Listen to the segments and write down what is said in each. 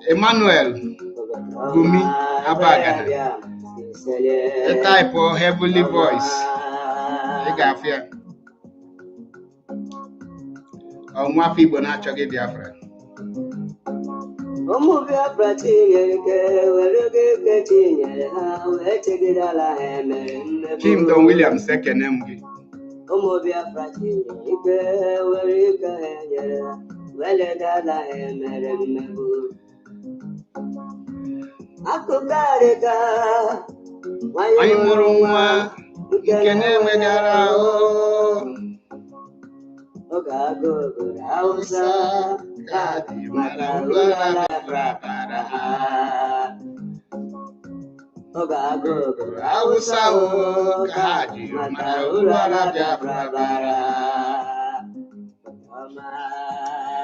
Emmanuel Gumi Abagana, a type of heavenly voice. Egafia. Oh, my people not chugging Biafra. Kingdom William second MG.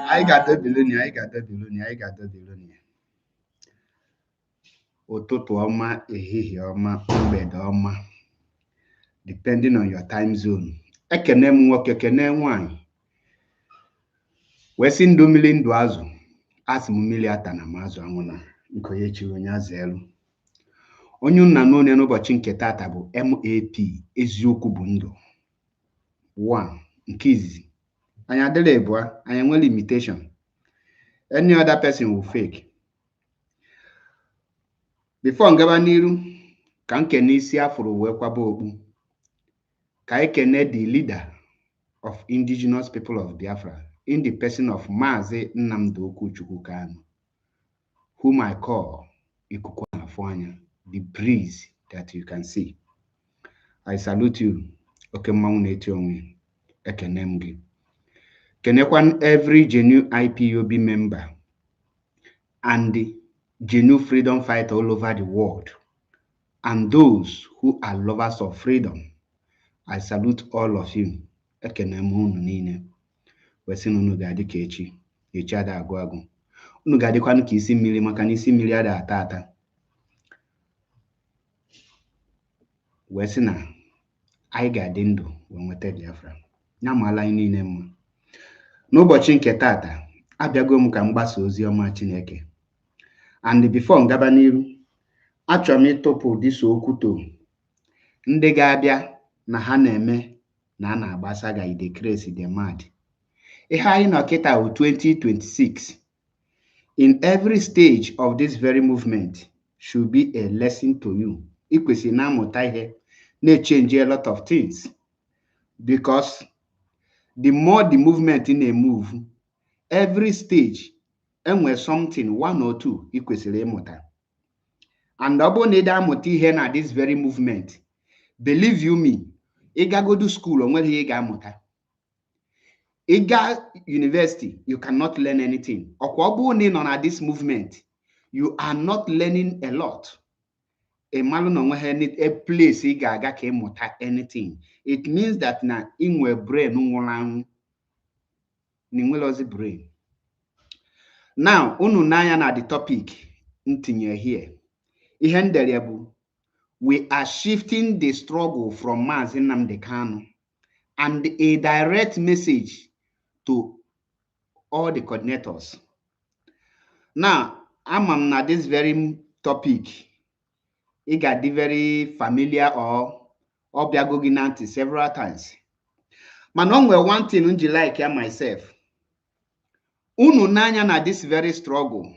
I got the Belonia. Ụtụtụ ọma, ehihie ọma, mgbede ọma, depending on your time zone. Ekene m nwoke, ekene nwanyị. Wesi ndụ mmiri ndụ azụ, asị m mmiri ata na mazụ anwụna, nke onye chiri onye azụ elu. Onye nna n'onye n'ụbọchị nke tata bụ MAP, eziokwu bụ ndụ. 1. Nke izizi. Anyị adịla ebua, anyị enwe limitation. Any other person will fake. Before ngaba n'iru, ka nkene isi afụrụ wee kwaba okpu. Ka ekene the leader of indigenous people of Biafra in the person of Mazi Nnamdi Kanu, whom I call Ikuku Afanya, the breeze that you can see. I salute you. Okemmaunetiongwe, ekenemgi. Kenekwan every genuine IPOB member and the genuine freedom fighter all over the world, and those who are lovers of freedom. I salute all of you. Ekenemu nine. Wesin unu gadi kechi. Echi ada agwagu. Unu gadi kwanu ki isi mmiri maka n'isi mmiri ada ata. Wesina anyị ga-adị ndụ wee nweta Biafra. Nya mala anyị niile mma. N'ụbọchị nke tata, abịago m ka mgbasa ozi ọma Chineke. And before ngaba n'iru, achọrọ m ịtụpụ dịso okwuto ndị ga-abịa na ha na-eme na na-agbasa ga ide crazy the mad. Ihe anyị nọ kịta 2026. In every stage of this very movement should be a lesson to you. Ikwesị na amụta ihe na-change a lot of things, because the more the movement in a move, every stage enwe something one or two ikwesịrị ịmụta. And ọ bụ na ịda amụta ihe na this very movement, believe you me, ị ga go to school onweghị ihe ị ga-amụta. Ị ga university, you cannot learn anything. Ọkwa ọ bụ na ị nọ na this movement, you are not learning a lot. Emalụ na onweghị a place ị ga-aga ka ịmụta anything. It means that na inwe brain nwụrụ anwụ, na inwelozi brain. Now, unu n'anya na the topic ntinye here. Ihe ndere bụ, we are shifting the struggle from Mazi Nnamdi Kanu and a direct message to all the coordinators. Now, I'm na this very topic. It got very familiar or biagoginanti several times. Man, one thing unji like here myself. Unu nanya na this very struggle.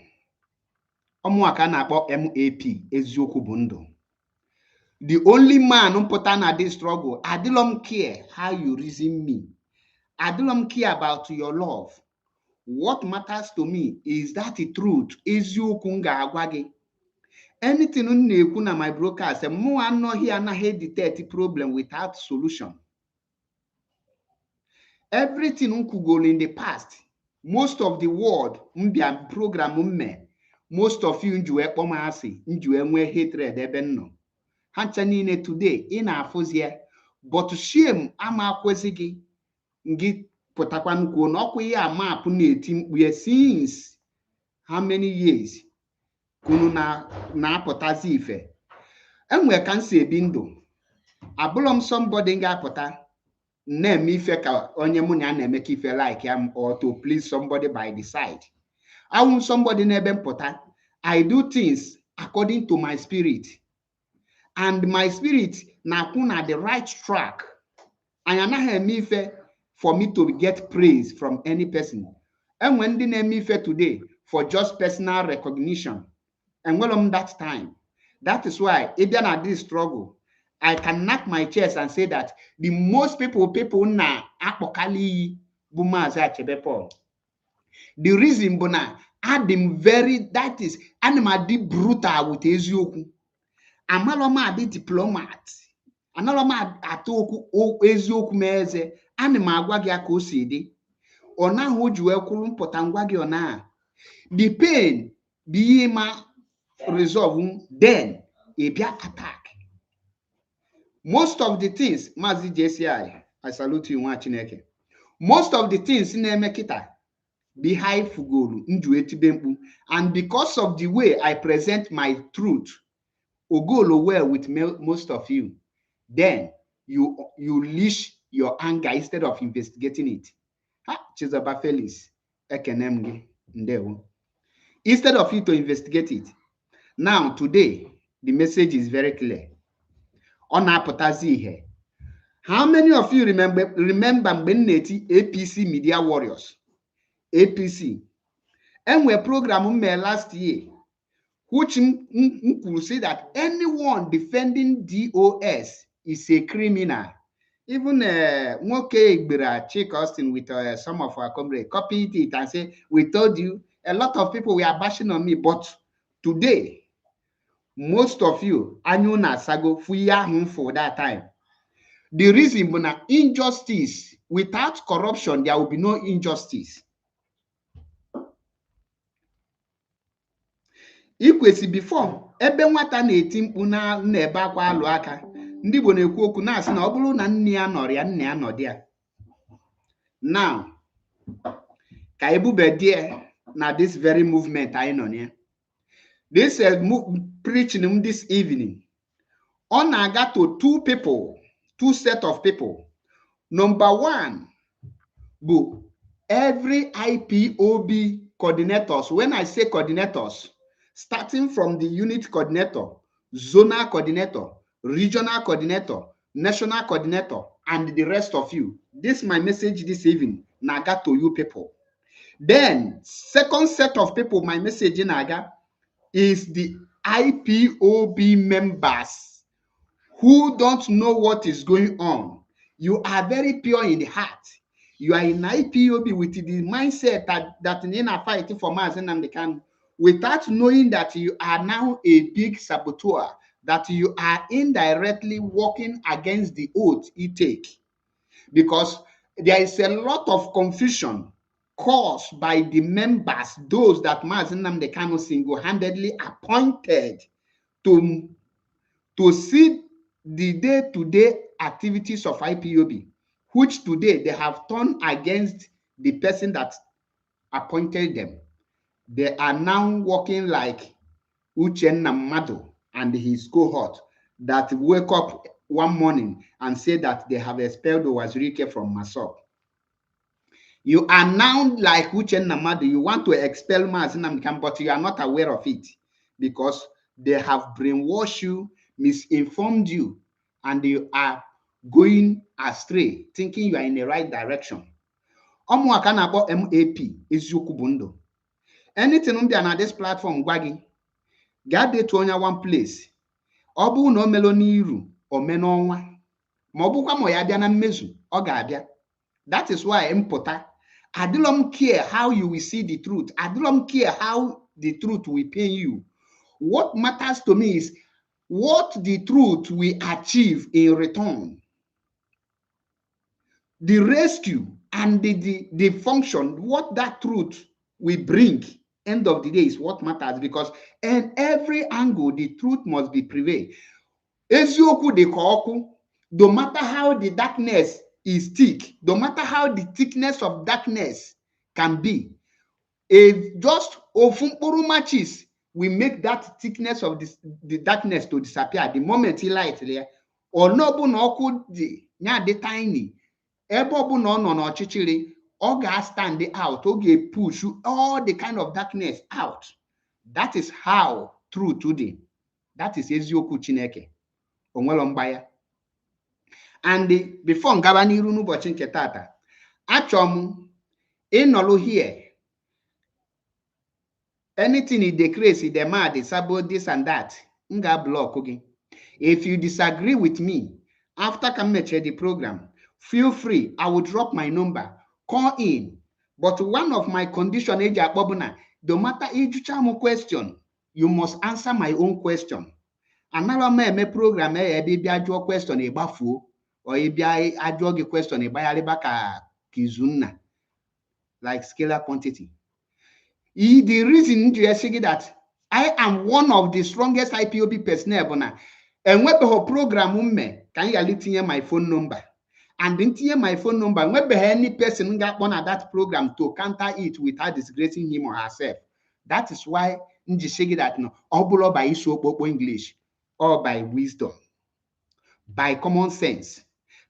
Omuaka na akpo MAP eziokwu bụ ndụ. The only man important at this struggle, I don't care how you reason me. I don't care about your love. What matters to me is that the truth is you kunga agwagi. Anything on na my broadcast, more I know here and I detect the problem without solution. Everything go in the past, most of the world program most of you enjoy pomasi, enjoy hatred ebenno. Hanchanine today in our fozia, but shame ama kwesigi ngi potakwan ko no kwe ya map na team we since how many years kunu na-apụtazi ife enwe ka nsi ebi ndụ abụlọ m somebody ga-apụta na-eme ife ka onye mụ na ya na-emeka ife like ya or to please somebody by the side. Awụ somebody n'ebe mpụta, I do things according to my spirit, and my spirit na-akwụ na the right track. Anyị anaghị eme ife for me to get praise from any person. Enwe ndị na-eme ife today for just personal recognition. Enwere m that time. That is why if you are this struggle, I can knock my chest and say that the most people na akpokali bụ Mazi Achebe Paul. The reason bụ na adim very, that is, anima di brutal with eziokwu. Amaloma di diplomat. Analoma atụ okwu eziokwu meze. Anima agwa gị aka o si dị. Ọ naghị o ji wee kwuru mpụta ngwa gị ọ na. The pain bụ ihe ma resolve, then a bia attack. Most of the things, Mazi JCI, I salute you, nwa Chineke. Most of the things na-eme kita be high fugolu, nju etibe mkpu, and because of the way I present my truth, ogolo well with most of you, then you leash your anger instead of investigating it. Ha, Chizoba Felix, ekenem gị, ndewo. Instead of you to investigate it. Now, today, the message is very clear. On apụtazi ihe. How many of you remember mgbe nneti APC Media Warriors? APC. Enwe program me last year, which could say that anyone defending DOS is a criminal. Even Nwoke Igbira Chick Austin with some of our comrades copied it and say, we told you, a lot of people were bashing on me, but today, most of you, Anyuna Sago, Fuya for that time. The reason is injustice. Without corruption, there will be no injustice. Ikwesi before, ebe nwata na-eti mkpu na ebe akwa alụ aka, ndị Igbo na-ekwu okwu na-asị na ọ bụrụ na nne ya nọrọ ya, nne ya nọdị ya. Now, ka ebubedie na this very movement anyị nọ ya. This preaching this evening, on I got to two set of people. Number one, every IPOB coordinators. When I say coordinators, starting from the unit coordinator, zonal coordinator, regional coordinator, national coordinator, and the rest of you. This is my message this evening. Naga to you people. Then, second set of people, my message in Naga is the IPOB members who don't know what is going on. You are very pure in the heart. You are in IPOB with the mindset that in a fighting for Mazi Nnamdi Kanu, without knowing that you are now a big saboteur, that you are indirectly working against the oath you take. Because there is a lot of confusion caused by the members, those that Mazi Nnamdi Kanu single-handedly appointed to see the day-to-day activities of IPOB, which today they have turned against the person that appointed them. They are now working like Nnamdi and his cohort that wake up one morning and say that they have expelled Owazurike from Masop. You are now like Nnamdi. You want to expel Mazi Nnamdi Kanu, but you are not aware of it because they have brainwashed you, misinformed you, and you are going astray, thinking you are in the right direction. MAP is Yukubundo. Anything on this platform, Gwagi, get it to one place. Obu no meloniru or menonwa. Mobuka moyadiana mezu or gabia. That is why Mpota. I don't care how you will see the truth. I don't care how the truth will pay you. What matters to me is what the truth will achieve in return. The rescue and the function, what that truth will bring, end of the day is what matters, because in every angle, the truth must be prevail. Ezioku de kooku, no matter how the darkness is thick, no matter how the thickness of darkness can be, If just ofunkpuru matches we make that thickness of the darkness to disappear the moment he light there, or no bụ na ọkụ dị nya dị tiny, ebe ọ bụ na ọ nọ n'ọchịchịrị, ọ ga-stand out, ọ ga-push all the kind of darkness out. That is how truth dị. That is eziokwu Chineke. Onwelo mgbaya. And before ngaba n'iru n'ụbọchị nke tata, achọrọ m ịnọrọ here. Anything in the crazy, the mad, the sabo, this and that, nga block again. If you disagree with me, after coming the program, feel free. I will drop my number. Call in. But one of my conditions, no matter if you question, you must answer my own question. Another me program a question about food or a question about kizuna, like scalar quantity. The reason you are saying that I am one of the strongest IPOB personnel, and when the program can you tinye my phone number, and then tinye my phone number. When any person got one at that program to counter it without disgracing him or herself, that is why you say that no, all by issue English, or by wisdom, by common sense,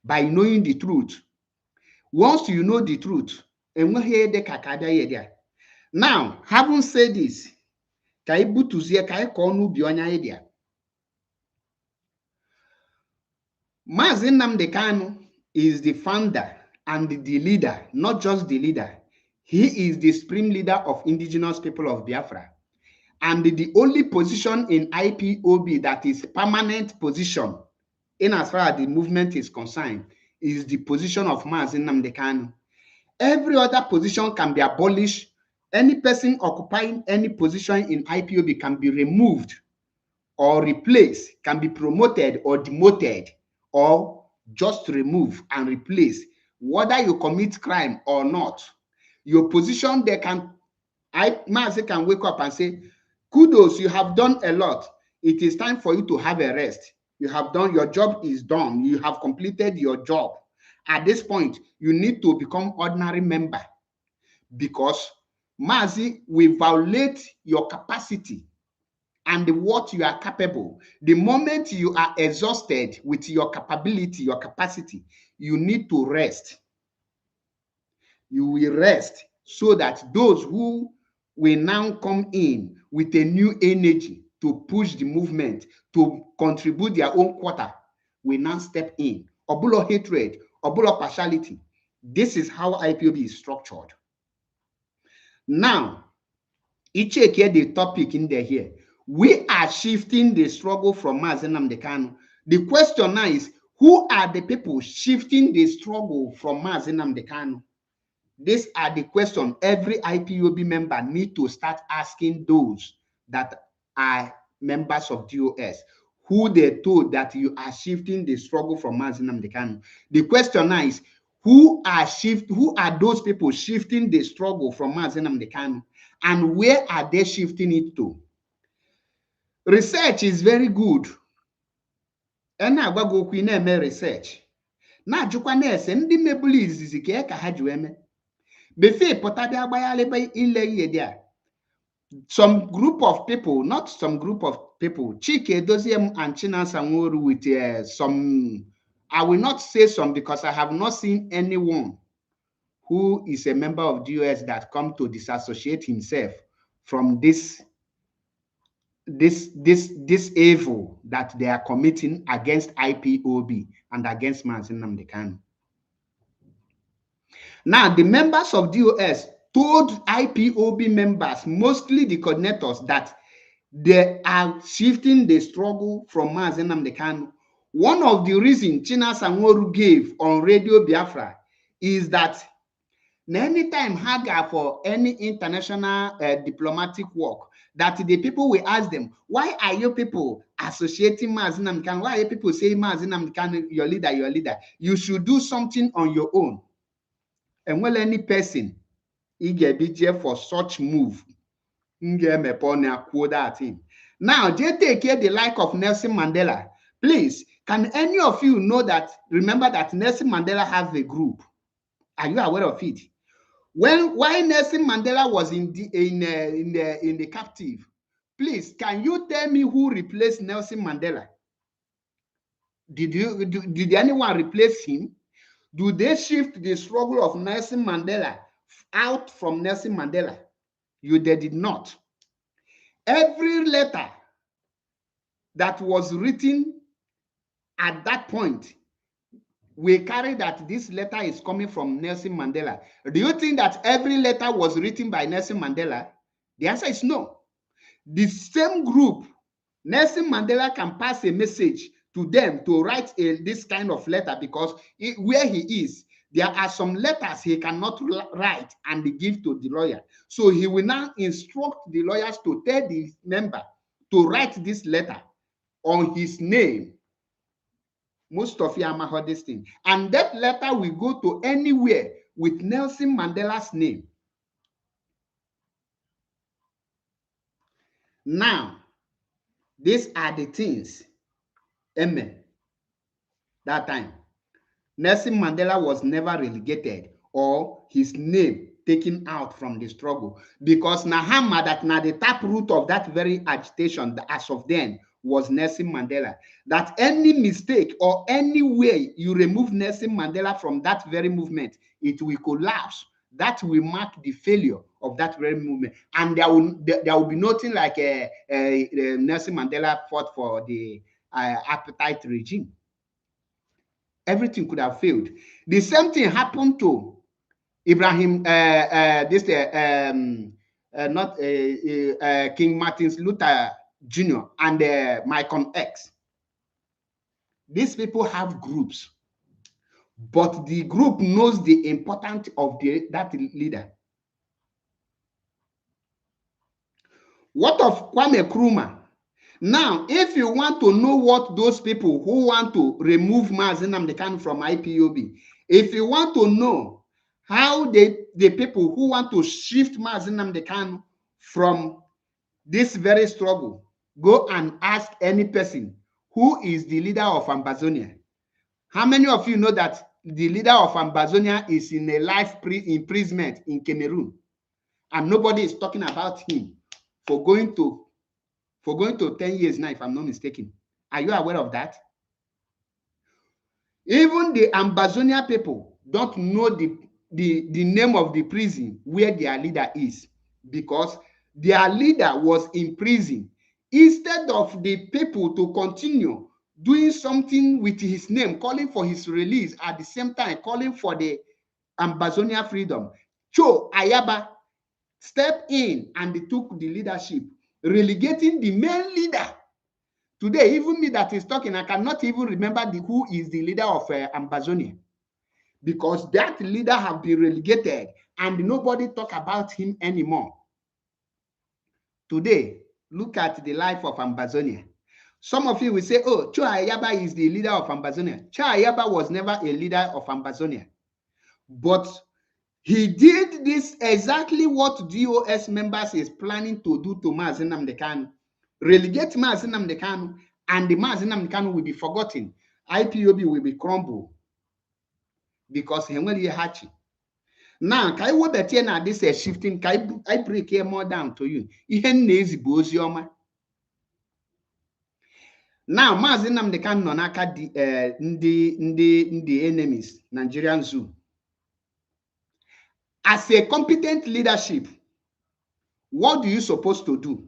by knowing the truth. Once you know the truth, and we hear the kakada there. Now, having said this, Mazi Nnamdi Kanu is the founder and the leader, not just the leader. He is the supreme leader of indigenous people of Biafra. And the only position in IPOB that is permanent position, in as far as the movement is concerned, is the position of Mazi Nnamdi Kanu. Every other position can be abolished. Any person occupying any position in IPOB can be removed or replaced, can be promoted or demoted, or just remove and replace, whether you commit crime or not. Your position, Mazi can wake up and say, kudos, you have done a lot. It is time for you to have a rest. You have done, your job is done. You have completed your job. At this point, you need to become ordinary member, because Mazi will violate your capacity and what you are capable. The moment you are exhausted with your capability, your capacity, you need to rest. You will rest so that those who will now come in with a new energy to push the movement, to contribute their own quota, will now step in. Obulo hatred, obulo partiality. This is how IPOB is structured. Now, you check here the topic in there here. We are shifting the struggle from Mazi Nnamdi Kanu. The question now is, who are the people shifting the struggle from Mazi Nnamdi Kanu? These are the questions every IPOB member need to start asking those that are members of DOS, who they told that you are shifting the struggle from Mazi Nnamdi Kanu. The question now is, who are those people shifting the struggle from Mazi Nnamdi Kanu, and where are they shifting it to? Research is very good. And I go research. Na jukwa nese ndi mebuli izizi ke ka ha jueme. Befe potade agbayale ile ye there. Some group of people, not some group of people, Chike Doziem and Chinasa Nworu with some, I will not say some because I have not seen anyone who is a member of DOS that come to disassociate himself from this evil that they are committing against IPOB and against Mazi Nnamdi Kanu. Now, the members of DOS told IPOB members, mostly the coordinators, that they are shifting the struggle from Mazi Nnamdi Kanu. One of the reasons Chinasa Nworu gave on Radio Biafra is that anytime Haga for any international diplomatic work, that the people will ask them, why are you people associating Mazi Nnamdi Kanu? Why are you people saying Mazi Nnamdi Kanu, your leader, your leader? You should do something on your own. And when any person get BJ for such move, now, they take care the like of Nelson Mandela. Please, can any of you know that, remember that Nelson Mandela has a group? Are you aware of it? While Nelson Mandela was in the captive, please, can you tell me who replaced Nelson Mandela? Did anyone replace him? Do they shift the struggle of Nelson Mandela out from Nelson Mandela? They did not. Every letter that was written at that point, we carry that this letter is coming from Nelson Mandela. Do you think that every letter was written by Nelson Mandela? The answer is no. The same group, Nelson Mandela can pass a message to them to write this kind of letter, because where he is, there are some letters he cannot write and give to the lawyer. So he will now instruct the lawyers to tell the member to write this letter on his name. Most of you have heard this thing. And that letter will go to anywhere with Nelson Mandela's name. Now, these are the things, amen, that time. Nelson Mandela was never relegated or his name taken out from the struggle, because Nahama, that now the tap root of that very agitation as of then was Nelson Mandela. That any mistake or any way you remove Nelson Mandela from that very movement, it will collapse. That will mark the failure of that very movement. And there will be nothing like Nelson Mandela fought for the apartheid regime. Everything could have failed. The same thing happened to King Martin Luther Jr. and Malcolm X. These people have groups, but the group knows the importance of that leader. What of Kwame Nkrumah? Now, if you want to know what those people who want to remove Mazi Nnamdi Kanu from IPOB, if you want to know how the people who want to shift Mazi Nnamdi Kanu from this very struggle, go and ask any person who is the leader of Ambazonia. How many of you know that the leader of Ambazonia is in a life imprisonment in Cameroon, and nobody is talking about him for going to 10 years now, if I'm not mistaken? Are you aware of that? Even the Ambazonia people don't know the name of the prison where their leader is, because their leader was in prison. Instead of the people to continue doing something with his name, calling for his release, at the same time calling for the Ambazonia freedom, Cho Ayaba stepped in and took the leadership, relegating the main leader. Today, even me that is talking, I cannot even remember who is the leader of Ambazonia, because that leader have been relegated and nobody talk about him anymore. Today, look at the life of Ambazonia. Some of you will say, oh, Cho Ayaba is the leader of Ambazonia. Cho Ayaba was never a leader of Ambazonia, but he did this exactly what DOS members is planning to do to Mazi Nnamdi Kanu. Relegate Mazi Nnamdi Kanu, and the Mazi Nnamdi Kanu will be forgotten. IPOB will be crumbled because he will be hatching. Now, can I better now this is shifting? Can I break here more down to you? Now, Mazi Nnamdi Kanu no naka the enemies, Nigerian Zoo. As a competent leadership, what do you supposed to do?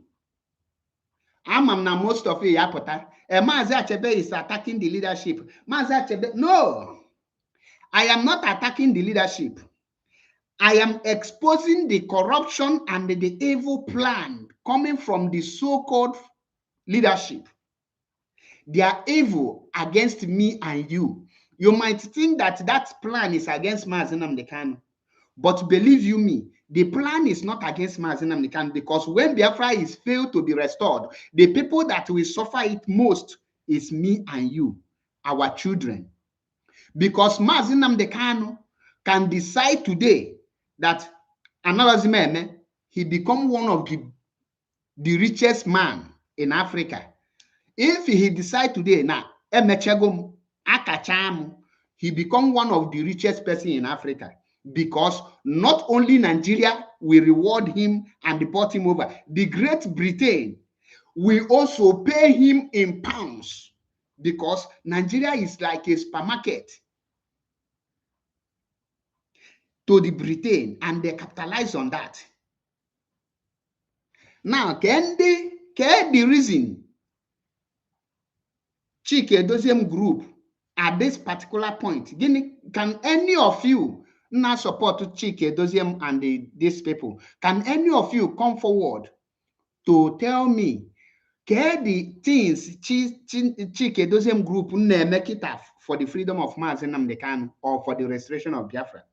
Most of you, Mazi Achebe is attacking the leadership. Mazi Achebe, no, I am not attacking the leadership. I am exposing the corruption and the evil plan coming from the so-called leadership. They are evil against me and you. You might think that that plan is against Mazi Nnamdi Kanu, but believe you me, the plan is not against Mazi Nnamdi Kanu, because when Biafra is failed to be restored, the people that will suffer it most is me and you, our children. Because Mazi Nnamdi Kanu can decide today that he become one of the richest man in Africa. If he decide today now, he become one of the richest person in Africa. because not only Nigeria will reward him and deport him over, the Great Britain will also pay him in pounds because Nigeria is like a supermarket to the Britain, and they capitalize on that. Now, can the reason Chike Edoziem group at this particular point, can any of you now support Chike Edoziem and these people? Can any of you come forward to tell me the things Chike Edoziem group make it up for the freedom of Mazi Nnamdi Kanu or for the restoration of Biafra?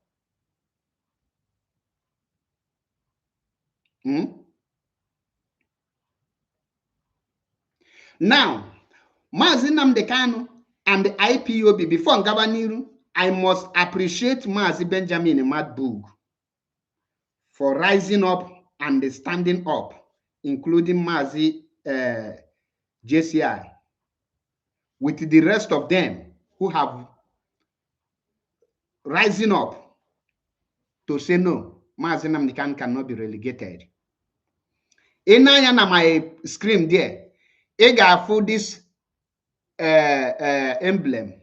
Now, Mazi Nnamdi Kanu and the IPOB, before Ngabaniru, I must appreciate Mazi Benjamin Madbug for rising up and standing up, including Mazi JCI, with the rest of them who have rising up to say no, Mazi Nnamdi Kanu cannot be relegated. In my screen there, I got for this emblem.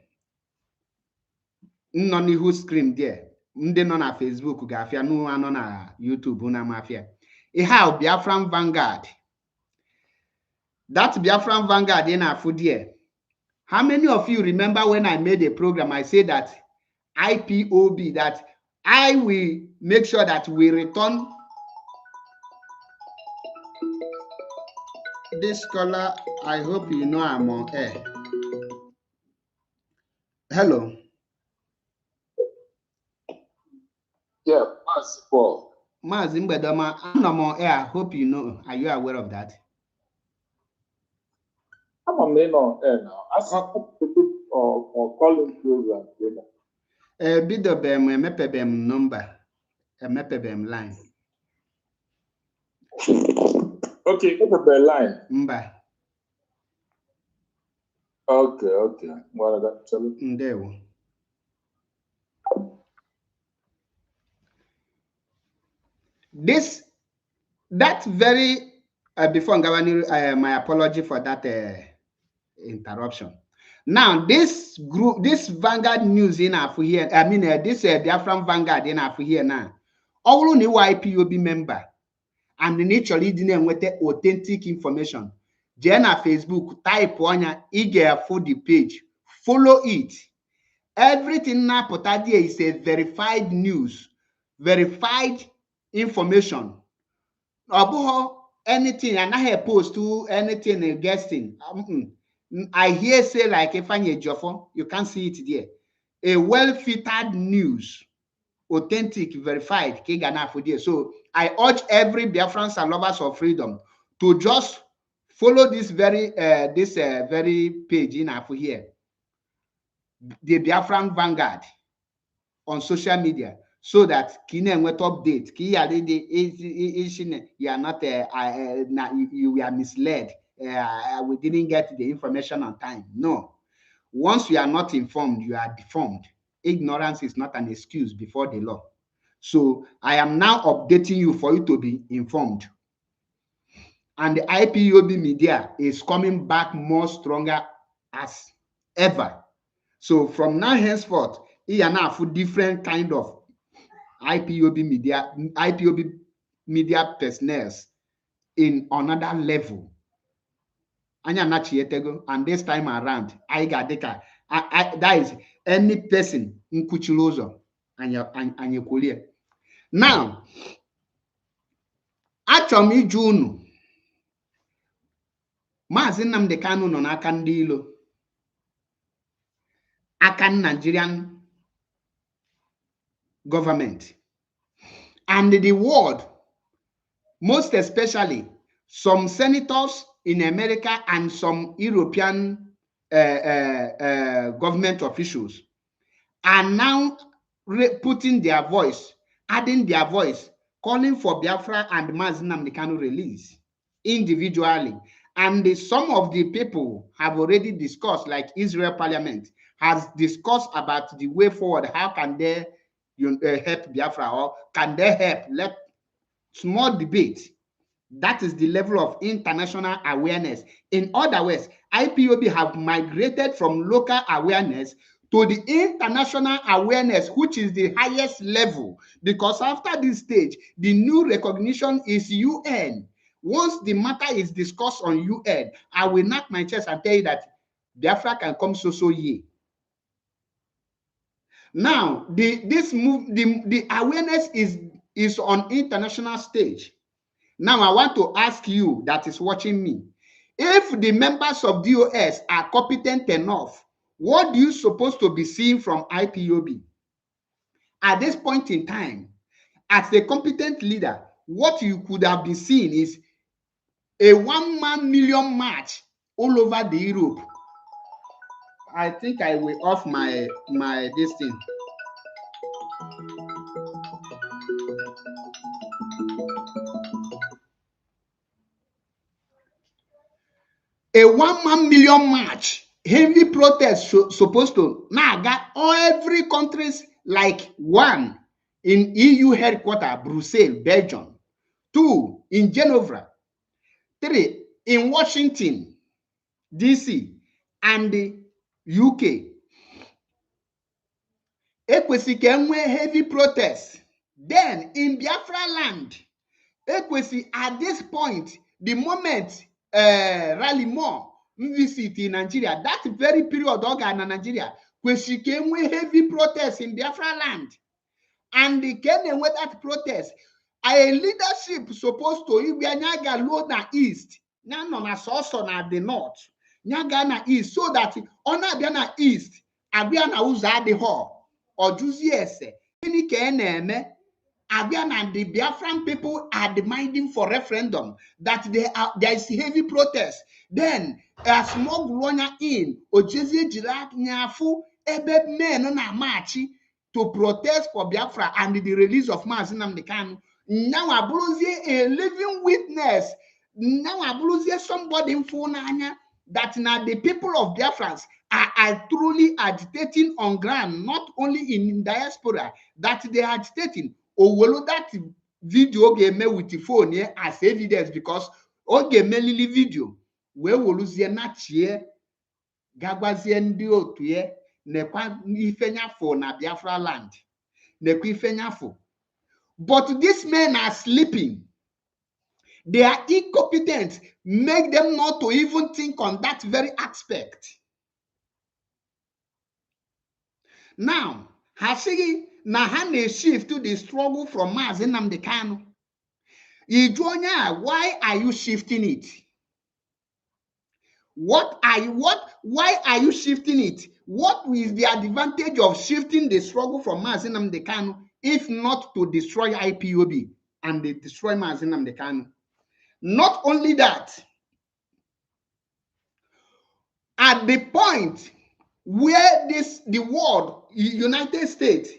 Nọ n'ihu screen there. Ndị nọ na Facebook ga-afịa, nọ na YouTube na mafia. Ihe Biafran Vanguard. That Biafran Vanguard in our food there. How many of you remember when I made a program, I said that IPOB, that I will make sure that we return this scholar. I hope you know I'm on air. Hello. Yeah, Mazi Paul. Mazi Mbedoma, I'm on air. I hope you know. Are you aware of that? I'm on air now. I or calling program. Bit of MPBM number, MPBM line. Okay, MPBM line. Mba. Okay. Well, that's Ndewo. That very before Ngabani, my apology for that interruption. Now this group, this Vanguard news in Afu here, I mean this Biafran Vanguard in Afu here now. All new IPOB member and naturally didn't with authentic information. Jenna Facebook type on for the page, follow it. Everything now put out there is a verified news, verified information. Anything, and I post to anything guessing. I hear say like if I Jofo, you can't see it there. A well-filtered news, authentic, verified. So I urge every Biafrans and lovers of freedom to just follow this very page in Afu here, the Biafran Vanguard on social media, so that kine with update you are not you are misled. We didn't get the information on time. No, once you are not informed, you are deformed. Ignorance is not an excuse before the law. So I am now updating you for you to be informed. And the IPOB media is coming back more stronger as ever. So from now henceforth, you are now for different kind of IPOB media personnel in another level. And this time around, I got that is any person in Kuchilozo and your colleague. Now, actually, June, Mazi Nnamdi Kanu no n'aka ndị ilo, aka Nigerian government and the world, most especially some senators in America and some European government officials are now putting their voice, adding their voice, calling for Biafra and Mazi Nnamdi Kanu release individually. And some of the people have already discussed, like Israel Parliament has discussed about the way forward. How can they help Biafra, or can they help? Let small debate. That is the level of international awareness. In other words, IPOB have migrated from local awareness to the international awareness, which is the highest level. Because after this stage, the new recognition is UN. Once the matter is discussed on UN, I will knock my chest and tell you that Biafra can come so year. Now, the awareness is on international stage. Now, I want to ask you that is watching me, if the members of DOS are competent enough, what do you supposed to be seeing from IPOB? At this point in time, as a competent leader, what you could have been seeing is a 1-man million march all over the Europe. I think I will off my this thing. A 1-man million march, heavy protest supposed to now got every countries like 1 in EU headquarters, Brussels, Belgium, 2 in Geneva, 3 in Washington, DC, and the UK. Ekwesị ka enwe heavy protest. Then in Biafra land, ekwesị at this point, the moment rally more visit in Nigeria, that very period oga na Nigeria, kwesị ka enwe heavy protest in Biafra land. And the can with that protest, a leadership supposed to Ibia Nyaga low na east, Nano na also na the north, Nyaga na east, so that ona Biana east, Abiana uza the hall. Or Jusiese, any KNM, Abian and the Biafran people are demanding for referendum that there is heavy protest. Then a small Glonia in Ojezi Jirat Nyafu Ebe men on a march to protest for Biafra and the release of Mazi Nnamdi Kanu. Now Abuluzie a living witness. Now Abuluzie somebody in Funanya that now the people of Biafrans are truly agitating on ground, not only in diaspora, that they are agitating. Or that video game with the phone here as evidence, because game lili video where will lose your natchie gagwazien dio to ye nekwa ifenya for na Biafra land. Nekwa ifenya for. But these men are sleeping. They are incompetent. Make them not to even think on that very aspect. Now, Hasigi Nahane shift to the struggle from Mazi Nnamdi Kanu. Why are you shifting it? Why are you shifting it? What is the advantage of shifting the struggle from Mazi Nnamdi Kanu if not to destroy IPOB and they destroy Mazi Nnamdi Kanu? Not only that, at the point where the world, United States,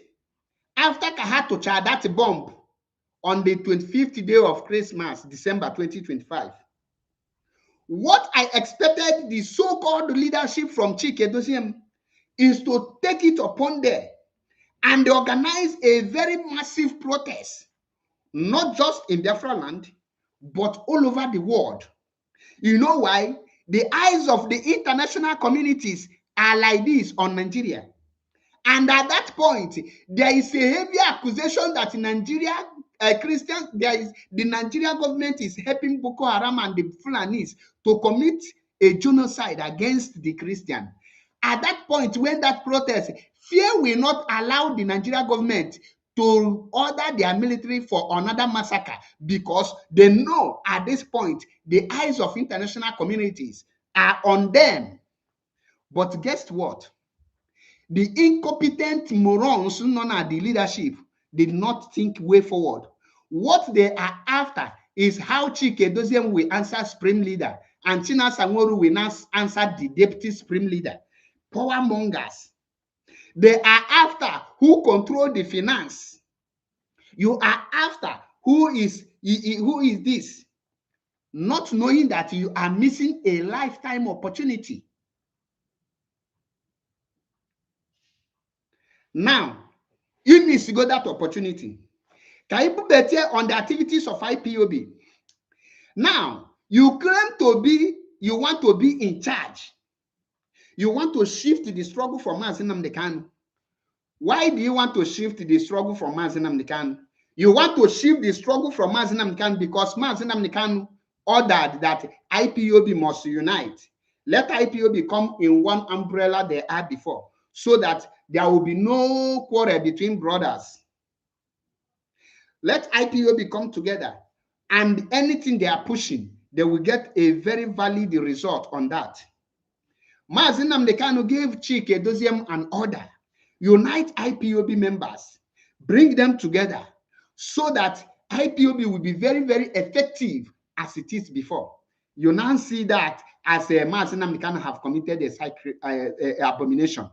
after Kahato charged that bomb on the 25th day of Christmas, December 2025, what I expected the so-called leadership from Chike Dosiem is to take it upon there and organize a very massive protest, not just in Biafra land, but all over the world. You know why? The eyes of the international communities are like this on Nigeria. And at that point, there is a heavy accusation that Nigeria Christians, the Nigerian government is helping Boko Haram and the Fulanis to commit a genocide against the Christian. At that point, when that protest, fear will not allow the Nigerian government to order their military for another massacre, because they know at this point the eyes of international communities are on them. But guess what? The incompetent morons known as the leadership did not think way forward. What they are after is how Chike Doziem will answer Supreme Leader and China Sanworu will now answer the Deputy Supreme Leader. Power mongers. They are after who control the finance. You are after who is this, not knowing that you are missing a lifetime opportunity. Now, You miss go that opportunity. Can you put better on the activities of IPOB? Now, you claim to be, you want to be in charge. You want to shift the struggle from Mazi Nnamdi Kanu. Why do you want to shift the struggle from Mazi Nnamdi Kanu? You want to shift the struggle from Mazi Nnamdi Kanu because Mazi Nnamdi Kanu ordered that IPOB must unite. Let IPOB come in one umbrella they had before, so that there will be no quarrel between brothers. Let IPOB come together, and anything they are pushing, they will get a very valid result on that. Mazi Nnamdi Kanu gave Chike Doziem an order. Unite IPOB members, bring them together so that IPOB will be very, very effective as it is before. You now see that as Mazi Nnamdi Kanu have committed a abomination.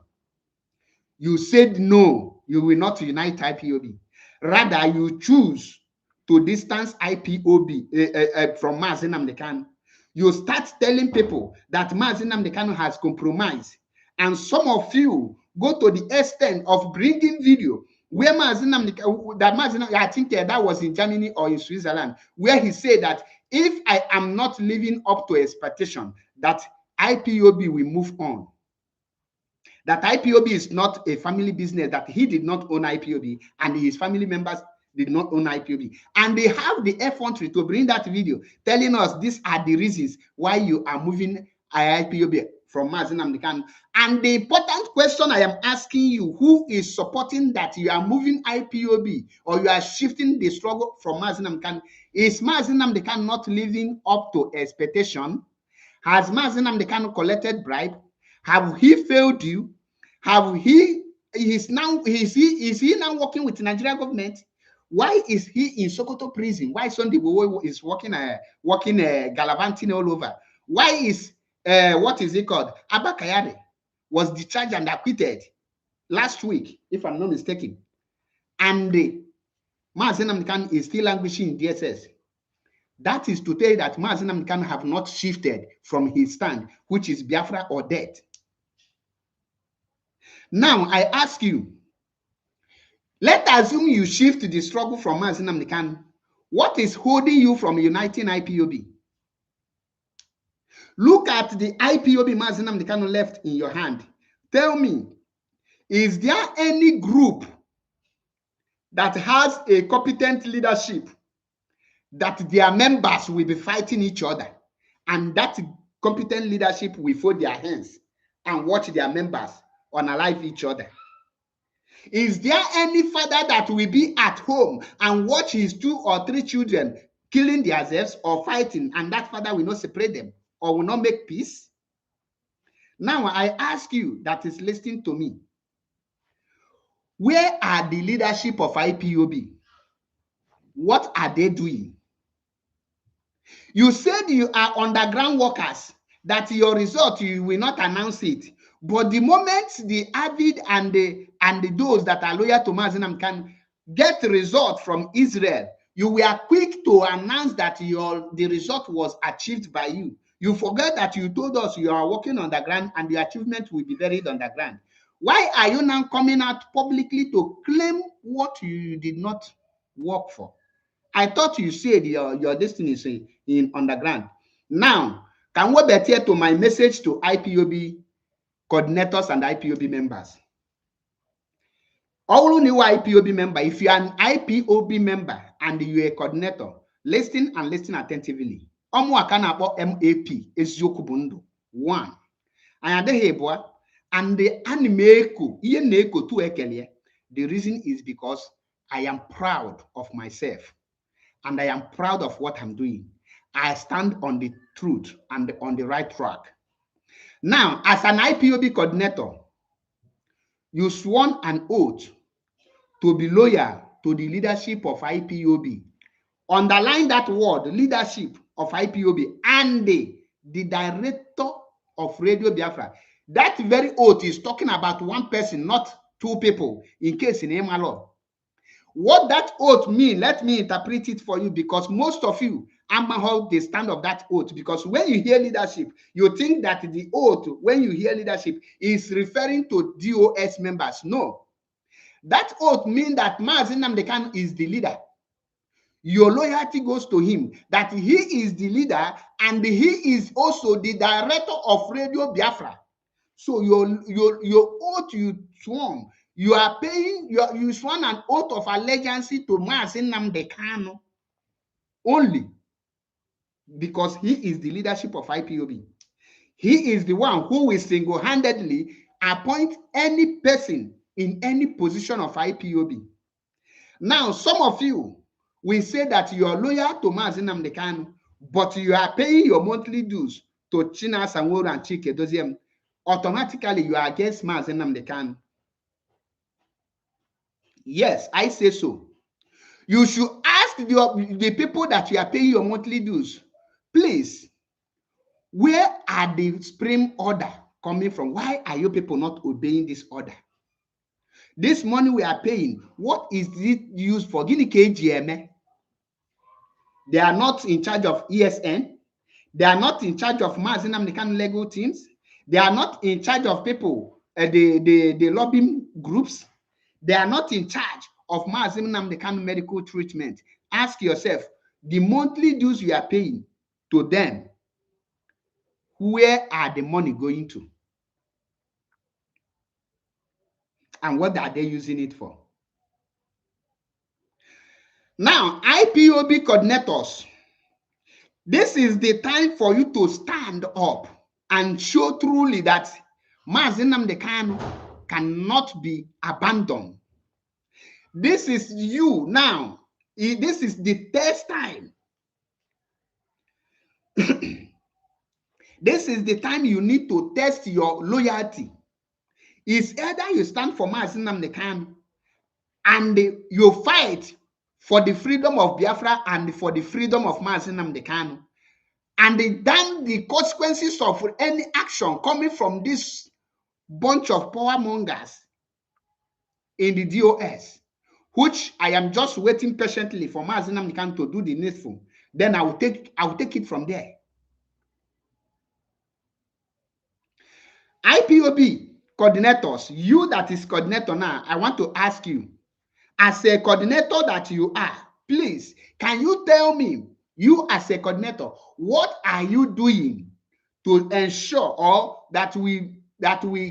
You said no, you will not unite IPOB. Rather, you choose to distance IPOB from Mazi Nnamdi Kanu. You start telling people that Mazi Nnamdi Kanu has compromised. And some of you go to the extent of bringing video where Mazi Nnamdi Kanu, I think that was in Germany or in Switzerland, where he said that if I am not living up to expectation, that IPOB will move on. That IPOB is not a family business, that he did not own IPOB and his family members did not own IPOB. And they have the effrontery to bring that video telling us these are the reasons why you are moving IPOB from Mazi Nnamdi Kanu. And the important question I am asking you, who is supporting that you are moving IPOB or you are shifting the struggle from Mazi Nnamdi Kanu? Is Mazi Nnamdi Kanu not living up to expectation? Has Mazi Nnamdi Kanu collected bribe? Have he failed you? Have he is he now working with the Nigerian government? Why is he in Sokoto prison? Why Sunday is working gallivanting all over? Why is what is it called? Abba Kayade was discharged and acquitted last week, if I'm not mistaken. And Mazi Nnamdi Kanu is still languishing in DSS. That is to tell you that Mazi Nnamdi Kanu have not shifted from his stand, which is Biafra or death. Now, I ask you, let's assume you shift the struggle from Mazi Nnamdi Kanu. What is holding you from uniting IPOB? Look at the IPOB Mazi Nnamdi Kanu left in your hand. Tell me, is there any group that has a competent leadership that their members will be fighting each other, and that competent leadership will fold their hands and watch their members unalive each other? Is there any father that will be at home and watch his 2 or 3 children killing themselves or fighting, and that father will not separate them or will not make peace? Now I ask you that is listening to me, where are the leadership of IPOB? What are they doing? You said you are underground workers, that your result, you will not announce it. But the moment the avid and those that are loyal to Mazi Nnamdi Kanu get the result from Israel, you were quick to announce that the result was achieved by you. You forget that you told us you are working underground and the achievement will be buried underground. Why are you now coming out publicly to claim what you did not work for? I thought you said your destiny is in underground. Now, can we bet here to my message to IPOB coordinators and IPOB members? All new IPOB member, if you are an IPOB member and you are a coordinator, listen and listen attentively. MAP Eziokubundo 1. And the animeko, the reason is because I am proud of myself and I am proud of what I'm doing. I stand on the truth and on the right track. Now, as an IPOB coordinator, you sworn an oath to be loyal to the leadership of IPOB. Underline that word, leadership of IPOB, and the director of Radio Biafra. That very oath is talking about one person, not 2 people, in case in Emalo. What that oath means, let me interpret it for you, because most of you hold the stand of that oath, because when you hear leadership, you think that the oath, when you hear leadership, is referring to DOS members. No. That oath means that Mazi Nnamdi Kanu is the leader. Your loyalty goes to him, that he is the leader and he is also the director of Radio Biafra. So your oath you sworn, you are paying, you sworn an oath of allegiance to Mazi Nnamdi Kanu only because he is the leadership of IPOB. He is the one who will single-handedly appoint any person in any position of IPOB. Now, some of you will say that you are loyal to Mazi Nnamdi Kanu, but you are paying your monthly dues to China Sanwo and Chike Doziem. Automatically, you are against Mazi Nnamdi Kanu. Yes, I say so. You should ask the people that you are paying your monthly dues, please, where are the supreme order coming from? Why are you people not obeying this order? This money we are paying, what is it used for? Guinea KGM. They are not in charge of ESN. They are not in charge of Mazi Nnamdi Kanu legal teams. They are not in charge of people, the lobbying groups. They are not in charge of Mazi Nnamdi Kanu medical treatment. Ask yourself, the monthly dues you are paying to them, where are the money going to? And what are they using it for? Now, IPOB coordinators, this is the time for you to stand up and show truly that Mazi Nnamdi Kanu cannot be abandoned. This is you now. This is the test time. This is the time you need to test your loyalty. It's either you stand for Mazi Nnamdi Kanu and you fight for the freedom of Biafra and for the freedom of Mazi Nnamdi Kanu, and then the consequences of any action coming from this bunch of power mongers in the DOS, which I am just waiting patiently for Mazi Nnamdi Kanu to do the needful. Then I will take it from there. IPOB coordinators, you that is coordinator now, I want to ask you, as a coordinator that you are, please, can you tell me, you as a coordinator, what are you doing to ensure or that we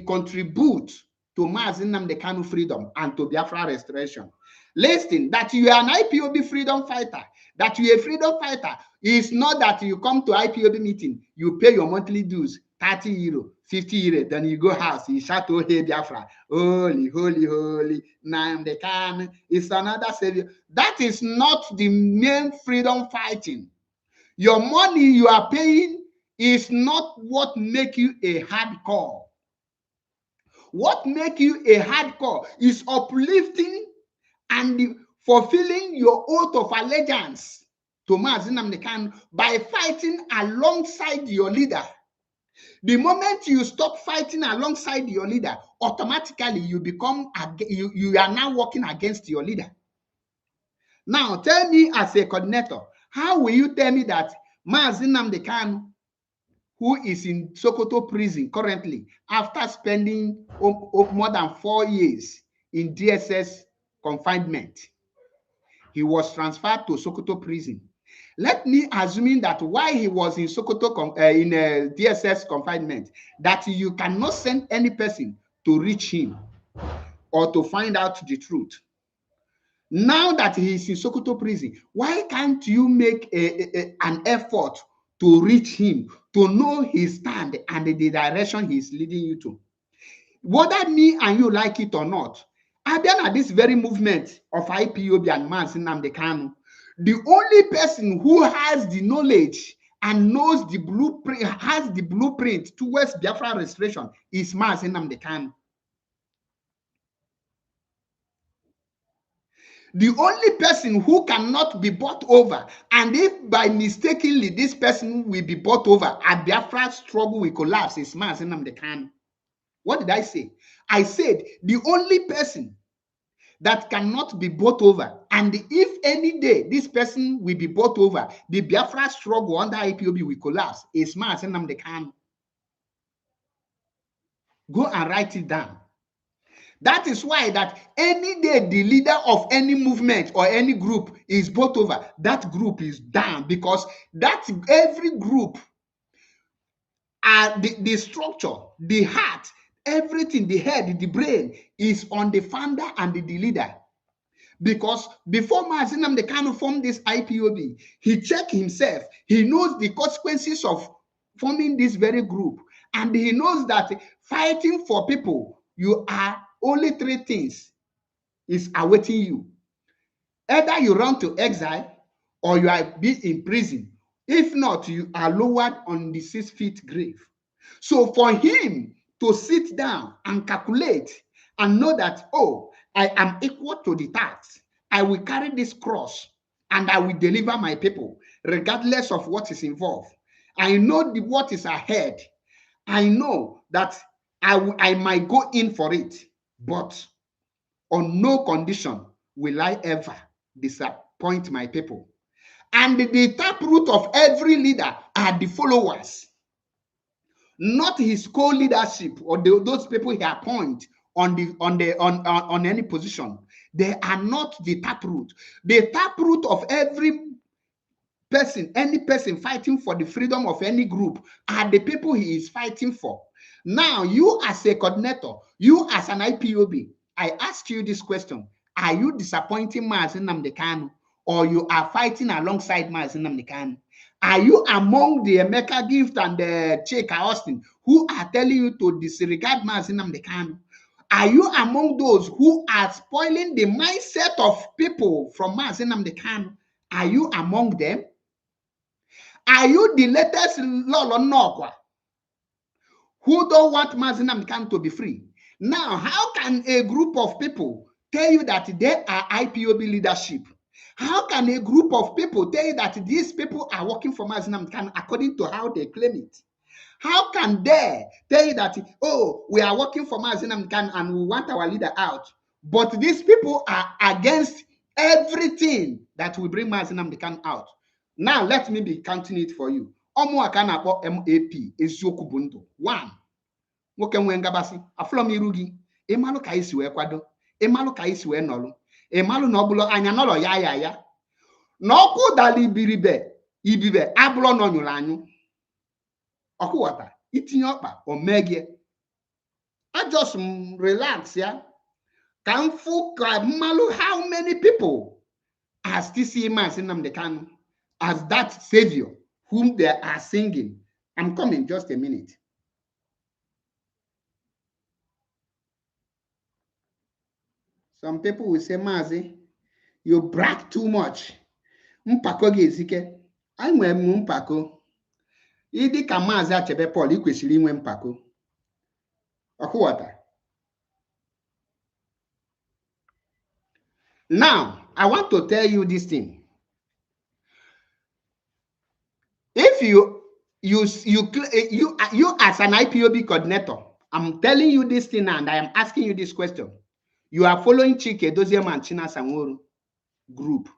contribute to Mazi Nnamdi Kanu freedom and to Biafra restoration? Listen, that you are an IPOB freedom fighter, that you are a freedom fighter, is not that you come to IPOB meeting, you pay your monthly dues, 30 euro, 50 euro, then you go house, you shout, oh, hey, Biafra, holy, holy, holy, Nnamdi Kanu is another savior. That is not the main freedom fighting. Your money you are paying is not what make you a hardcore. What make you a hardcore is uplifting and fulfilling your oath of allegiance to Mazi Nnamdi Kanu by fighting alongside your leader. The moment you stop fighting alongside your leader, automatically you become you are now working against your leader. Now tell me, as a coordinator, how will you tell me that Mazi Nnamdi Kanu, who is in Sokoto prison currently after spending more than 4 years in DSS confinement, he was transferred to Sokoto prison? Let me assuming that while he was in Sokoto in DSS confinement, that you cannot send any person to reach him or to find out the truth. Now that he is in Sokoto prison, why can't you make an effort to reach him, to know his stand and the direction he is leading you to? Whether me and you like it or not, again at this very movement of IPOB and Mazi Nnamdi Kanu, the only person who has the knowledge and knows the blueprint, has the blueprint towards Biafra restoration is Mazi Nnamdi Kanu. The only person who cannot be bought over, and if by mistakenly this person will be bought over and Biafra struggle will collapse, is Mazi Nnamdi Kanu. What did I say? I said the only person that cannot be bought over, and if any day this person will be bought over, the Biafra struggle under IPOB will collapse, is Mazi Nnamdi Kanu. Go and write it down. That is why that any day the leader of any movement or any group is bought over, that group is down, because that every group, the structure, the heart, everything, the head, the brain is on the founder and the leader. Because before Mazi Nnamdi Kanu formed this IPOB, he checked himself. He knows the consequences of forming this very group. And he knows that fighting for people, you are only three things is awaiting you. Either you run to exile or you are be in prison. If not, you are lowered on the 6 feet grave. So for him to sit down and calculate and know that, oh, I am equal to the tax, I will carry this cross and I will deliver my people regardless of what is involved. I know what is ahead. I know that I might go in for it, but on no condition will I ever disappoint my people. And the taproot of every leader are the followers, not his co-leadership or those people he appoints on any position. They are not the taproot. The taproot of every person, any person fighting for the freedom of any group, are the people he is fighting for. Now, you as a coordinator, you as an IPOB, I ask you this question: are you disappointing Mazi Nnamdi Kanu, or you are fighting alongside Mazi Nnamdi Kanu? Are you among the Emeka Gift and the Chika Austin who are telling you to disregard Mazi Nnamdi Kanu? Are you among those who are spoiling the mindset of people from Mazi Nnamdi Kanu? Are you among them? Are you the latest Lolo Nokwa who don't want Mazi Nnamdi Kanu to be free? Now, how can a group of people tell you that they are IPOB leadership? How can a group of people tell you that these people are working for Mazi Nnamdi Kanu according to how they claim it? How can they tell you that, oh, we are working for Mazi Nnamdi Kanu and we want our leader out, but these people are against everything that will bring Mazi Nnamdi Kanu out? Now, let me be counting it for you. Omuaka na-akpọ MAP eziokwu bụ ndụ. 1. Nwoke nwe ngabasị, afụlọ m iru gị, ịmalụ ka isi wee kwado, ịmalụ ka isi wee nọlụ, ịmalụ na ọbụlọ anya nọlọ ya na ọkụ dala ibibe abụlọ nọ nyụrụ anyụ. Ọkụwata itinye ọkpa o mee gị. I just relax ya. Ka mfụ ka mmalụ how many people are still seeing Mazi Nnamdi Kanu as that savior whom they are singing. I'm coming, just a minute. Some people will say, Mazi, you brag too much. Mpako gị ezike. Anyị nwere mpako. Ịdị ka Mazi Achebe Paul, ị kwesịrị inwe mpako. Ọkụwata. Now, I want to tell you this thing. If you as an IPOB coordinator, I'm telling you this thing and I am asking you this question. You are following Chike Doziem and China Sanworu group.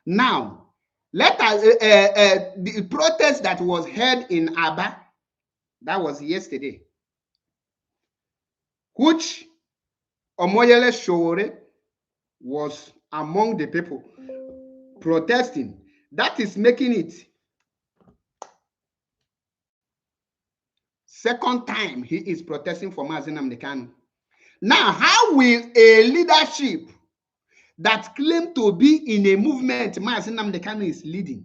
Now, let us the protest that was held in Aba, that was yesterday, which Omoyele Sowore was among the people protesting. That is making it second time he is protesting for Mazi Nnamdi Kanu. Now, how will a leadership that claim to be in a movement Mazi Nnamdi Kanu is leading,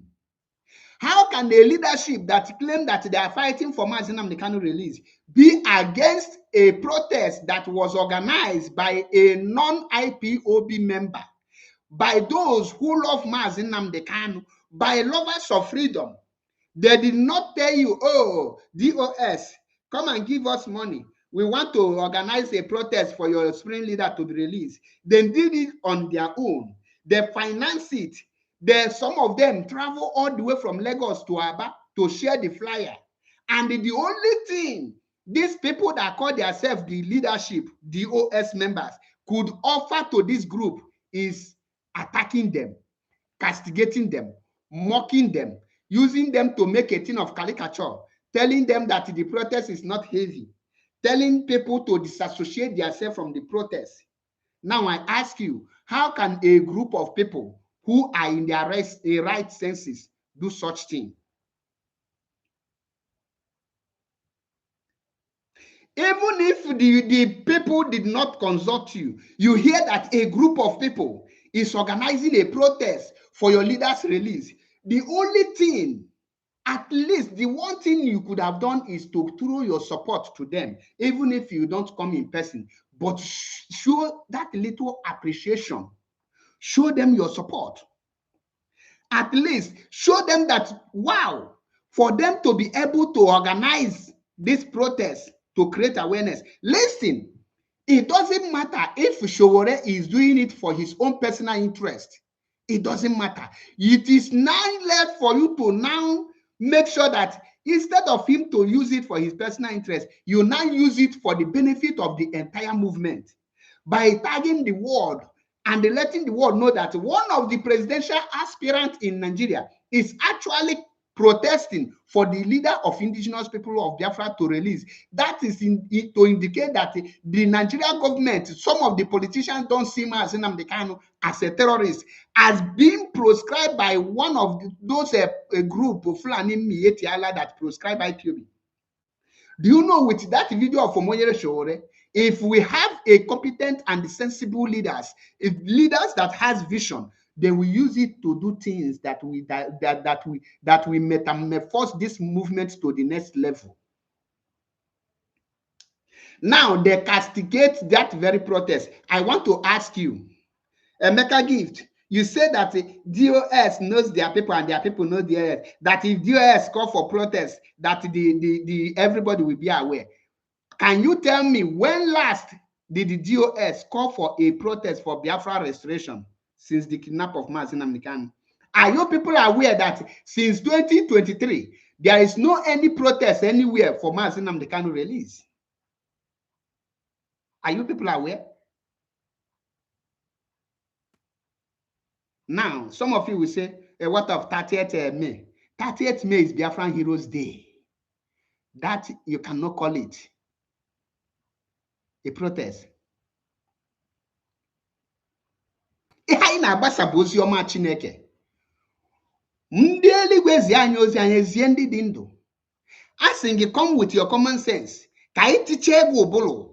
how can a leadership that claim that they are fighting for Mazi Nnamdi Kanu release be against a protest that was organized by a non-IPOB member, by those who love Mazi Nnamdi Kanu, by lovers of freedom? They did not tell you, oh, DOS, come and give us money. We want to organize a protest for your spring leader to be released. They did it on their own. They finance it. Some of them travel all the way from Lagos to Aba to share the flyer. And the only thing these people that call themselves the leadership, DOS members, could offer to this group is attacking them, castigating them, mocking them, using them to make a thing of caricature, telling them that the protest is not heavy, telling people to disassociate themselves from the protest. Now I ask you, how can a group of people who are in their right senses do such thing? Even if the people did not consult you, you hear that a group of people is organizing a protest for your leader's release. The only thing, at least the one thing you could have done is to throw your support to them, even if you don't come in person, but show that little appreciation. Show them your support. At least show them that, wow, for them to be able to organize this protest to create awareness. Listen, it doesn't matter if Sowore is doing it for his own personal interest. It doesn't matter. It is now left for you to now make sure that instead of him to use it for his personal interest, you now use it for the benefit of the entire movement by tagging the world and letting the world know that one of the presidential aspirants in Nigeria is actually protesting for the leader of indigenous people of Biafra to release. That is to indicate that the Nigerian government, some of the politicians don't see Mazi Nnamdi Kanu as a terrorist, as being proscribed by one of those group of Fulani Mietiala that proscribed IPOB. Do you know, with that video of Omoyele Sowore, if we have a competent and sensible leaders, if leaders that has vision, they will use it to do things that we metamorphose this movement to the next level. Now they castigate that very protest. I want to ask you, Emeka Gift, you say that DOS knows their people and their people know DOS. That if DOS call for protest, that everybody will be aware. Can you tell me when last did the DOS call for a protest for Biafra restoration since the kidnap of Mazi Nnamdi Kanu? Are you people aware that since 2023, there is no any protest anywhere for Mazi Nnamdi Kanu release? Are you people aware? Now, some of you will say, what of 30th May? 30th May is Biafran Heroes Day. That you cannot call it a protest. Ihe anyị na-agbasa bụ ozi ọma Chineke. Ndị eluigwe zi anyị ozi anyị ezie ndị dị ndụ. Asị gị, come with your common sense. Ka anyị tichee gị ụbụrụ.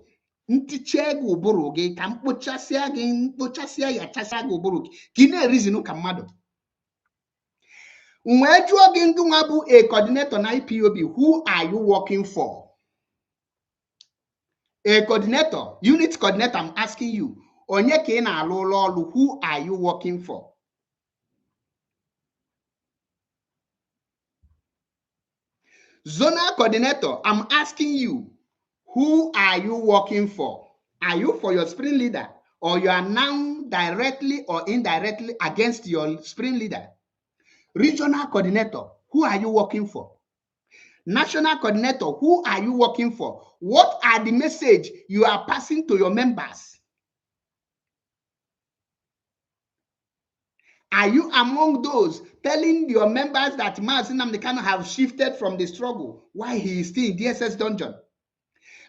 Ntichee gị ụbụrụ gị ka mkpochasịa ya chasịa gị ụbụrụ gị ka ị na-erizinu ka mmadụ. Wee jụọ gị ndị nwa bụ a coordinator na IPOB, who are you working for? A coordinator, unit coordinator, I'm asking you. Onye ka ị na-alụ ụlọ ọrụ, who are you working for? Zonal coordinator, I'm asking you, who are you working for? Are you for your spring leader, or you are now directly or indirectly against your spring leader? Regional coordinator, who are you working for? National coordinator, who are you working for? What are the message you are passing to your members? Are you among those telling your members that Mazi Nnamdi Kanu have shifted from the struggle while he is still in DSS dungeon?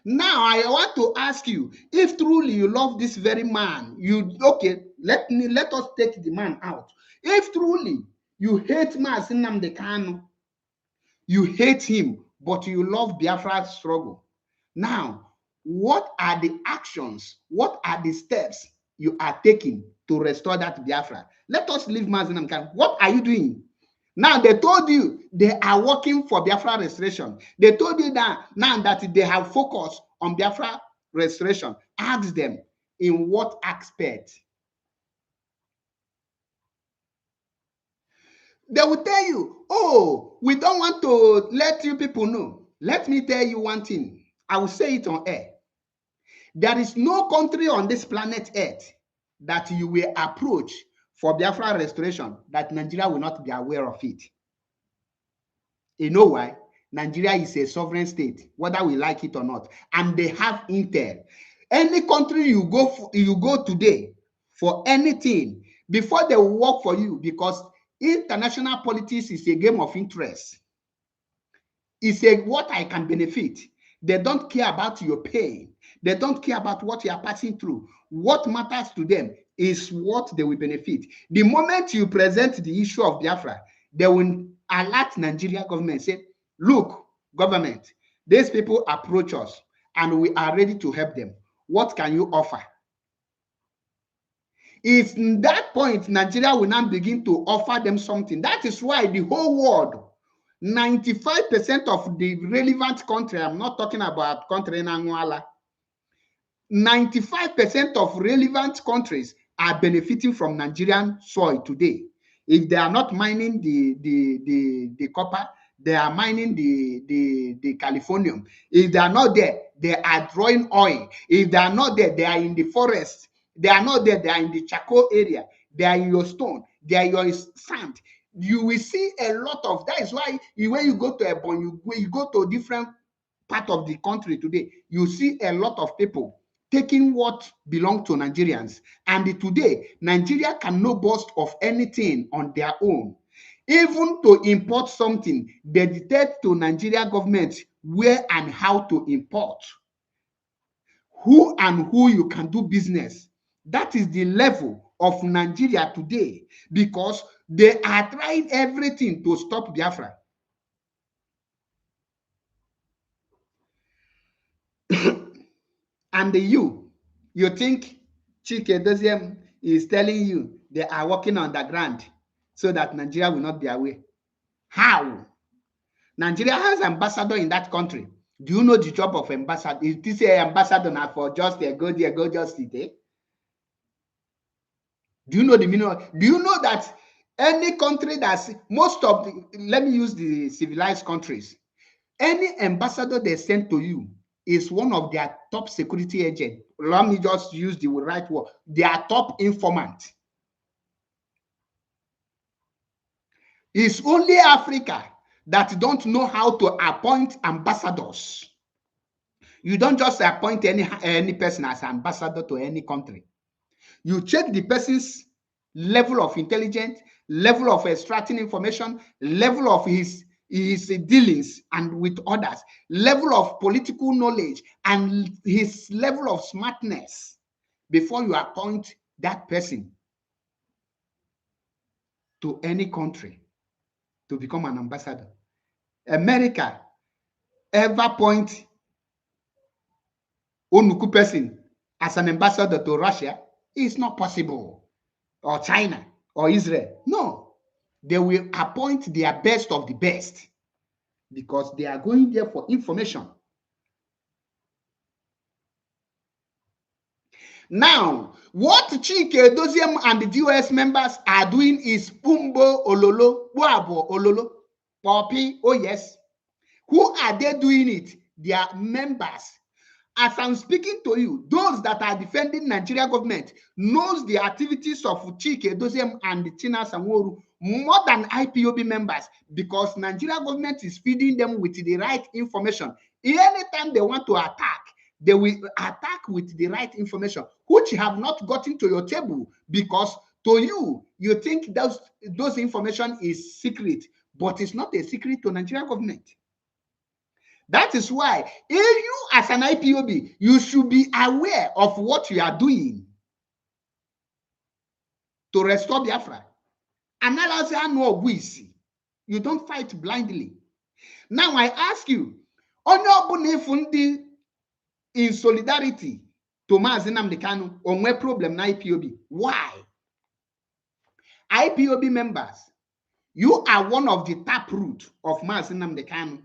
Now, I want to ask you, if truly you love this very man, let us take the man out. If truly you hate Mazi Nnamdi Kanu, you hate him, but you love Biafra's struggle. Now, what are the actions? What are the steps you are taking to restore that Biafra? Let us leave Mazi Nnamdi Kanu. What are you doing? Now, they told you they are working for Biafra restoration. They told you that now that they have focused on Biafra restoration. Ask them, in what aspect? They will tell you, oh, we don't want to let you people know. Let me tell you one thing. I will say it on air. There is no country on this planet Earth that you will approach for Biafra restoration that Nigeria will not be aware of it. You know why? Nigeria is a sovereign state, whether we like it or not, and they have intel. Any country you go today for anything, before they will work for you, because international politics is a game of interest. It's what I can benefit. They don't care about your pain. They don't care about what you are passing through. What matters to them is what they will benefit. The moment you present the issue of Biafra, they will alert Nigeria government, say, look, government, these people approach us and we are ready to help them. What can you offer? It's in that point Nigeria will now begin to offer them something. That is why the whole world, 95% of the relevant country, I'm not talking about country in Anguala, 95% of relevant countries are benefiting from Nigerian soil today. If they are not mining the copper, they are mining the Californium. If they are not there, they are drawing oil. If they are not there, they are in the forest. They are not there, they are in the charcoal area. They are in your stone. They are your sand. You will see a lot of that. Is why when you go to Ebon, you go to different part of the country today, you see a lot of people taking what belongs to Nigerians. And today, Nigeria cannot boast of anything on their own. Even to import something, they dictate to Nigeria government where and how to import, who and who you can do business. That is the level of Nigeria today, because they are trying everything to stop Biafra. And you think Chike Doziem is telling you they are working underground so that Nigeria will not be aware? How? Nigeria has ambassador in that country. Do you know the job of ambassador? Is this a ambassador now for just go there, go just sit there? Do you know the meaning? Do you know that any country that's most of the, let me use the civilized countries, any ambassador they send to you is one of their top security agents. Let me just use the right word. Their top informant. It's only Africa that don't know how to appoint ambassadors. You don't just appoint any person as ambassador to any country. You check the person's level of intelligence, level of extracting information, level of his dealings and with others, level of political knowledge, and his level of smartness before you appoint that person to any country to become an ambassador. America ever appoint Onuku person as an ambassador to Russia? It's not possible. Or China or Israel. No. They will appoint their best of the best because they are going there for information. Now, what Chike Doziem and the DOS members are doing is Pumbo Ololo, Boabo Ololo, Poppy, oh yes. Who are they doing it? They are members. As I'm speaking to you, those that are defending Nigeria government knows the activities of Chike Doziem and China Sanworu more than IPOB members, because Nigeria government is feeding them with the right information. Anytime they want to attack, they will attack with the right information, which have not gotten to your table, because to you, you think those information is secret, but it's not a secret to Nigeria government. That is why, if you as an IPOB, you should be aware of what you are doing to restore Biafra. You don't fight blindly. Now I ask you, in solidarity to Mazi Nnamdi Kanu, on what problem na IPOB? Why? IPOB members, you are one of the taproot of Mazi Nnamdi Kanu.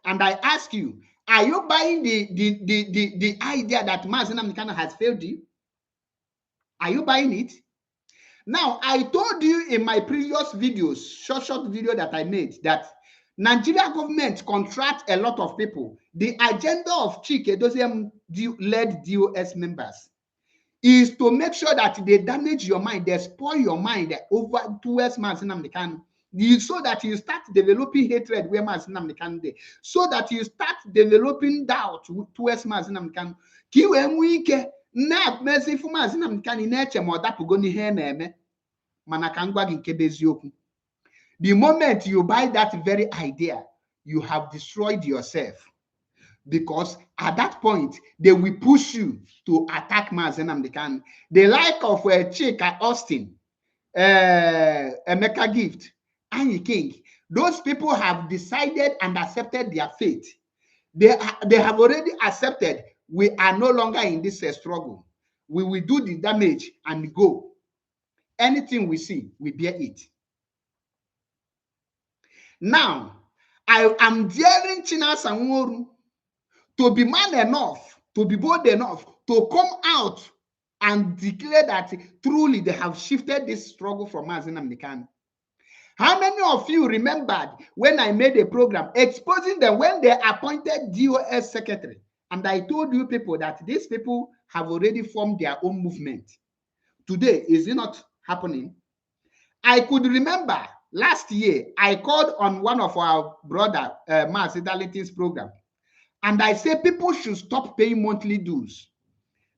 And I ask you, are you buying the idea that Mazi Nnamdi Kanu has failed you? Are you buying it? Now, I told you in my previous videos, short video that I made, that Nigeria government contract a lot of people. The agenda of Chike Doziem-led DOS members is to make sure that they damage your mind, they spoil your mind over towards Mazi Nnamdi Kanu, so that you start developing hatred where Mazi Nnamdi Kanu dey, so that you start developing doubt towards Mazi Nnamdi Kanu. Ka I wee nwee ike na-emezi ifu Mazi Nnamdi Kanu na-eche ma ọ dapụgo n'ihe na-eme, mana ka ngwa gị nke bụ eziokwu. The moment you buy that very idea, you have destroyed yourself. because at that point, they will push you to attack Mazi Nnamdi Kanu. The like of Chika Austin, Emeka Gift, Annie King, those people have decided and accepted their fate. They have already accepted we are no longer in this struggle. We will do the damage and go. Anything we see, we bear it. Now, I am daring Chinasa Nworu to be man enough, to be bold enough, to come out and declare that truly they have shifted this struggle from Mazi Nnamdi Kanu. How many of you remembered when I made a program exposing them when they appointed DOS secretary? And I told you people that these people have already formed their own movement. Today, is it not happening? I could remember last year, I called on one of our brother, Mazi Dalitin's program. And I say people should stop paying monthly dues.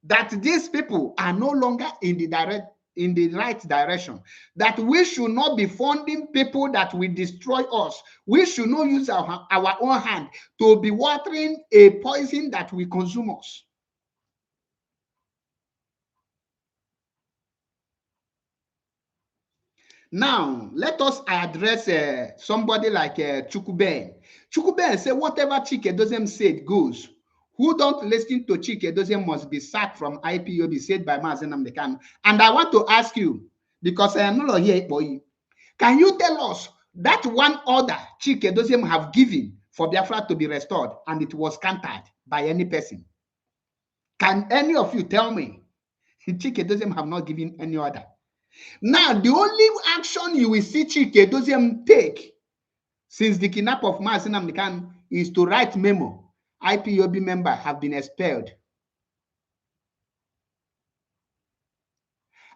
That these people are no longer in the right direction. That we should not be funding people that will destroy us. We should not use our own hand to be watering a poison that will consume us. Now, let us address somebody like Chukwuben. Chukwuben say whatever Chike said goes. Who don't listen to Chike must be sacked from IPOB, said by Mazi Nnamdi Kanu. And I want to ask you, because I am not here for you, can you tell us that one order Chike have given for Biafra to be restored and it was countered by any person? Can any of you tell me Chike have not given any order? Now, the only action you will see Chike take since the kidnap of Mazi Nnamdi Kanu is to write memo. IPOB member have been expelled.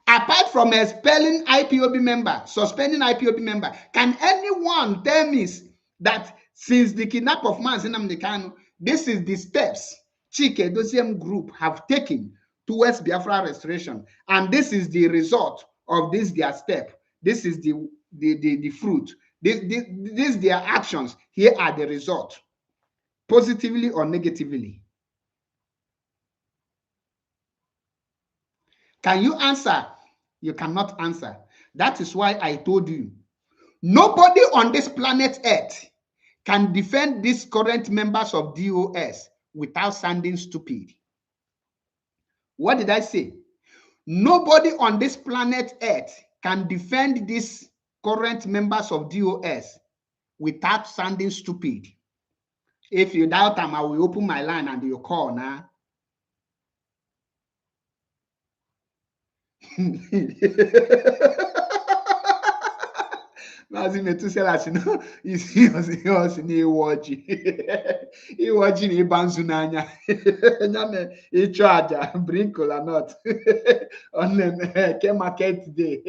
Apart from expelling IPOB member, suspending IPOB member, can anyone tell me that since the kidnap of Mazi Nnamdi Kanu, this is the steps Chike group have taken towards Biafra restoration, and this is the result of this their step. This is the fruit. This their actions. Here are the results, positively or negatively. Can you answer? You cannot answer. That is why I told you, nobody on this planet Earth can defend these current members of DOS without sounding stupid. What did I say? Nobody on this planet Earth can defend these current members of DOS without sounding stupid. If you doubt them, I will open my line and you call now. Mazi Metusela, he was in a watch. He watching a banzunanya. He charge brinkle or not on the market day.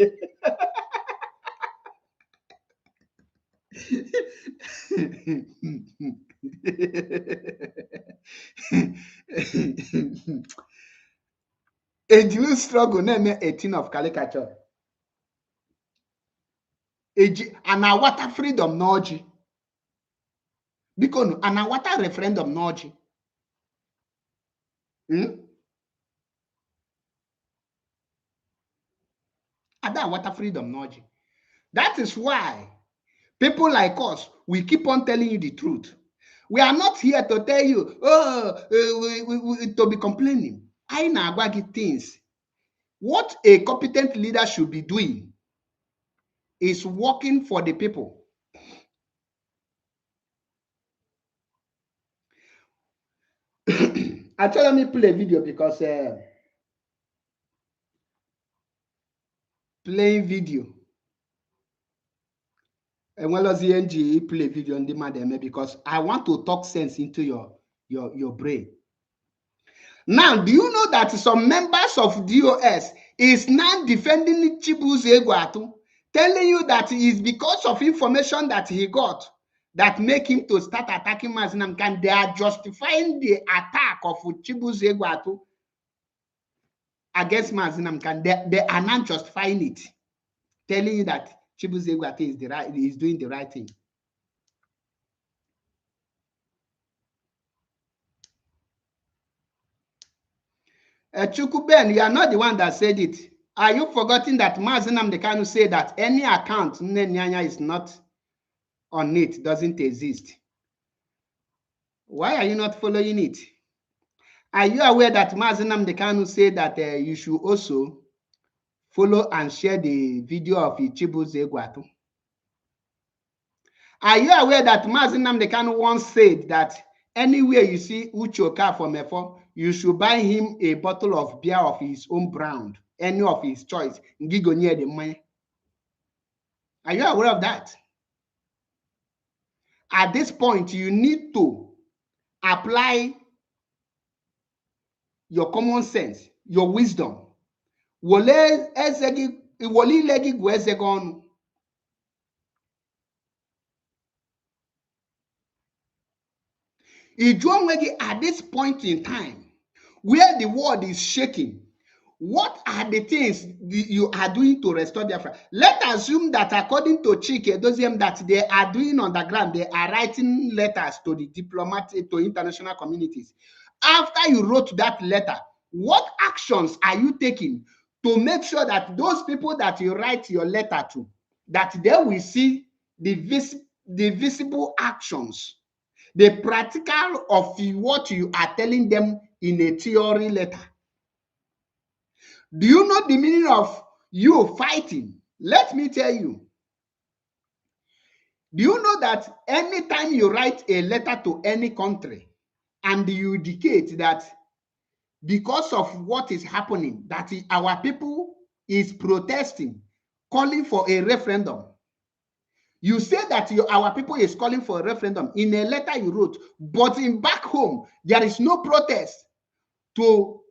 A Jew struggle, name 18 of caricature. And a water freedom noji. Because and a water referendum noji. Ada water freedom noji. That is why people like us, we keep on telling you the truth. We are not here to tell you, to be complaining. I know things. What a competent leader should be doing is working for the people. Actually, let me play a video because playing video. And well as the NG play video on demand because I want to talk sense into your brain. Now, do you know that some members of DOS is now defending Chibueze Egwuatu, telling you that it is because of information that he got that make him to start attacking Mazi Nnamdi Kanu? They are justifying the attack of Chibueze Egwuatu against Mazi Nnamdi Kanu. They are not justifying it, telling you that Chibueze Egwuatu is doing the right thing. Chukuben, you are not the one that said it. Are you forgetting that Mazi Nnamdi Kanu said that any account Nyanya is not on it, doesn't exist? Why are you not following it? Are you aware that Mazi Nnamdi Kanu said that you should also follow and share the video of Ichibuze Gwatu? Are you aware that Mazi Nnamdi Kanu once said that anywhere you see Uchoka from Efo, you should buy him a bottle of beer of his own brand, any of his choice? Are you aware of that? At this point, you need to apply your common sense, your wisdom. At this point in time, where the world is shaking, what are the things you are doing to restore Biafra? Let's assume that according to Chike Doziem, that they are doing on the ground, they are writing letters to the diplomatic, to international communities. After you wrote that letter, what actions are you taking to make sure that those people that you write your letter to, that they will see the visible actions, the practical of what you are telling them in a theory letter? Do you know the meaning of you fighting? Let me tell you. Do you know that anytime you write a letter to any country and you indicate that because of what is happening, that our people is protesting, calling for a referendum, you say that our people is calling for a referendum in a letter you wrote, but in back home, there is no protest to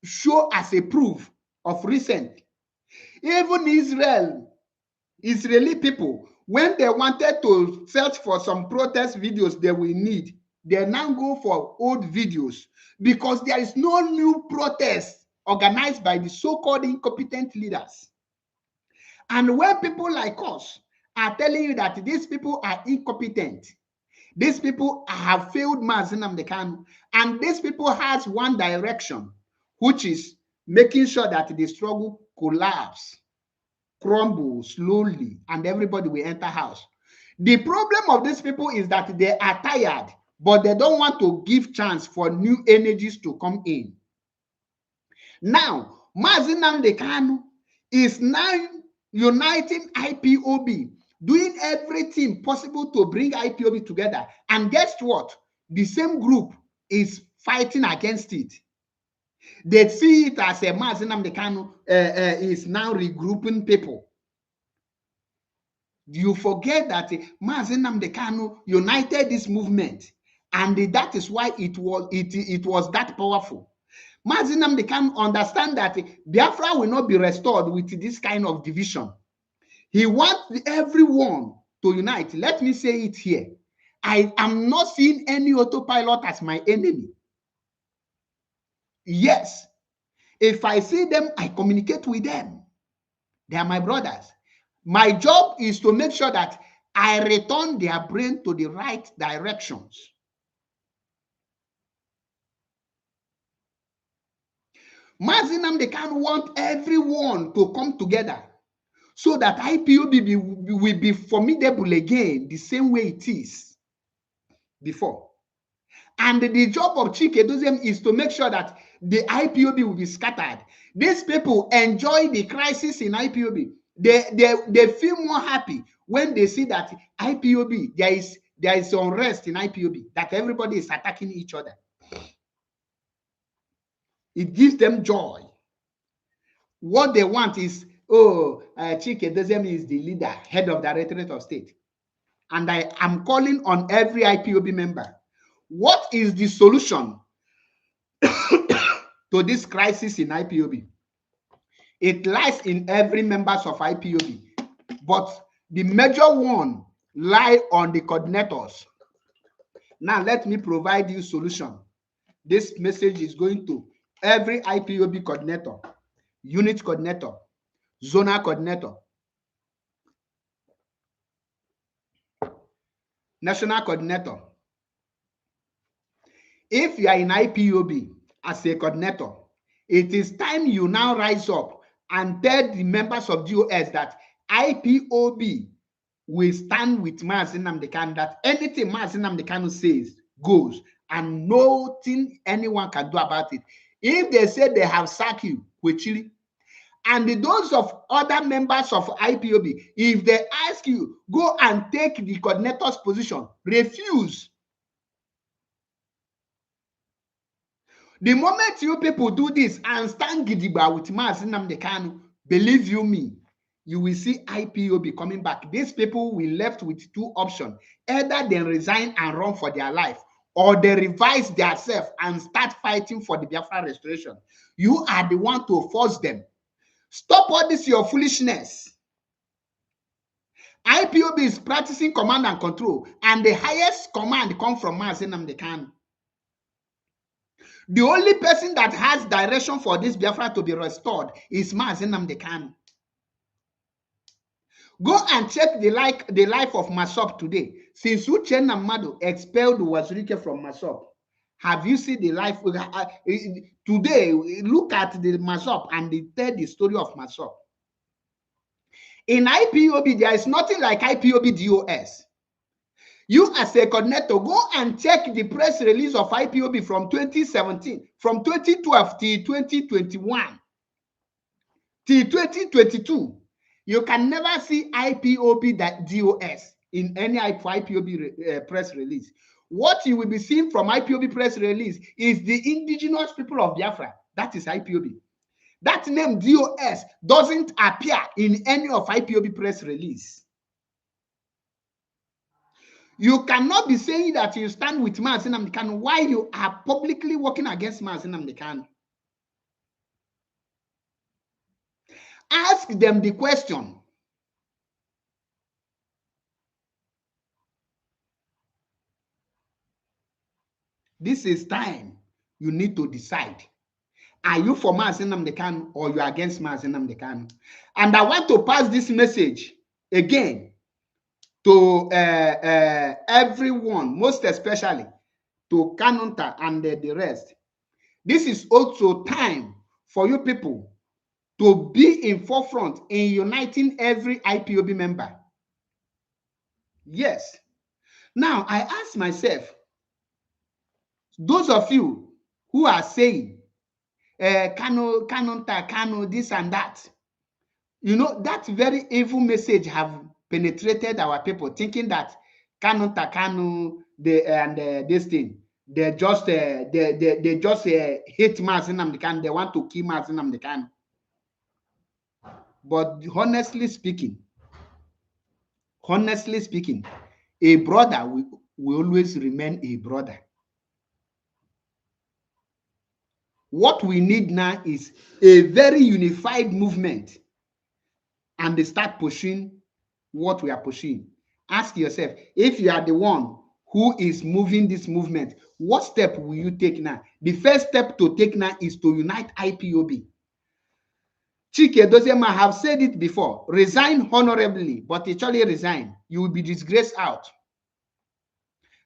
show as a proof of recent. Even Israeli people, when they wanted to search for some protest videos they will need, they now go for old videos because there is no new protest organized by the so-called incompetent leaders. And when people like us are telling you that these people are incompetent, these people have failed Mazi Nnamdi Kanu, and these people has one direction, which is making sure that the struggle collapse, crumble slowly, and everybody will enter house. The problem of these people is that they are tired, but they don't want to give chance for new energies to come in. Now, Mazi Nnamdi Kanu is now uniting IPOB, doing everything possible to bring IPOB together. And guess what? The same group is fighting against it. They see it as a Mazi Nnamdi Kanu is now regrouping people. You forget that Mazi Nnamdi Kanu united this movement, and that is why it was that powerful. Mazi Nnamdi Kanu understand that Biafra will not be restored with this kind of division. He wants everyone to unite. Let me say it here. I am not seeing any autopilot as my enemy. Yes, if I see them, I communicate with them. They are my brothers. My job is to make sure that I return their brain to the right directions. Mazi Nnamdi Kanu want everyone to come together so that IPOB will be formidable again, the same way it is before. And the job of Chike Doziem is to make sure that the IPOB will be scattered. These people enjoy the crisis in IPOB. They feel more happy when they see that IPOB, there is unrest in IPOB, that everybody is attacking each other. It gives them joy. What they want is, Chike Doziem is the leader, head of the Directorate of State. And I am calling on every IPOB member. What is the solution to this crisis in IPOB? It lies in every members of IPOB, but the major one lie on the coordinators. Now let me provide you solution. This message is going to every IPOB coordinator, unit coordinator, zonal coordinator, national coordinator. If you are in IPOB as a coordinator, It is time you now rise up and tell the members of DOS that IPOB will stand with Mazi Nnamdi Kanu, that anything Mazi Nnamdi Kanu says goes, and nothing anyone can do about it. If they say they have sacked you, Kwechili, and those of other members of IPOB, if they ask you, go and take the coordinator's position, refuse. The moment you people do this and stand gidigba with Mazi Nnamdi Kanu, believe you me, you will see IPOB coming back. These people will left with two options. Either they resign and run for their life, or they revise themselves and start fighting for the Biafra restoration. You are the one to force them. Stop all this your foolishness. IPOB is practicing command and control, and the highest command comes from Mazi Nnamdi Kanu. The only person that has direction for this Biafra to be restored is Mazi Nnamdi Kanu. Go and check the life of Masop today. Since Uchenna Mmadụ expelled Wazirike from Masop, have you seen the life? Today, look at the Masop and tell the story of Masop. In IPOB, there is nothing like IPOB DOS. You as a coordinator, go and check the press release of IPOB from 2017, from 2012 till 2021, till 2022. You can never see IPOB DOS in any IPOB press release. What you will be seeing from IPOB press release is the indigenous people of Biafra. That is IPOB. That name DOS doesn't appear in any of IPOB press release. You cannot be saying that you stand with Mazi Nnamdi Kanu while you are publicly working against Mazi Nnamdi Kanu. Ask them the question. This is time you need to decide. Are you for Mazi Nnamdi Kanu or you are against Mazi Nnamdi Kanu? And I want to pass this message again to everyone, most especially to Kanunta and the rest. This is also time for you people to be in forefront in uniting every IPOB member. Yes. Now, I ask myself, those of you who are saying, Kanunta, Kanu, this and that, you know, that very evil message have penetrated our people, thinking that Kanunta, Kanu, this thing, they just hate Mazi Nnamdi Kanu. They want to kill Mazi Nnamdi Kanu. But honestly speaking, a brother will always remain a brother. What we need now is a very unified movement, and they start pushing what we are pushing. Ask yourself, if you are the one who is moving this movement, what step will you take now? The first step to take now is to unite IPOB. Chike Dozema have said it before, resign honorably, but actually resign. You will be disgraced out.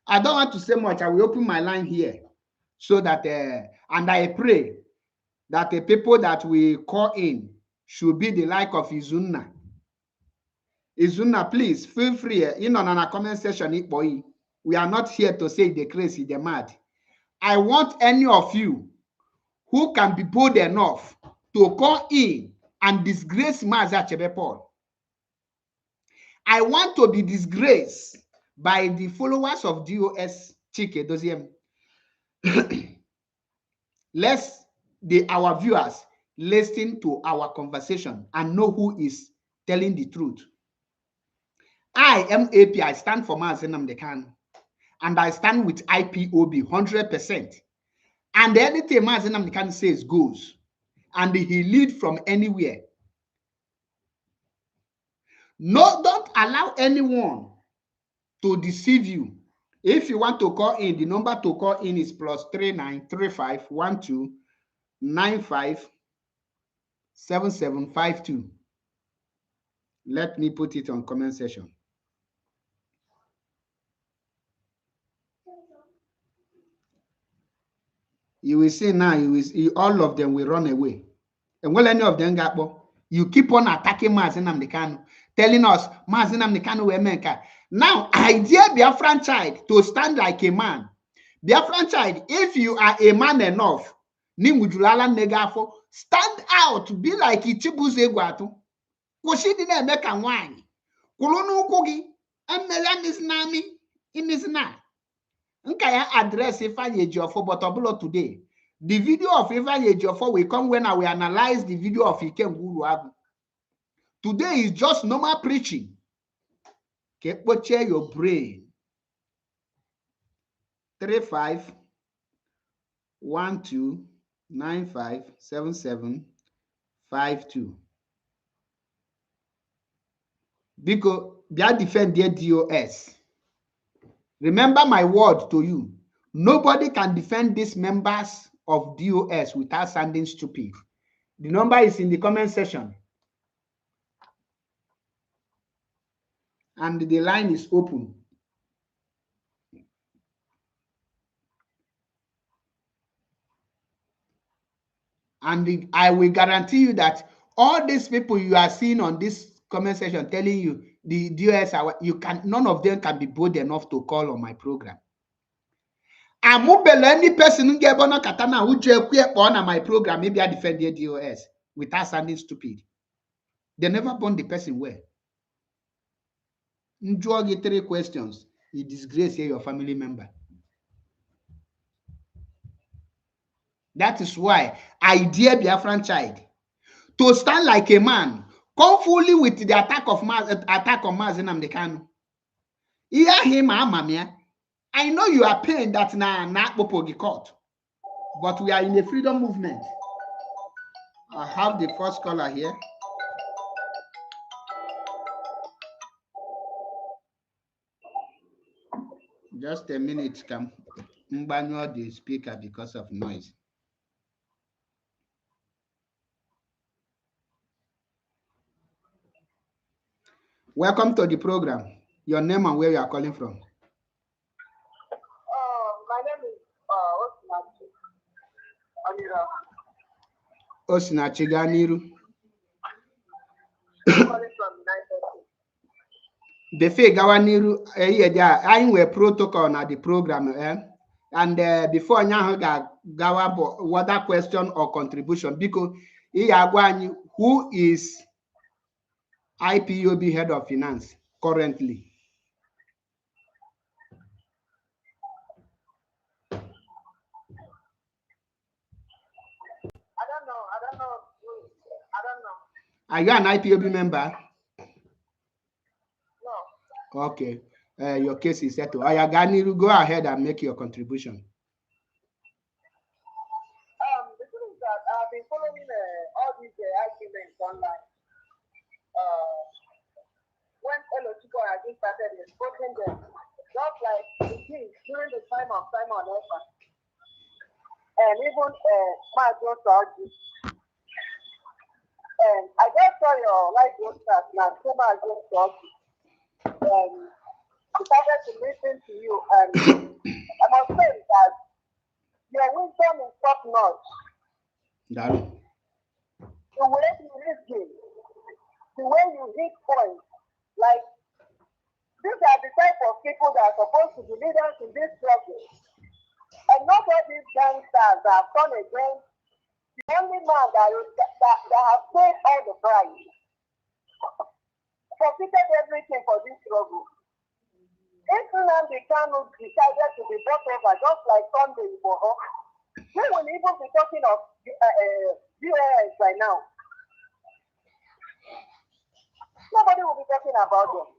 I don't want to say much. I will open my line here so that, and I pray that the people that we call in should be the like of Izunna. Izunna, please feel free. In on our comment section, we are not here to say the crazy, the mad. I want any of you who can be bold enough to call in and disgrace Mazi Achebe. I want to be disgraced by the followers of DOS Chike Doziem. Let's our viewers listen to our conversation and know who is telling the truth. I am AP. I stand for Mazi Nnamdi Kanu, and I stand with IPOB 100%. And anything Mazi Nnamdi Kanu says goes, and he lead from anywhere. No, don't allow anyone to deceive you. If you want to call in, the number to call in is +39 35 12 95 7752. Let me put it on comment section. You will see now, all of them will run away. And will any of them get up? You keep on attacking Mazi Nnamdi Kanu, telling us Mazi Nnamdi Kanu will make it. Now, idea Biafran child to stand like a man. Biafran child, if you are a man enough, Nimujulala Negafo, stand out, be like Ichibuze Guatu. Kushidi na emeka nwanyị. Kwulu n'ụkwụ gị, emela misinami, imisina. Nka ya address Ifeanyi Ejiofor, but obulo today. The video of Ifeanyi Ejiofor will come when I will analyze the video of Ikem Guruagu. Today is just normal preaching. Kepoche your brain. 35 12 95 77 52. Because they defend their DOS. Remember my word to you. Nobody can defend these members of DOS without sounding stupid. The number is in the comment section. And the line is open. And I will guarantee you that all these people you are seeing on this comment section telling you the DOS, none of them can be bold enough to call on my program. Amubele any person who get bona katana who on my program, maybe I defend the DOS without sounding stupid. They never born the person well. Njogi 3 questions. You disgrace your family member. That is why I dare Biafran child to stand like a man, come fully with the attack on Mazi Nnamdi Kanu. Hear him, mamia. I know you are pained that na popogi court, but we are in a freedom movement. I have the first caller here. Just a minute, come. Mbanywa the speaker because of noise. Welcome to the program. Your name and where you are calling from. My name is Osinachi Ganiru. calling from Before Gawaniru, I were protocol at the program, and before Nyahoga Gawa, whether question or contribution, because who is IPOB head of finance currently? I don't know. Are you an IPOB member? No. Okay. Your case is settled. Ayaganiru, go ahead and make your contribution. The thing is that I've been following all these arguments online. When Elo Chico again started exposing them, just like during the time of Simon Efa, and even Mazi Nnamdi. And I just saw your live broadcast now, Mazi Nnamdi. Decided to listen to you, and I must say that your wisdom is top notch. The way you listen, the way you hit points, like these are the type of people that are supposed to be leaders in this struggle. And not all these gangsters that have gone against the only man that have paid all the price, forfeited everything for this struggle. If Nnamdi Kanu decided to be brought over just like Sunday before, we will even be talking of UAS right now. Nobody will be talking about them.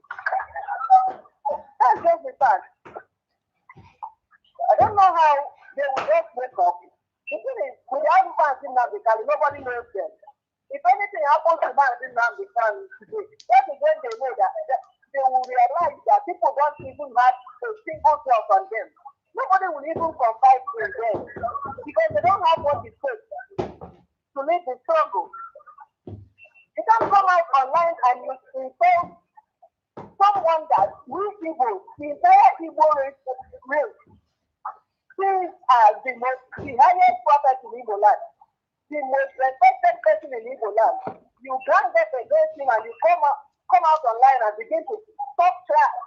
That's just the fact. I don't know how they will just wake up. The thing is, without Mazi Nnamdi Kanu, nobody knows them. If anything happens to Mazi Nnamdi Kanu today, that's when they know that they will realize that people don't even have a single job on them. Nobody will even confide in them because they don't have what it takes to lead the struggle. You can't come out online and you insult someone that we people, the entire Igbo race, sees as the most the highest prophet in Igbo land, the most respected person in Igbo land, you gang up against him and you come out online and begin to talk trash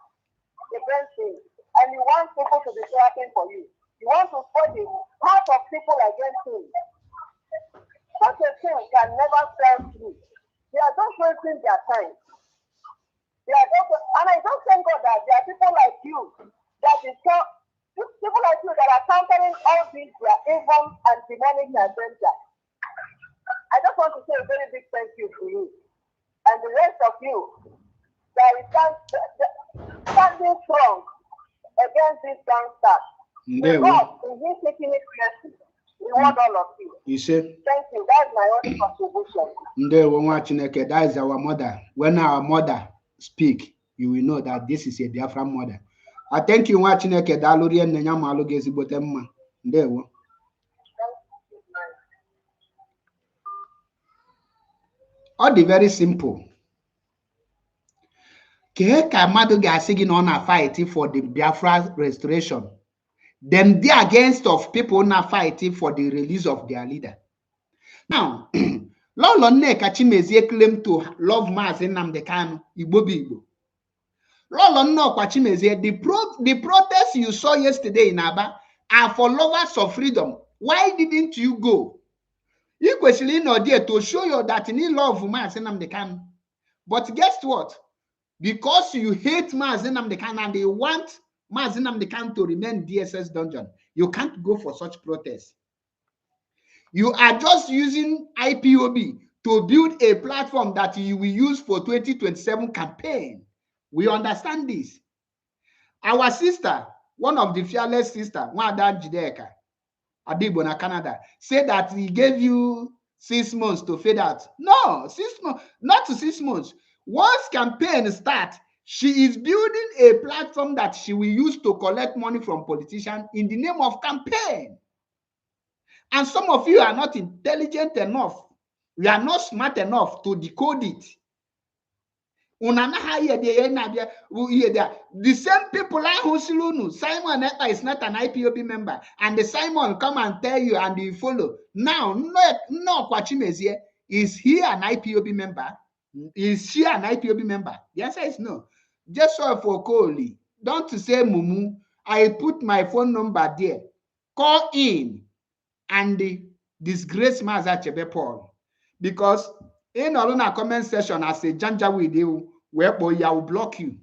against him, and you want people to be clapping for you. You want to spoil the heart of people against him. Such a thing can never sell through. They are just wasting their time. They are just, and I don't thank God that there are people like you that is people like you that are countering all these their evil and demonic agenda. I just want to say a very big thank you to you and the rest of you that is standing strong against this gangster. God, in His infinite mercy, reward all of you. You say, thank you. That's my only contribution. That is our mother. When our mother speak, you will know that this is a Biafran mother. I thank you, Chineke. Daluri and Nyamalu Gezibotemma. Ndewo. All the very simple. Keheka madu ga-asigi na na fight for the Biafra restoration. Them they against of people na fighting for the release of their leader. Now, Lolo Nneka Chimezie claim to love Mazi Nnamdi Kanu, Igbo Igbo. Lolo Nneka Chimezie, the protests you saw yesterday in Aba are for lovers of freedom. Why didn't you go? You question no there to show you that you love Mazi Nnamdi Kanu. But guess what? Because you hate Mazi Nnamdi Kanu and they want Mazi Nnamdi Kanu to remain DSS dungeon, you can't go for such protests. You are just using IPOB to build a platform that you will use for 2027 campaign. We understand this. Our sister, one of the fearless sister, Wada Jideka, Adibona, Canada, said that he gave you 6 months to fade out. No, 6 months, not to 6 months. Once campaign starts, she is building a platform that she will use to collect money from politicians in the name of campaign. And some of you are not intelligent enough. You are not smart enough to decode it. The same people who Simon is not an IPOB member, and the Simon come and tell you and you follow. Now, no Kwachimezie, is he an IPOB member? Is she an IPOB member? The answer is no. Just so for Kohli, don't say Mumu. I put my phone number there. Call in and disgrace Maza Chebe Paul. Because in a comment section, I say Janja with you, where boy I will block you.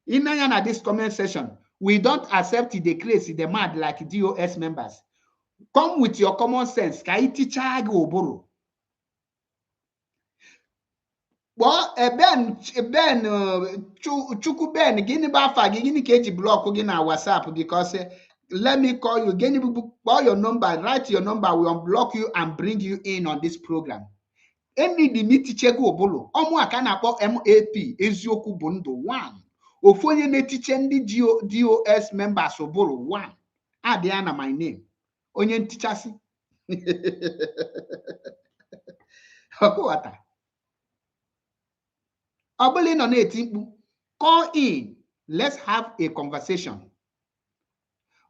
In this comment section, we don't accept the crazy, the mad like DOS members. Come with your common sense. Kaiti chag oboro. Well, Ben, Chuku Ben, Guinea Bafa, Guinea Keji block again our WhatsApp because let me call you, Guinea call your number, write your number, we unblock you and bring you in on this program. Any the meet check obolo, Omo akana po MAP, Ezioku Bondo 1. Ofonye ne teacher DOS members obolo 1. Diana my name. Onye teacher. Okowata. Call in. Let's have a conversation.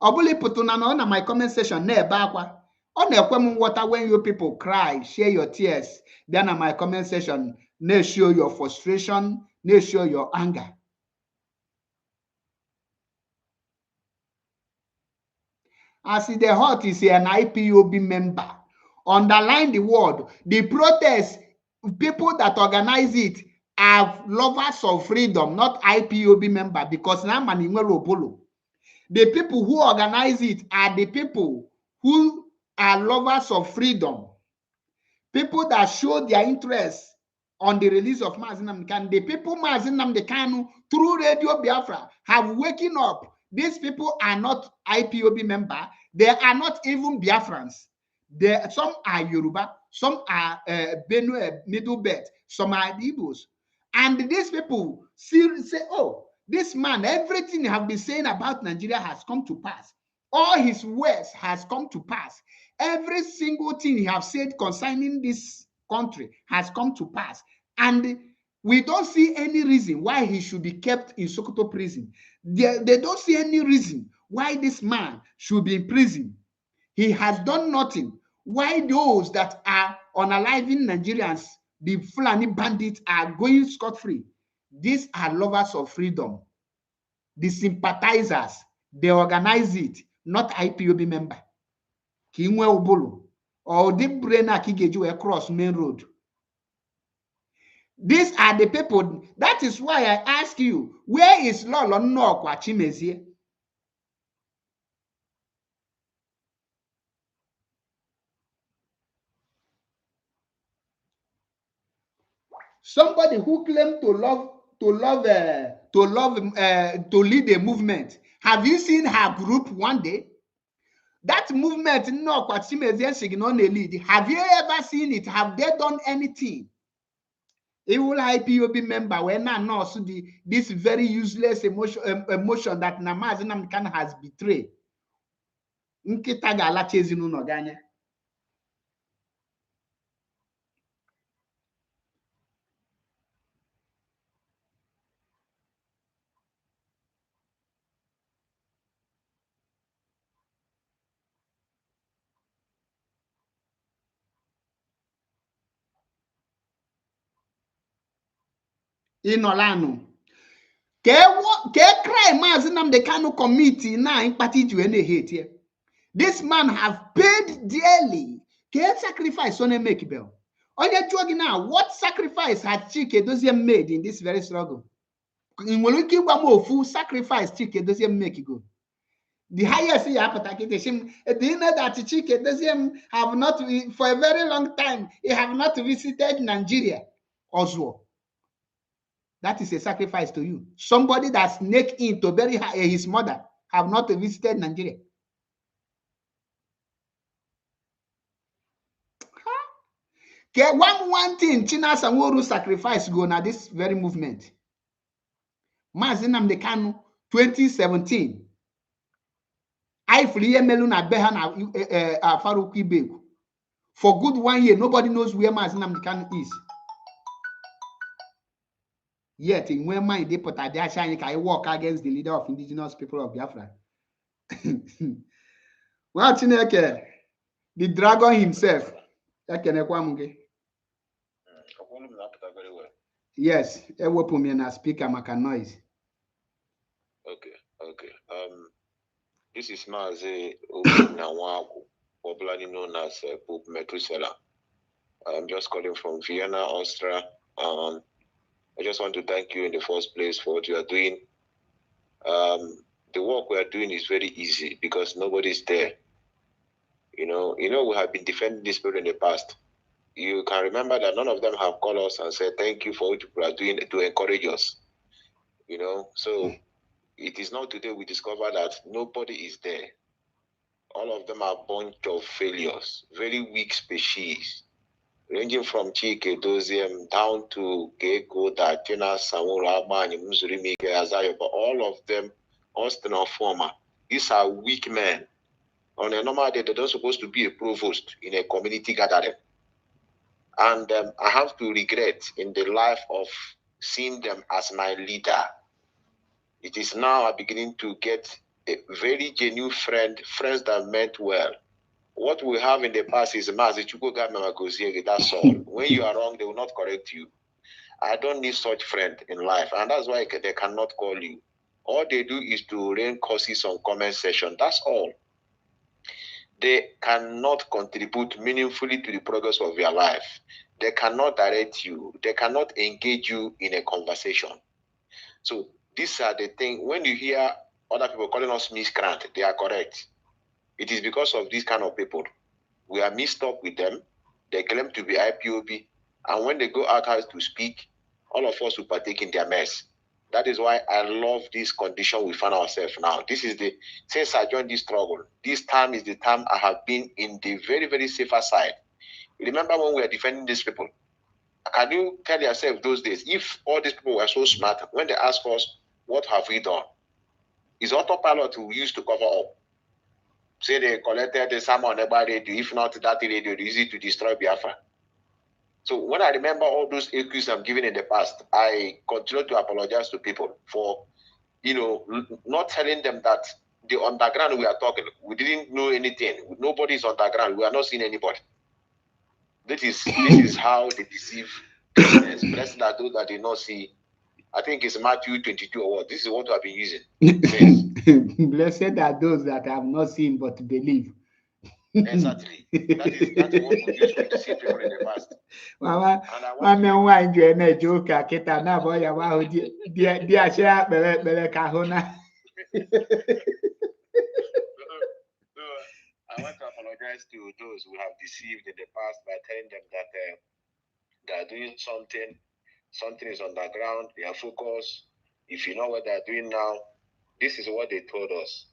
Obuli putuna na my comment section na ebe akwa. Ọ na-ekwe m water when you people cry, share your tears. Then on my comment section, na show your frustration, na show your anger. As the heart is an IPOB member. Underline the word. The protest, people that organize it are lovers of freedom, not IPOB member, because now the people who organize it are the people who are lovers of freedom. People that show their interest on the release of Mazi Nnamdi Kanu. The people Mazi Nnamdi Kanu through Radio Biafra have waken up. These people are not IPOB member. They are not even Biafrans. Some are Yoruba, some are Benue, Middle Belt, some are Igbos. And these people still say, oh, this man, everything he has been saying about Nigeria has come to pass. All his words has come to pass. Every single thing he has said concerning this country has come to pass. And we don't see any reason why he should be kept in Sokoto prison. They don't see any reason why this man should be in prison. He has done nothing. Why those that are unaliving Nigerians, the Fulani bandits, are going scot-free? These are lovers of freedom. The sympathizers, they organize it, not IPOB member. Kinwe Ubulu or the brainer Kigeju across main road. These are the people. That is why I ask you, where is Lolo Nokwa Chimezie? Somebody who claimed to lead a movement. Have you seen her group one day? That movement, no, lead. Have you ever seen it? Have they done anything? Evil IPOB member, when I know this very useless emotion that Mazi Nnamdi Kanu has betrayed. Nkita ga-alacha ezinụlọ gị anya. Inolanu. Ke cry Mazi Nnamdi Kanu committee na empathy to any hate here. This man have paid dearly. Ke sacrifice on a make bell. Onye chuogi now, what sacrifice had Chike Dozie made in this very struggle? In Moluki Wamofu, sacrifice Chike Dozie make go. The highest do you know that Chike Dozie have not, for a very long time, he have not visited Nigeria also. That is a sacrifice to you. Somebody that snake in to bury his mother have not visited Nigeria. Okay, one thing China Sanworu sacrifice go na this very movement. Mazi Nnamdi Kanu 2017. I flee Melu na beha na Farouk Ibeku. For good 1 year, nobody knows where Mazi Nnamdi Kanu is. Yet, in where mind they put a dash and I walk against the leader of indigenous people of Biafra. Well, Chineke, the dragon himself. Yes, a weapon and speaker make a noise. Okay. This is Mazi Nnamdi, popularly known as Pope Methuselah. I'm just calling from Vienna, Austria. I just want to thank you in the first place for what you are doing. The work we are doing is very easy because nobody is there. You know, we have been defending this spirit in the past. You can remember that none of them have called us and said thank you for what you are doing to encourage us. You know, so it is not today we discover that nobody is there. All of them are a bunch of failures, very weak species, ranging from Chike Doziem down to Geko, Dachina, Samura, Abani, Muzuri, Mike, Azayo, but all of them, Austin or former, these are weak men. On a normal day, they're not supposed to be a provost in a community gathering. And I have to regret in the life of seeing them as my leader. It is now I'm beginning to get a very genuine friends that meant well. What we have in the past is that's all. When you are wrong, they will not correct you. I don't need such friend in life, and that's why they cannot call you. All they do is to rain curses on comment section. That's all. They cannot contribute meaningfully to the progress of your life. They cannot direct you. They cannot engage you in a conversation. So these are the things. When you hear other people calling us miscreant, they are correct. It is because of these kind of people. We are mixed up with them. They claim to be IPOB. And when they go out to speak, all of us will partake in their mess. That is why I love this condition we find ourselves now. Since I joined this struggle, this time is the time I have been in the very, very safer side. Remember when we were defending these people? Can you tell yourself those days, if all these people were so smart, when they ask us, what have we done? It's autopilot we used to cover up. Say they collected the sum on the radio, if not that radio, it's easy to destroy Biafra. So when I remember all those accused I'm given in the past, I continue to apologize to people for, not telling them that the underground we are talking, we didn't know anything. Nobody's underground. We are not seeing anybody. This is how they deceive Christians. Blessed are those that did not see. I think it's Matthew 22 or what. This is what we have been using. Blessed are those that have not seen but believe. Exactly. That is what we used to deceive people in the past. Mama, why enjoy a joke? Kita na boy, wow, dia share bele kahona. I want to apologize to those who have deceived in the past by telling them that they are doing something. Something is underground. They are focused. If you know what they are doing now, this is what they told us.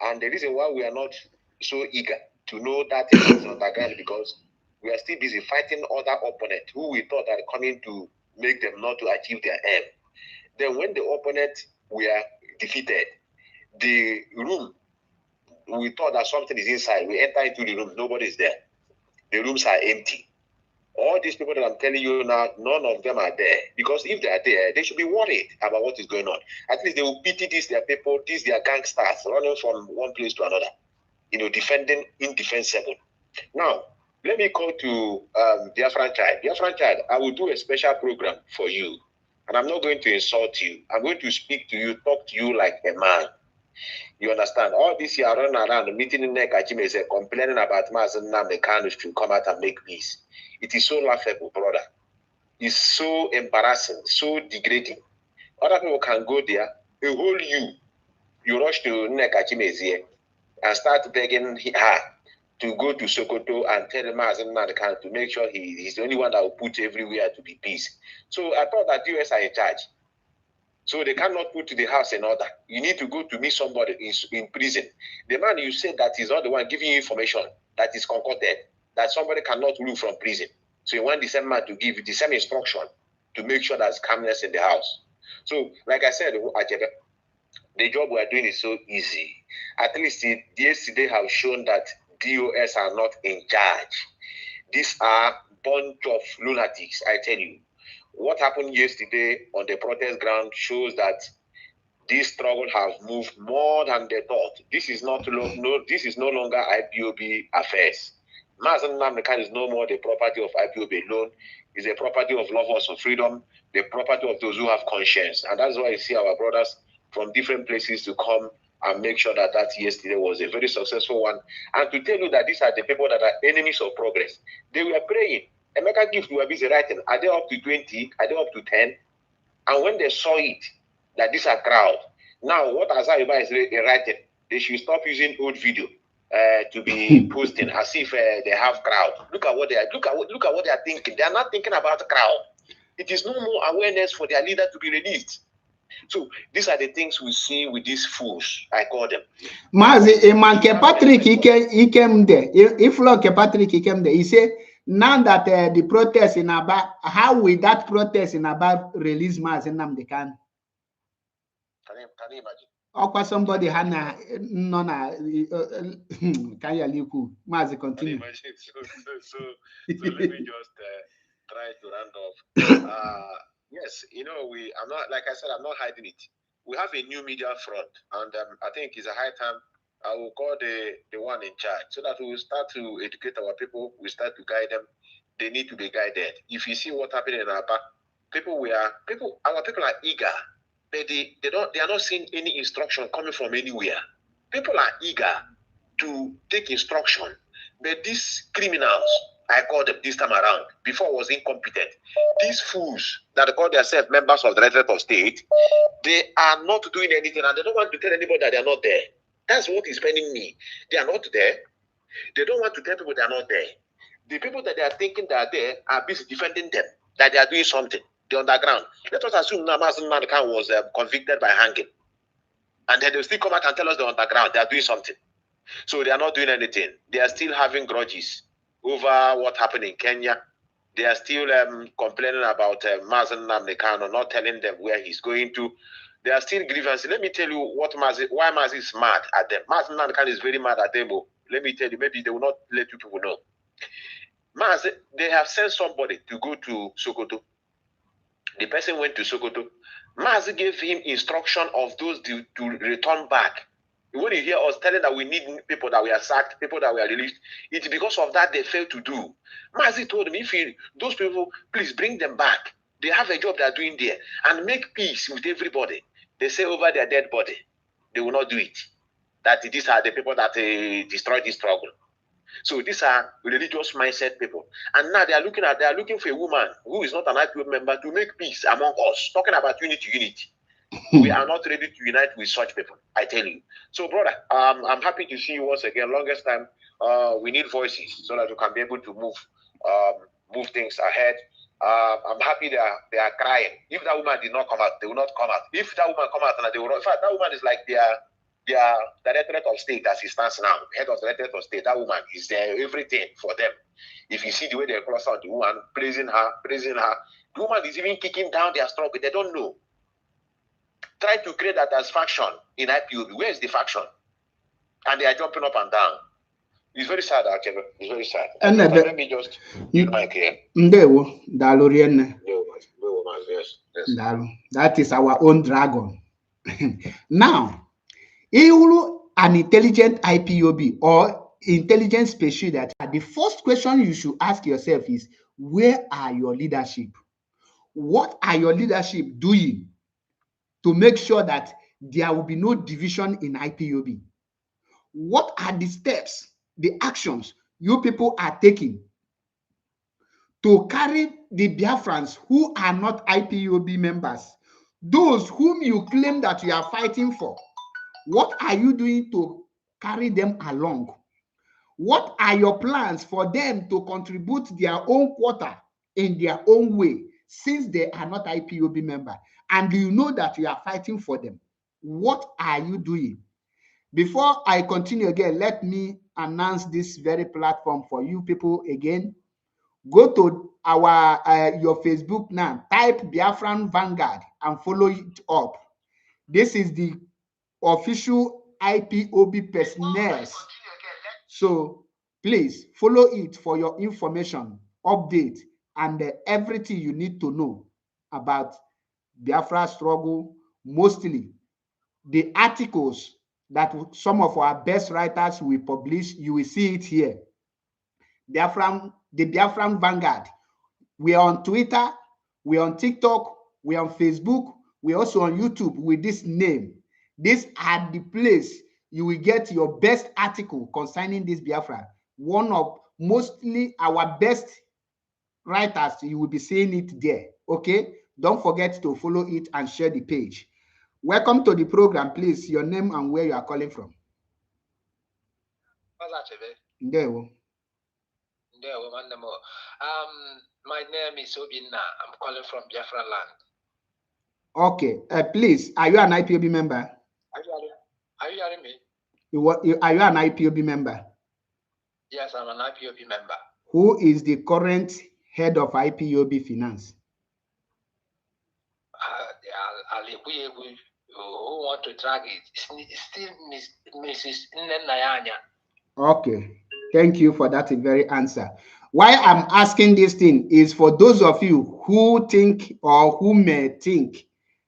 And the reason why we are not so eager to know that thing is underground because we are still busy fighting other opponents who we thought are coming to make them not to achieve their aim. Then when the opponents were defeated, the room, we thought that something is inside. We enter into the room, nobody is there. The rooms are empty. All these people that I'm telling you now, none of them are there. Because if they are there, they should be worried about what is going on. At least they will pity these their people, these their gangsters running from one place to another, defending indefensible. Now, let me go to their franchise. Their franchise, I will do a special program for you. And I'm not going to insult you. I'm going to speak to you, talk to you like a man. You understand? All this year running around, meeting in Nekajime, complaining about Mazi Nnamdi Kanu should come out and make peace. It is so laughable, brother. It's so embarrassing, so degrading. Other people can go there, a whole you rush to Nekajime and start begging her to go to Sokoto and tell Mazi Nnamdi Kanu to make sure he's the only one that will put everywhere to be peace. So I thought that US are in charge. So they cannot put the house in order. You need to go to meet somebody in prison. The man you said that is not the one giving you information that is concocted, that somebody cannot rule from prison. So you want the same man to give you the same instruction to make sure there's calmness in the house. So, like I said, the job we are doing is so easy. At least yesterday have shown that DOS are not in charge. These are a bunch of lunatics, I tell you. What happened yesterday on the protest ground shows that this struggle has moved more than they thought. This is no longer IPOB affairs. Mazi Nnamdi Kanu is no more the property of IPOB alone. It's the property of lovers of freedom, the property of those who have conscience. And that's why you see our brothers from different places to come and make sure that yesterday was a very successful one. And to tell you that these are the people that are enemies of progress. They were praying. Emeka Gift were busy writing, are they up to 20? Are they up to 10? And when they saw it, that these are crowd. Now, what Azariba is writing, they should stop using old video to be posting as if they have crowd. Look at what they are thinking. They are not thinking about the crowd. It is no more awareness for their leader to be released. So these are the things we see with these fools, I call them. Mazi, Manke Patrick, he came there. If Loke Patrick, he came there. He said, now that the protest in Aba, how will that protest in Aba release Mazi Nnamdi Kanu? Can you imagine? Or somebody had nona can you liku? Mazi, continue. So let me just try to round off. Yes, I'm not, like I said, I'm not hiding it. We have a new media front, and I think it's a high time I will call the one in charge so that we will start to educate our people. We start to guide them. They need to be guided. If you see what happened in our back, our people are eager, but they are not seeing any instruction coming from anywhere. People are eager to take instruction, but these criminals, I call them this time around, before was incompetent. These fools that call themselves members of the Directorate of State, they are not doing anything and they don't want to tell anybody that they are not there. That's what is paining me. They are not there. They don't want to tell people they are not there. The people that they are thinking they are there are busy defending them, that they are doing something. The underground. Let us assume Mazi Nnamdi Kanu was convicted by hanging. And then they'll still come out and tell us the underground, they are doing something. So they are not doing anything. They are still having grudges over what happened in Kenya. They are still complaining about Mazi Nnamdi Kanu, not telling them where he's going to. They are still grievances. Let me tell you why Mazi is mad at them. Mazi Nnamdi Kanu is very mad at them. Let me tell you, maybe they will not let you people know. Mazi, they have sent somebody to go to Sokoto. The person went to Sokoto. Mazi gave him instruction of those to return back When you hear us telling that we need people that we are sacked, people that we are released, it's because of that they failed to do. Mazi told me, those people, please bring them back. They have a job they are doing there and make peace with everybody. They say over their dead body, they will not do it. That these are the people that destroyed this struggle. So these are religious mindset people. And now they are looking for a woman who is not an IPOB member to make peace among us, talking about unity. We are not ready to unite with such people, I tell you. So, brother, I'm happy to see you once again. Longest time, we need voices so that we can be able to move things ahead. I'm happy they are crying. If that woman did not come out, they will not come out. If that woman come out, and they will not. In fact, that woman is like their directorate of state as he stands now, head of the directorate of state. That woman is there, everything for them. If you see the way they cross out the woman, praising her, the woman is even kicking down their struggle. They don't know. Try to create that as faction in IPOB. Where is the faction? And they are jumping up and down. It's very sad, actually. It's very sad. And let me just mic here. Ndewo, Dalorienne. Yes. That is our own dragon. Now, Iulu, an intelligent IPOB or intelligent species, that the first question you should ask yourself is, where are your leadership? What are your leadership doing to make sure that there will be no division in IPOB? What are the steps, the actions you people are taking to carry the Biafrans who are not IPOB members, those whom you claim that you are fighting for? What are you doing to carry them along? What are your plans for them to contribute their own quota in their own way, since they are not IPOB member? And you know that you are fighting for them. What are you doing? Before I continue again, let me announce this very platform for you people again. Go to our your Facebook now, type Biafran Vanguard and follow it up. This is the official IPOB personnel. So please follow it for your information, update, and everything you need to know about Biafra struggle. Mostly the articles that some of our best writers will publish, you will see it here. The Biafran Vanguard. We are on Twitter, we are on TikTok, we are on Facebook, we are also on YouTube with this name. These are the place you will get your best article concerning this Biafra. One of mostly our best writers, you will be seeing it there. Okay, don't forget to follow it and share the page. Welcome to the program. Please, your name and where you are calling from. Ndewo. My name is Obinna. I'm calling from Biafra land. Okay, please, are you an IPOB member? Are you hearing me? Are you an IPOB member? Yes, I'm an IPOB member. Who is the current head of IPOB finance? Who want to drag it? It's still Mrs. Nnenayanya. Okay, thank you for that very answer. Why I'm asking this thing is for those of you who think or who may think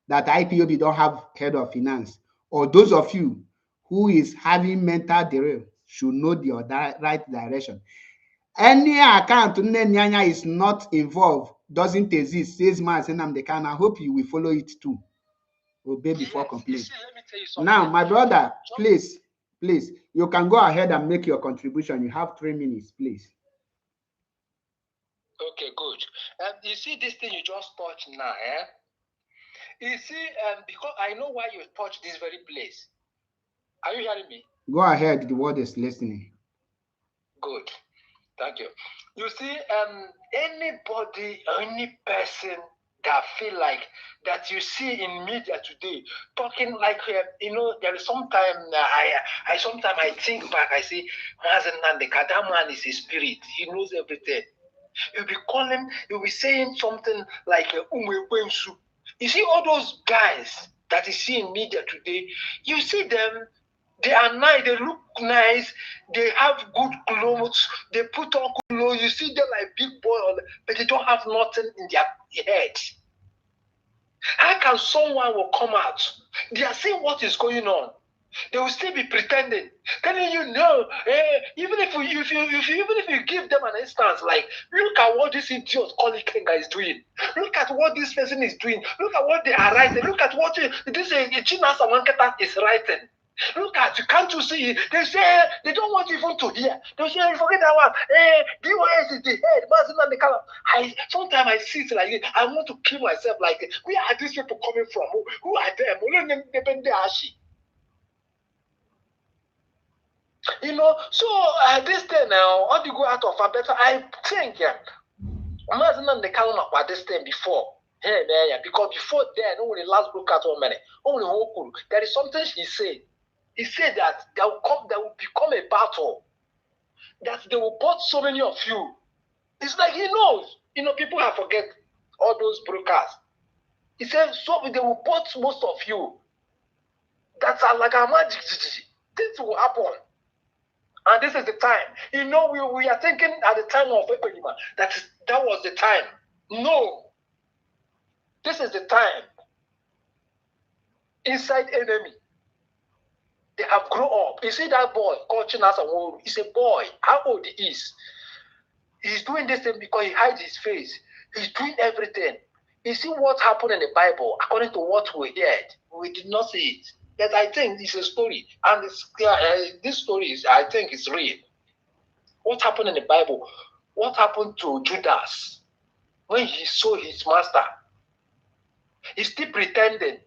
that IPOB don't have head of finance, or those of you who is having mental derail should know the right direction. Any account Nnenayanya is not involved, doesn't exist, says Mazi Nnamdi Kanu. I hope you will follow it too. Obey before complete. Now, my brother, please, you can go ahead and make your contribution. You have 3 minutes, please. Okay, good. You see this thing you just touched now, You see, because I know why you touched this very place. Are you hearing me? Go ahead, the world is listening. Good. Thank you. You see, anybody, any person that feel like that you see in media today talking like there is sometimes I think back, I see Mazi Nnamdi Kanu, that man is a spirit, he knows everything. You'll be saying something like you see all those guys that you see in media today, you see them, they are nice, they look nice, they have good clothes, they put on clothes, you see them like big boy, but they don't have nothing in their head. How can someone will come out? They are seeing what is going on. They will still be pretending, telling you no. Even if you give them an instance, like look at what this idiot Koli Kenga is doing. Look at what this person is doing. Look at what they are writing. Look at what this Chinasa Wankata is writing. Look at, can't you see? They say they don't want even to hear. They say, forget that one. DOS is the head. Mazi Nnamdi Kanu. Sometimes I see it like this. I want to kill myself. Like, where are these people coming from? Who are them? You know, so this thing now, how do you go out of a better? I think, Mazi Nnamdi Kanu about this thing before. Because before then, only the last broke out on many. Only there is something he said. He said that there will become a battle, that they will put so many of you. It's like he knows. You know, people have forget all those broadcasts. He said, so they will put most of you. That's like a magic. Things will happen. And this is the time. You know, we are thinking at the time of Epenima that was the time. No. This is the time. Inside enemy. They have grown up. You see that boy called Chinasa Nworu? He's a boy. How old he is? He's doing this thing because he hides his face. He's doing everything. You see what happened in the Bible, according to what we heard. We did not see it. But I think it's a story. And this story is, I think, it's real. What happened in the Bible? What happened to Judas when he saw his master? He's still pretending.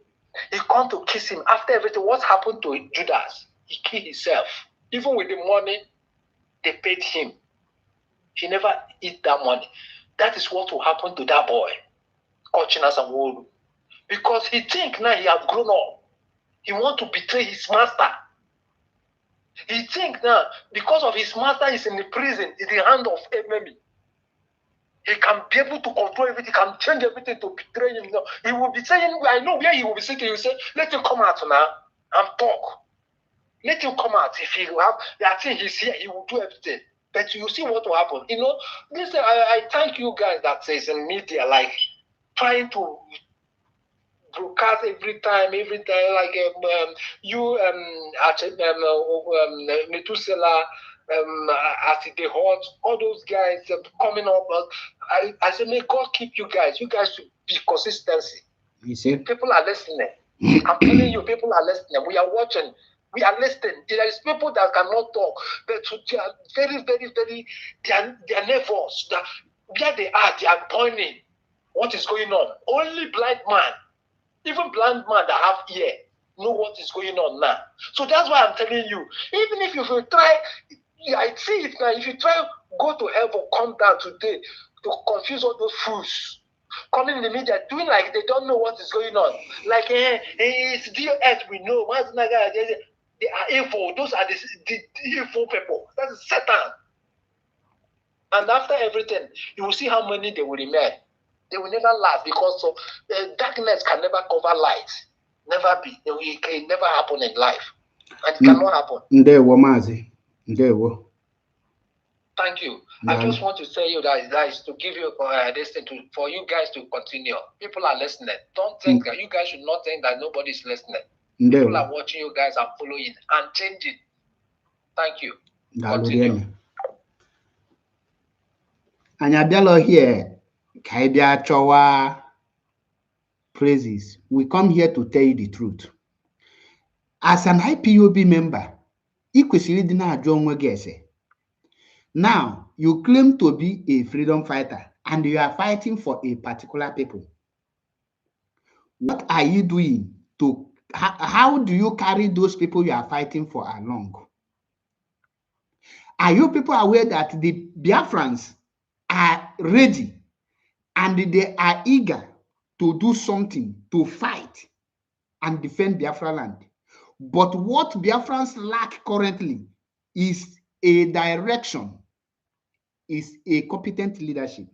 He come to kiss him. After everything, what happened to Judas? He killed himself. Even with the money they paid him, he never eat that money. That is what will happen to that boy called Chinasa Nworu. Because he think now he has grown up. He want to betray his master. He think now because of his master is in the prison, in the hand of enemy. He can be able to control everything, he can change everything to betray him. No, he will be saying, I know where he will be sitting. He will say, let him come out now and talk. Let him come out. If he have, I think he's here, he will do everything. But you see what will happen. You know, this I thank you guys that is in media, like trying to broadcast every time, like you Metusela, as the hot, all those guys coming up. I say, may God keep you guys. You guys should be consistency. You see? People are listening. I'm telling you, people are listening. We are watching. We are listening. There is people that cannot talk, but they are very, very, very, they are nervous. Where they are pointing what is going on. Only blind man, even blind man that have ear, know what is going on now. So that's why I'm telling you, even if you try, I see it now, if you try go to heaven, come down today to confuse all those fools, coming in the media, doing like they don't know what is going on. Like, it's DOS, we know. They are evil. Those are the evil people. That is Satan. And after everything, you will see how many they will remain. They will never last because darkness can never cover light. Never be. It can never happen in life. And it cannot happen. Ndewo Mazi. Ndewo. Thank you. I just want to say you guys to give you this thing for you guys to continue. People are listening. Don't think that you guys should not think that nobody is listening. Ndewo. People are watching you guys and following and changing. Thank you. Continue. Anyabelo here, Kaibia Chowa praises. We come here to tell you the truth. As an IPOB member, now you claim to be a freedom fighter and you are fighting for a particular people. What are you doing to, how do you carry those people you are fighting for along? Are you people aware that the Biafrans are ready and they are eager to do something, to fight and defend Biafra land? But what Biafrans lack currently is a direction, is a competent leadership.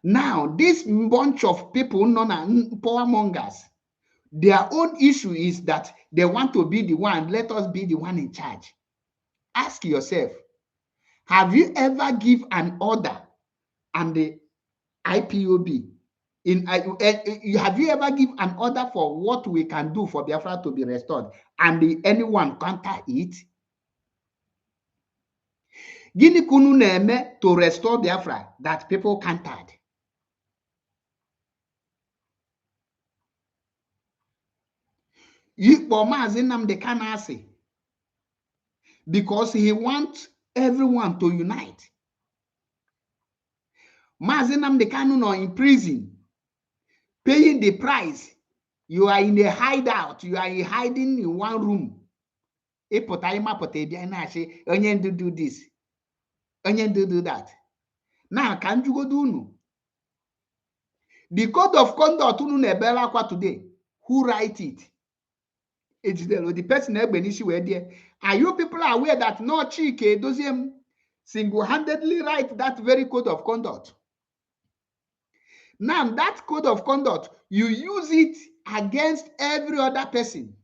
Now, this bunch of people known as powermongers, their own issue is that they want to be the one, let us be the one in charge. Ask yourself, have you ever given an order and the IPOB, have you ever given an order for what we can do for Biafra to be restored and anyone counter it? Gini kunu neme to restore Biafra that people countered? Mazi Nnamdi Kanu because he wants everyone to unite. Mazi Nnamdi Kanu no in prison, paying the price. You are in a hideout. You are hiding in one room. Onye do this. Onye do that. Now, can you go do? The code of conduct today, who write it? It's the person are you people aware that no Chike Doziem single-handedly write that very code of conduct? Now, that code of conduct, you use it against every other person.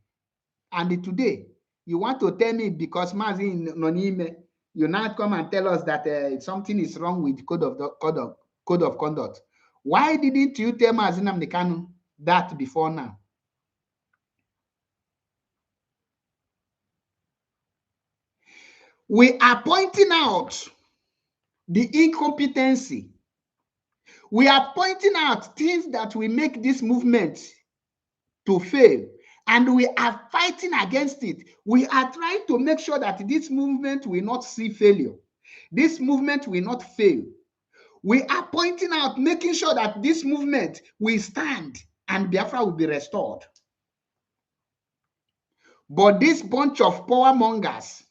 And today, you want to tell me because Mazi Nonime, you now come and tell us that something is wrong with code of conduct. Why didn't you tell Mazi Nnamdi Kanu that before now? We are pointing out the incompetency. We are pointing out things that will make this movement to fail, and we are fighting against it. We are trying to make sure that this movement will not see failure. This movement will not fail. We are pointing out, making sure that this movement will stand and Biafra will be restored. But this bunch of power mongers,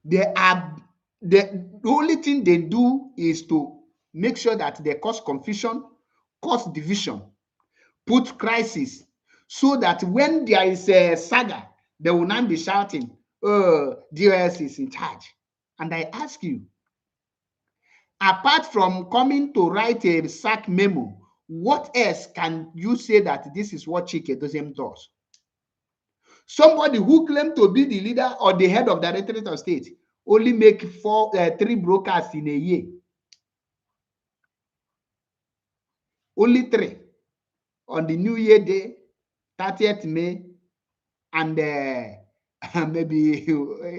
the only thing they do is to make sure that they cause confusion, cause division, put crisis, so that when there is a saga, they will not be shouting, oh, DOS is in charge. And I ask you, apart from coming to write a sack memo, what else can you say that this is what Chike Doziem does? Somebody who claimed to be the leader or the head of the Directorate of State only make 3 broadcasts in a year. Only 3. On the New Year Day, 30th May, and maybe,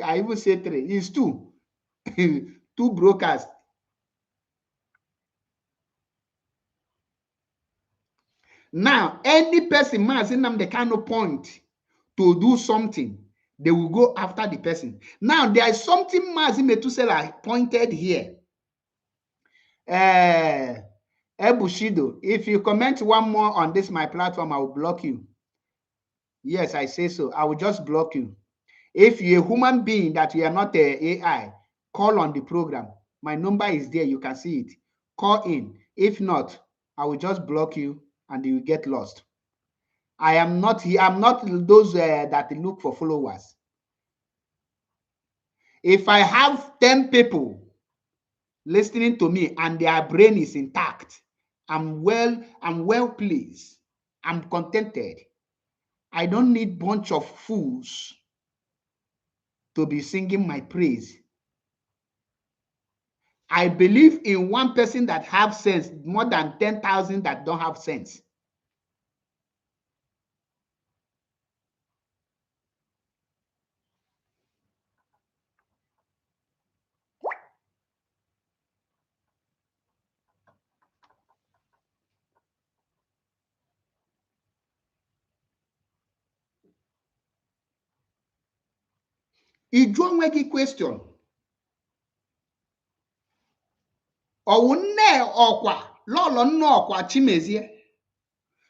I even say 3. It's 2. 2 broadcasts. Now, any person, Mazi Nnamdi Kanu point to do something, they will go after the person. Now, there is something Mazi Metusela pointed here. Ebushido, if you comment one more on this, my platform, I will block you. Yes, I say so. I will just block you. If you're a human being that you are not a AI, call on the program. My number is there. You can see it. Call in. If not, I will just block you and you will get lost. I am not here. I'm not those that look for followers. If I have 10 people listening to me and their brain is intact, I'm well pleased. I'm contented. I don't need a bunch of fools to be singing my praise. I believe in one person that have sense more than 10,000 that don't have sense. Ijuanwegi question.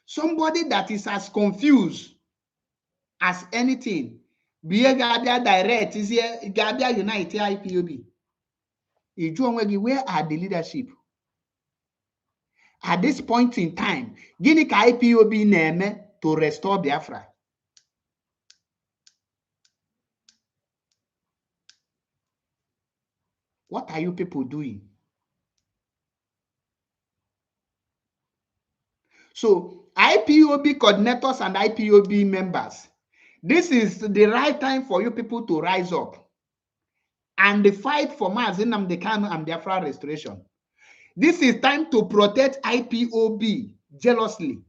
Somebody that is as confused as anything. Gabia direct is here, Gabia United IPOB. Where are the leadership? At this point in time, Guinea IPOB name to restore Biafra. What are you people doing? So, IPOB coordinators and IPOB members, this is the right time for you people to rise up and the fight for Mazi Nnamdi Kanu and Biafra restoration. This is time to protect IPOB jealously.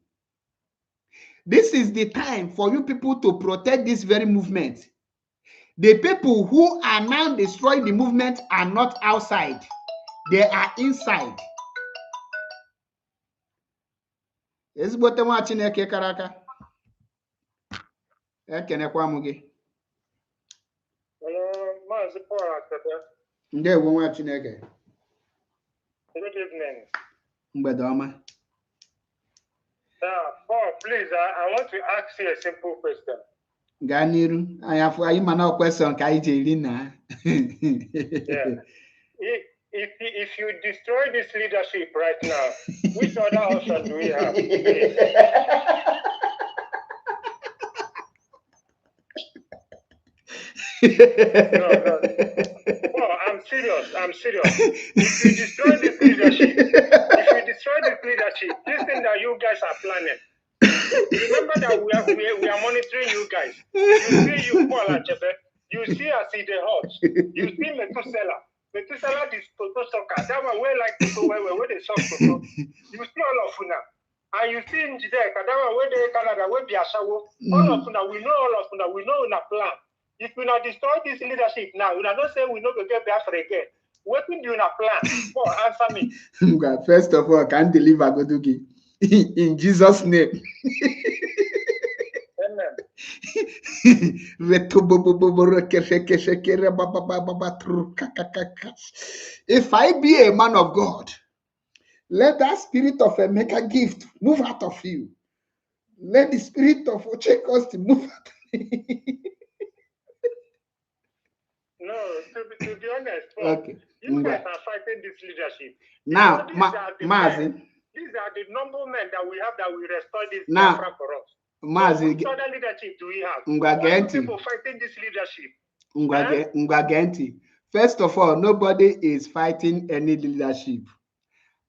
This is the time for you people to protect this very movement. The people who are now destroying the movement are not outside. They are inside. Ezigbote nwa Chineke kara aka. Ekenekwa m gị. Mazi Nnamdi. Ndewo nwa Chineke. Good evening. Mgbede ọma. Paul, please, I want to ask you a simple question. Gaa n'iru. Anyị mana question ka anyị ji eri na. Yeah. If you destroy this leadership right now, which other option do we have? No. Oh, I'm serious. If you destroy this leadership, this thing that you guys are planning, remember that we are monitoring you guys. You see you Paul Achebe, you see us in the hot, you see Methuselah. Methuselah is Toto Soccer. That one where like people where they suck Toto. You see all of Una. And you see in Judea, that one where they Canada, where they are show. All of Una, we know Una plan. If we not destroy this leadership now, we not say we not go get Biafra again. What do you not plan? Oh, answer me. First of all, can't deliver Godugi. In Jesus' name. If I be a man of God, let that spirit of a mega gift move out of you. Let the spirit of Ochekosti move out of me. No, to be honest, Paul, okay. You guys are fighting this leadership. Now, Mazi, these are the noblemen that we have that will restore this now for us. Mazi, which other leadership do we have? Why do people fighting this leadership? First of all, nobody is fighting any leadership.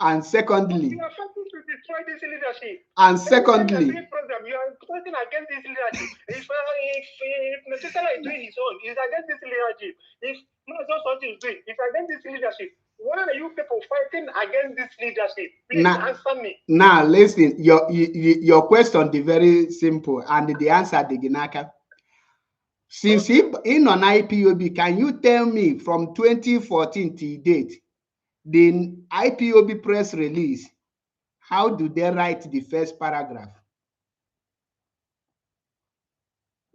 And secondly, you are fighting to destroy this leadership. And secondly, you are fighting against this leadership. If Methuselah is doing his own, he's against this leadership. If Mazi is doing, it's against this leadership. Why are you people fighting against this leadership? Please answer me. Now, listen, your question is very simple, and the answer is Ginaka. Since in on IPOB, can you tell me from 2014 to date, the IPOB press release, how do they write the first paragraph?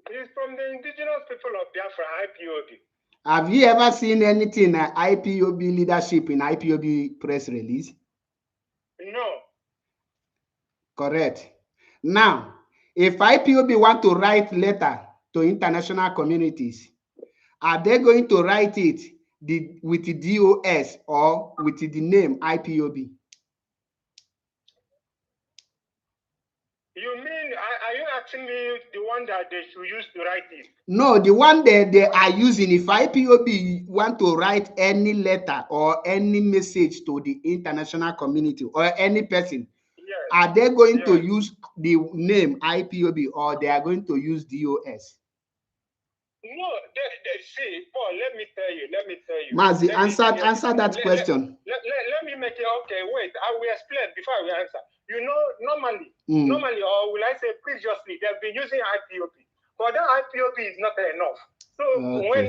It's from the indigenous people of Biafra, IPOB. Have you ever seen anything IPOB leadership in IPOB press release? No. Correct. Now, if IPOB want to write letter to international communities, are they going to write it with the DOS or with the name IPOB? You mean, are you asking me the one that they should use to write it? No, the one that they are using. If IPOB want to write any letter or any message to the international community or any person, yes. Are they going to use the name IPOB or they are going to use DOS? No, they see, Paul, let me tell you. Mazi, answer that question. Let me make it, okay, wait, I will explain before I will answer. You know, normally, or will I say previously, they've been using IPOB, but that IPOB is not enough. So when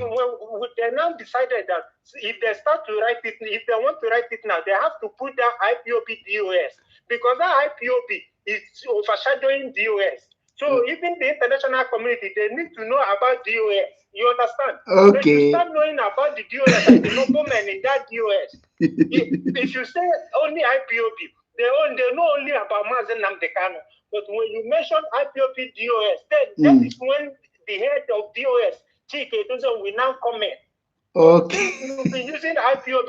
they now decided that if they start to write it, if they want to write it now, they have to put that IPOB DOS, because that IPOB is overshadowing DOS. So even the international community, they need to know about DOS. You understand? Okay. They should start knowing about the DOS and the noblemen in that DOS. if you say only IPOB, they know only about Mazi Nnamdi Kanu. But when you mention IPOB DOS, then that is when the head of DOS, Chike, will now comment. Okay. You've been using IPOB.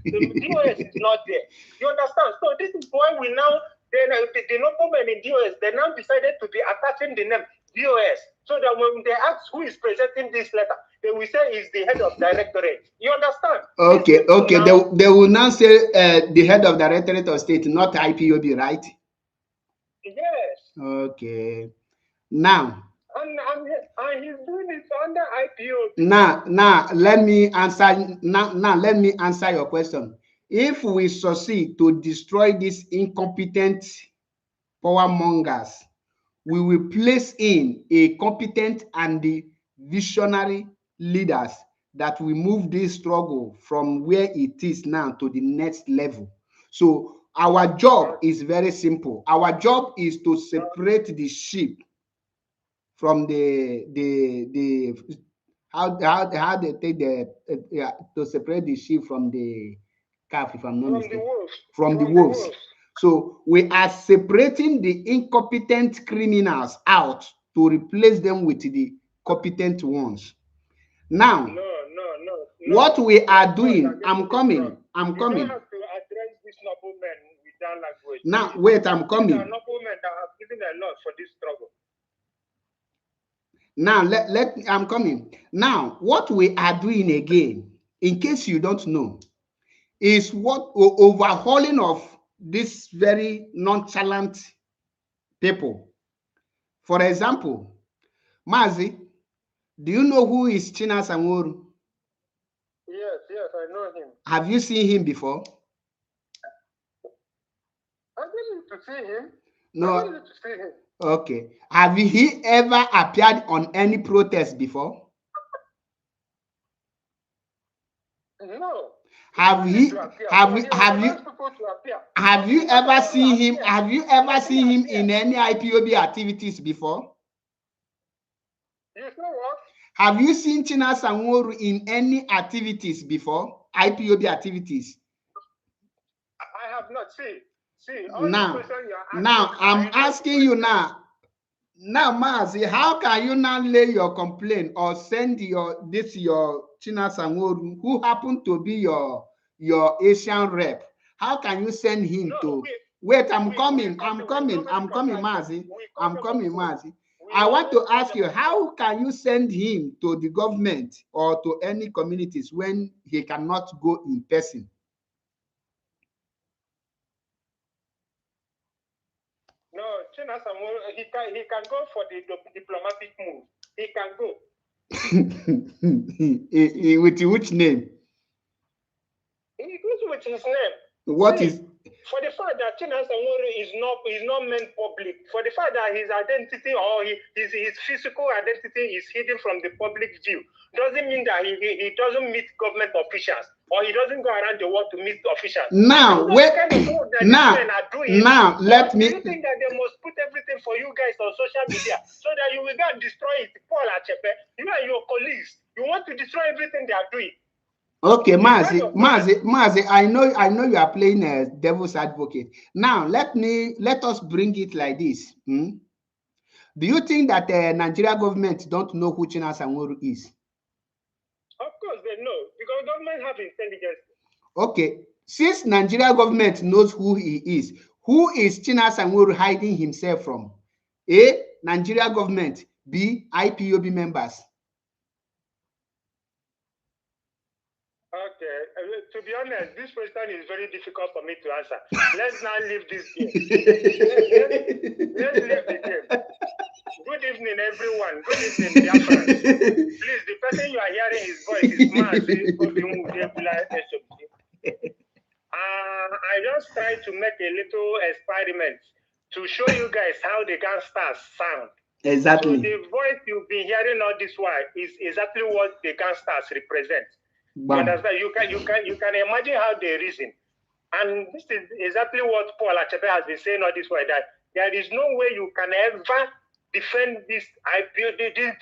The DOS is not there. You understand? So this is why we now, the noblemen in DOS, they now decided to be attaching the name DOS. So that when they ask who is presenting this letter, they will say it's the head of directorate. You understand? Okay. They will now say the head of directorate of state, not IPOB, right? Yes. Okay. Now. And he's doing it under IPOB. Now let me answer. Now let me answer your question. If we succeed to destroy these incompetent power mongers we will place in a competent and the visionary leaders that will move this struggle from where it is now to the next level. So our job is very simple. Our job is to separate the sheep from how they take to separate the sheep from the calf, if I'm not mistaken, from the wolves. So we are separating the incompetent criminals out to replace them with the competent ones. Now, what we are doing, I'm coming. You don't have to address these noblemen with that language. Now, wait, I'm coming. These are noblemen that have given a lot for this struggle. Now, I'm coming. Now, what we are doing again, in case you don't know, is what overhauling of this very nonchalant people. For example, Mazi, do you know who is China Sanworu? Yes, I know him. Have you seen him before? I didn't need to see him. No. I didn't need to see him. Okay. Have he ever appeared on any protest before? No. Have you ever seen him? Have you ever seen him in any IPOB activities before? You know what? Have you seen China Sanworu in any activities before? IPOB activities? I have not seen. Now I'm asking you now. Now, Mazi, how can you now lay your complaint or send your China Sanworu, who happened to be your Asian rep? How can you send him to? Wait, I'm coming, Mazi. I'm coming, Mazi. I want to ask you, how can you send him to the government or to any communities when he cannot go in person? No, China Sanworu, he can go for the diplomatic move. He can go. With which name? He goes with his name. What is? For the fact that China Sanworu is not meant public, for the fact that his identity or his physical identity is hidden from the public view, doesn't mean that he doesn't meet government officials or he doesn't go around the world to meet officials. Now, let me. Do you think that they must put everything for you guys on social media so that you will not destroy it? Paul Achepe, you and your colleagues, you want to destroy everything they are doing. Okay, Mazi, I know you are playing a devil's advocate. Now, let us bring it like this. Do you think that the Nigeria government don't know who China Sanworu is? Of course they know, because government have intelligence. Okay, since Nigeria government knows who he is, who is China Sanworu hiding himself from? A, Nigeria government. B, IPOB members. Okay, to be honest, this question is very difficult for me to answer. Let's now leave this game. Let's leave the game. Good evening, everyone. Good evening, dear friends. Please, the person you are hearing his voice is Mazi I just tried to make a little experiment to show you guys how the gangsters sound. Exactly. So the voice you've been hearing all this while is exactly what the gangsters represent. You can imagine how they reason. And this is exactly what Paul Achepe has been saying all this way, that there is no way you can ever defend this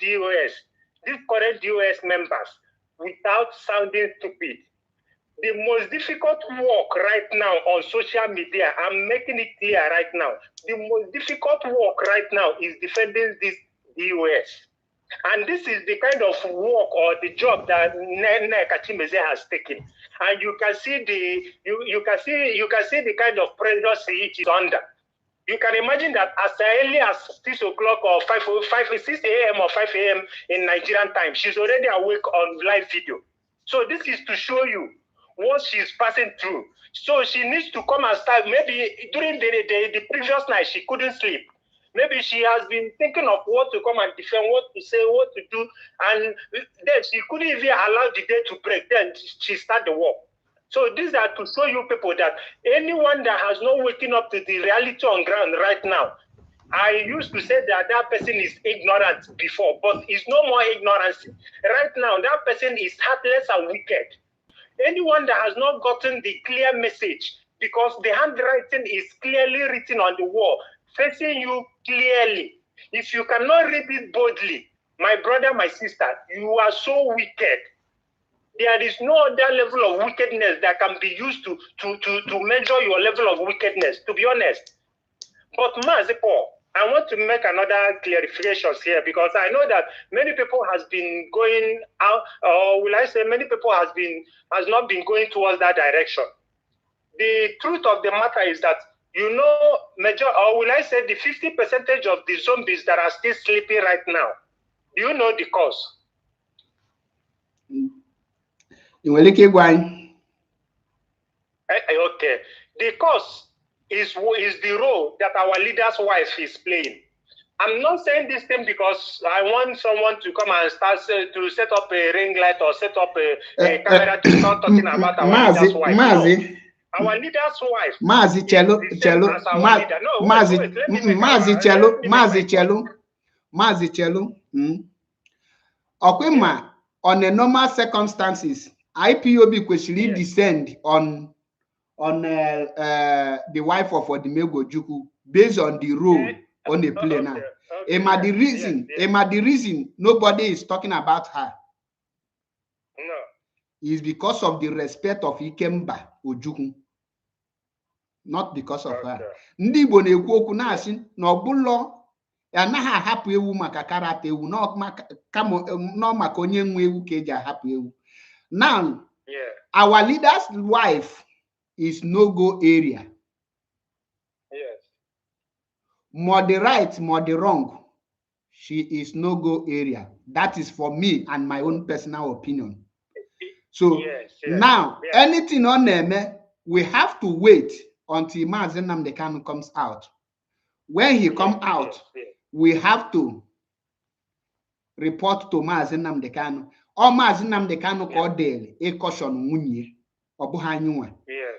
DOS, these current DOS members, without sounding stupid. The most difficult work right now on social media, I'm making it clear right now, the most difficult work right now is defending this DOS. And this is the kind of work or the job that Kachimeze has taken. And you can see you can see the kind of pressure it is under. You can imagine that as early as 6 o'clock or 6 a.m. or 5 a.m. in Nigerian time, she's already awake on live video. So this is to show you what she's passing through. So she needs to come and start. Maybe during the previous night, she couldn't sleep. Maybe she has been thinking of what to come and defend, what to say, what to do, and then she couldn't even allow the day to break. Then she started the war. So these are to show you people that anyone that has not waking up to the reality on ground right now, I used to say that that person is ignorant before, but it's no more ignorance. Right now, that person is heartless and wicked. Anyone that has not gotten the clear message, because the handwriting is clearly written on the wall, facing you clearly. If you cannot read it boldly, my brother, my sister, you are so wicked. There is no other level of wickedness that can be used to measure your level of wickedness, to be honest. But Mazi, I want to make another clarification here, because I know that many people has been going out, or will I say many people has not been going towards that direction. The truth of the matter is that, you know, or will I say the 50% of the zombies that are still sleeping right now, do you know the cause? Okay. The cause is the role that our leader's wife is playing. I'm not saying this thing because I want someone to come and start to set up a ring light or set up a camera to start talking about our leader's wife. Mazi, no. Our leader's wife. Mazi Chelo, Mazi Chelo. Okwema, on a normal circumstances, IPOB kwesịrị descend on the wife of Odimegwu Ojukwu based on the role on the play now. The reason nobody is talking about her. No. Is because of the respect of Ikemba Ojukwu. Not because of her. Ndị Igbo na-ekwu okwu na-asị na ọbụlọ anaghị ahapụ ewu maka karata ewu no maka onye nwe ewu ka eji ahapụ ewu. Now, our leader's wife is no-go area. Yes. More the right, more the wrong, she is no-go area. That is for me and my own personal opinion. So now, anything on them, we have to wait until Mazi Nnamdi Kanu comes out. When he comes out, we have to report to Mazi Nnamdi Kanu. Or Mazi Nnamdi Kanu called daily a caution munye.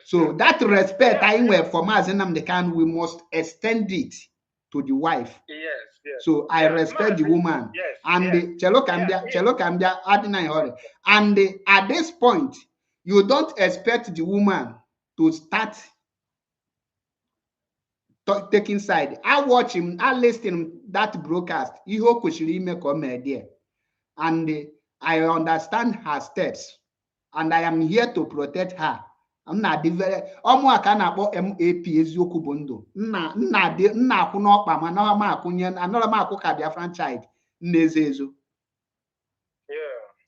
So that respect I wear for Mazi Nnamdi Kanu, we must extend it to the wife. So I respect the woman. And Chelo Kambia, and at this point, you don't expect the woman to start taking side. I watch him, I listen that broadcast. And I understand her steps. And I am here to protect her. I'm not the very MAP eziokwu bụ ndụ. Nna akwụ n'ọkpa ma na ma akwụnye anọrọ m akwụ ka Biafran child n'eze ezo.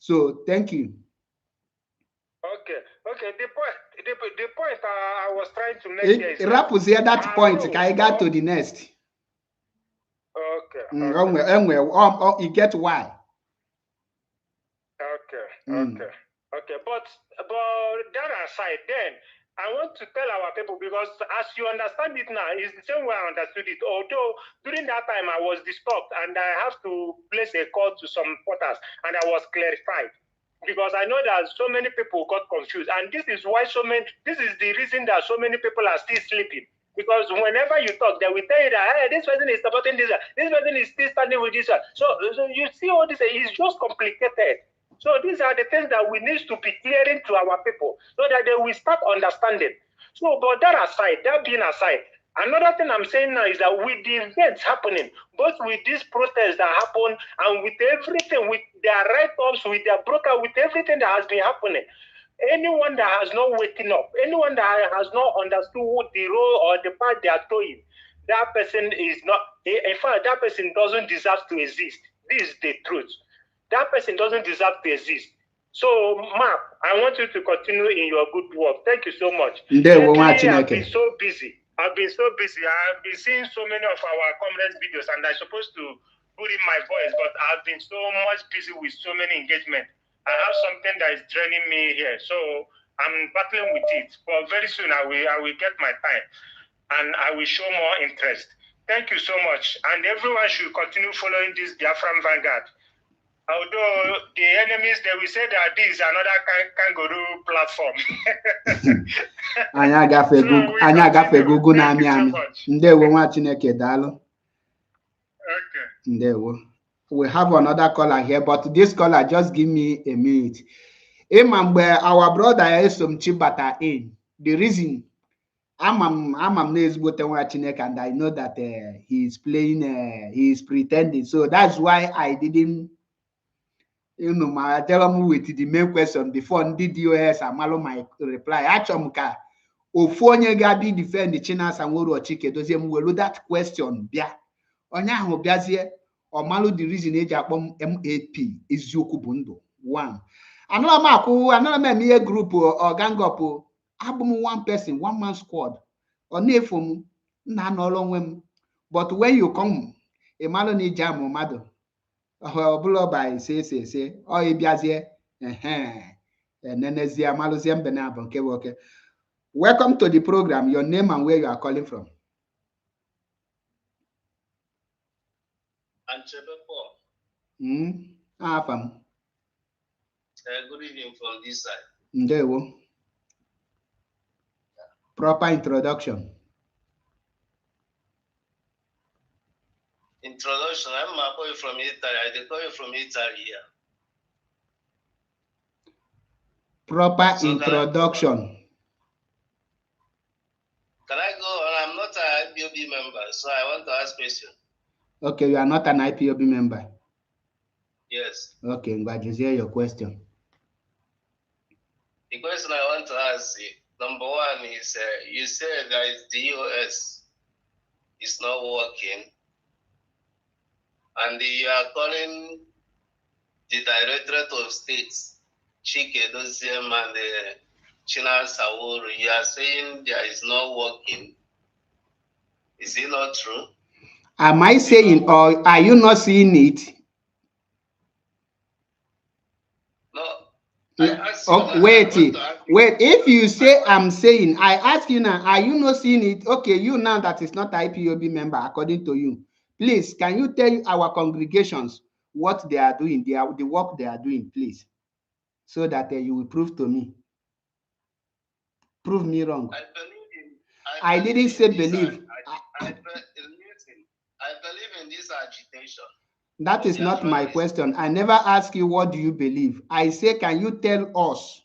So thank you. Okay. The point I was trying to make here is that point. I got to the next. Okay. You get why? Okay. But that aside, then I want to tell our people, because as you understand it now, it's the same way I understood it. Although during that time I was disturbed and I have to place a call to some reporters, and I was clarified. Because I know that so many people got confused, and this is the reason that so many people are still sleeping. Because whenever you talk, they will tell you that, hey, this person is supporting this person is still standing with this one. So you see all this is just complicated. So these are the things that we need to be clearing to our people so that they will start understanding. So, but that being aside, another thing I'm saying now is that with the events happening, both with these protests that happen and with everything, with their write-ups, with their broker, with everything that has been happening, anyone that has not waken up, anyone that has not understood what the role or the part they are doing, that person is not, in fact, that person doesn't deserve to exist. This is the truth. That person doesn't deserve to exist. So, Mark, I want you to continue in your good work. Thank you so much. I've been so busy. I've been seeing so many of our comrades' videos, and I'm supposed to put in my voice, but I've been so much busy with so many engagements. I have something that is draining me here, so I'm battling with it. But very soon I will get my time, and I will show more interest. Thank you so much, and everyone should continue following this Biafran Vanguard. Although the enemies, they will say that this is another kangaroo platform. Anya gafe Google na ami. Ndewo nwa Chineke daalụ. We have another caller here, but this caller, just give me a minute. Our brother Esom Chibata in. The reason I'm ezigbote nwa Chineke, and I know that he is playing, he is pretending. So that's why I didn't, tell him with the main question before ndị DOS amalụ my reply. Achọ m ka ofu onye ga-abi defend Chinasa Nworu Ochike dozie m welu that question bịa. Onye ahụ bịazie ọmalụ the reason eji akpọ m MAP eziokwu bụ ndụ. One. Another m eme ihe group or gang up. Abụ m one person, one man squad. Ọ na-efu m nna n'ọrụ onwe m. But when you come, ịmalụ na ije amụ mmadụ. Ọ bụla by say ọ ịbịazie enenezie amalụzie mbe na abụ nke bụ oke. Welcome to the program. Your name and where you are calling from. Afam. Good evening from this side. Ndewo. Proper introduction. Introduction. I'm calling from Italy. I call you from Italy here. Proper introduction. Can I go on? I'm not an IPOB member, so I want to ask question. Okay, you are not an IPOB member. Yes. Okay, I'm glad to hear your question. The question I want to ask you, number one is, you said that the DOS is not working, and you are calling the Directorate of States, Chike Doziem and Chinasa Nworu. You are saying there is not working. Is it not true? Am I saying, or are you not seeing it? No. Wait. If you say I'm saying, I ask you now, are you not seeing it? Okay, you now that is not IPOB member, according to you. Please, can you tell our congregations what they are doing, the work they are doing, please, so that you will prove to me. Prove me wrong. I didn't say believe. I believe in this agitation. That is not my question. I never ask you what do you believe. I say, can you tell us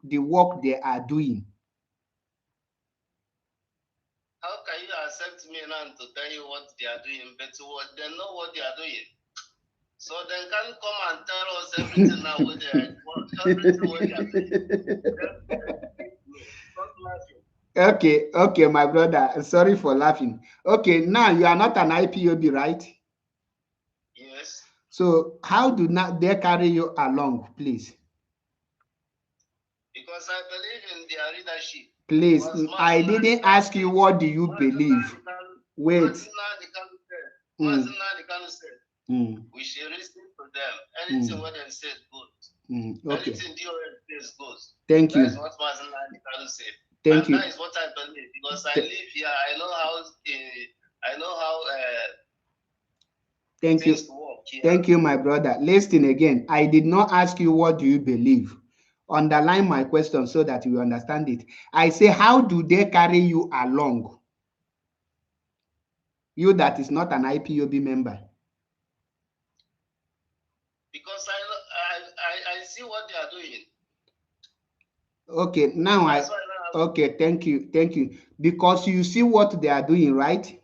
the work they are doing? How can you accept me now to tell you what they are doing? But they know what they are doing. So they can come and tell us everything now what they are doing. Okay, my brother. Sorry for laughing. Okay, now you are not an IPOB, right? Yes. So how do not they carry you along, please? Because I believe in their leadership. Please, I didn't ask you what do you believe. Wait. Mazi Nnamdi Kanu said, we should listen to them. Anything what they said goes. Okay. Anything DOS says goes. Thank you. That is what Mazi Nnamdi Kanu said. Thank you. That is what I believe because I live here. I know how Thank you. Work here. Thank you, my brother. Listen again. I did not ask you what do you believe. Underline my question so that you understand it. I say, how do they carry you along? You that is not an IPOB member. Because I see what they are doing. Okay, now okay, thank you. Because you see what they are doing, right?